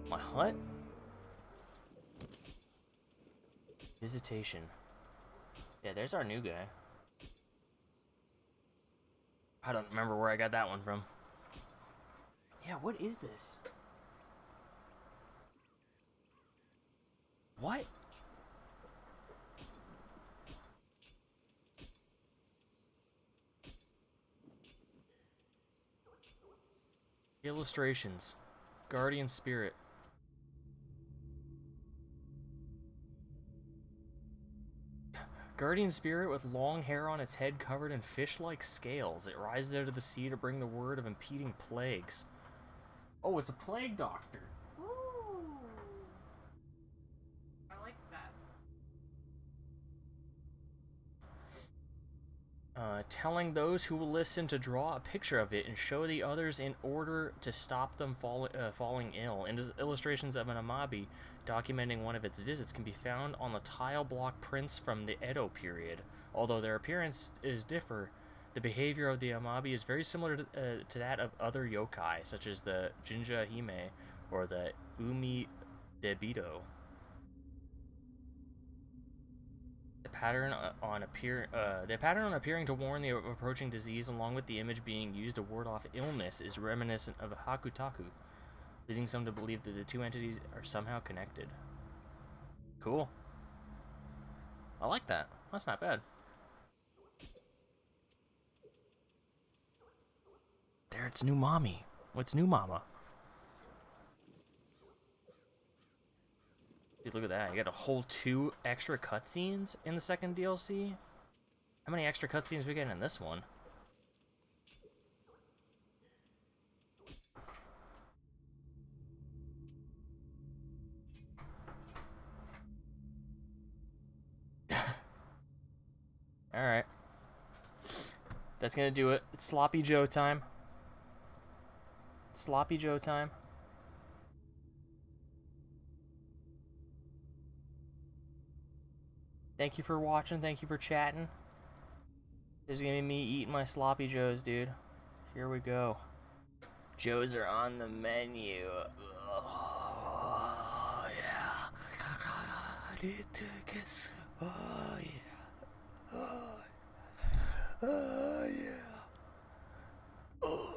My hut? Visitation. Yeah, there's our new guy. I don't remember where I got that one from. Yeah, what is this? What? Illustrations. Guardian Spirit. Guardian Spirit with long hair on its head covered in fish-like scales. It rises out of the sea to bring the word of impeding plagues. Oh, it's a plague doctor. Ooh. I like that. Telling those who will listen to draw a picture of it and show the others in order to stop them falling ill. And illustrations of an Amabi documenting one of its visits can be found on the tile block prints from the Edo period. Although their appearance is differ, the behavior of the Amabi is very similar to that of other yokai, such as the Jinja Hime or the Umi Debito. The pattern on appearing to warn the approaching disease, along with the image being used to ward off illness, is reminiscent of Hakutaku, leading some to believe that the two entities are somehow connected. Cool. I like that. That's not bad. There, it's new mommy. What's new mama? Dude, look at that. You got a whole 2 extra cutscenes in the second DLC? How many extra cutscenes we get in this one? Alright. That's gonna do it. It's Sloppy Joe time. Sloppy Joe time. Thank you for watching. Thank you for chatting. This is gonna be me eating my Sloppy Joes, dude. Here we go. Joes are on the menu. Oh, yeah. I need to get... Oh, yeah. Oh, yeah. Oh.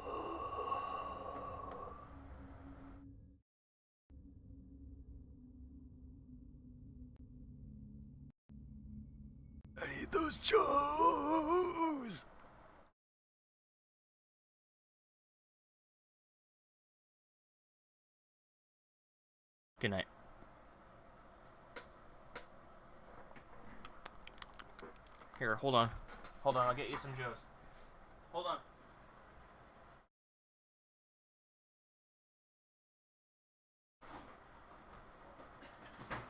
I need those Joes. Good night. Here, hold on. Hold on, I'll get you some Joes. Hold on.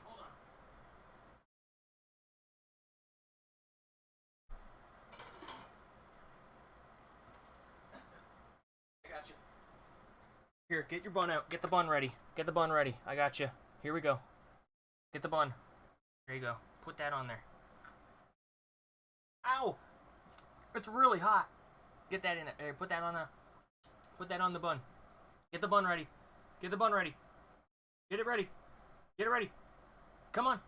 Hold on. I got you. Here, get your bun out. Get the bun ready. Get the bun ready. I got you. Here we go. Get the bun. There you go. Put that on there. Ow! It's really hot. Get that in it. Hey, put that on the bun. Get the bun ready. Get the bun ready. Get it ready. Get it ready. Come on.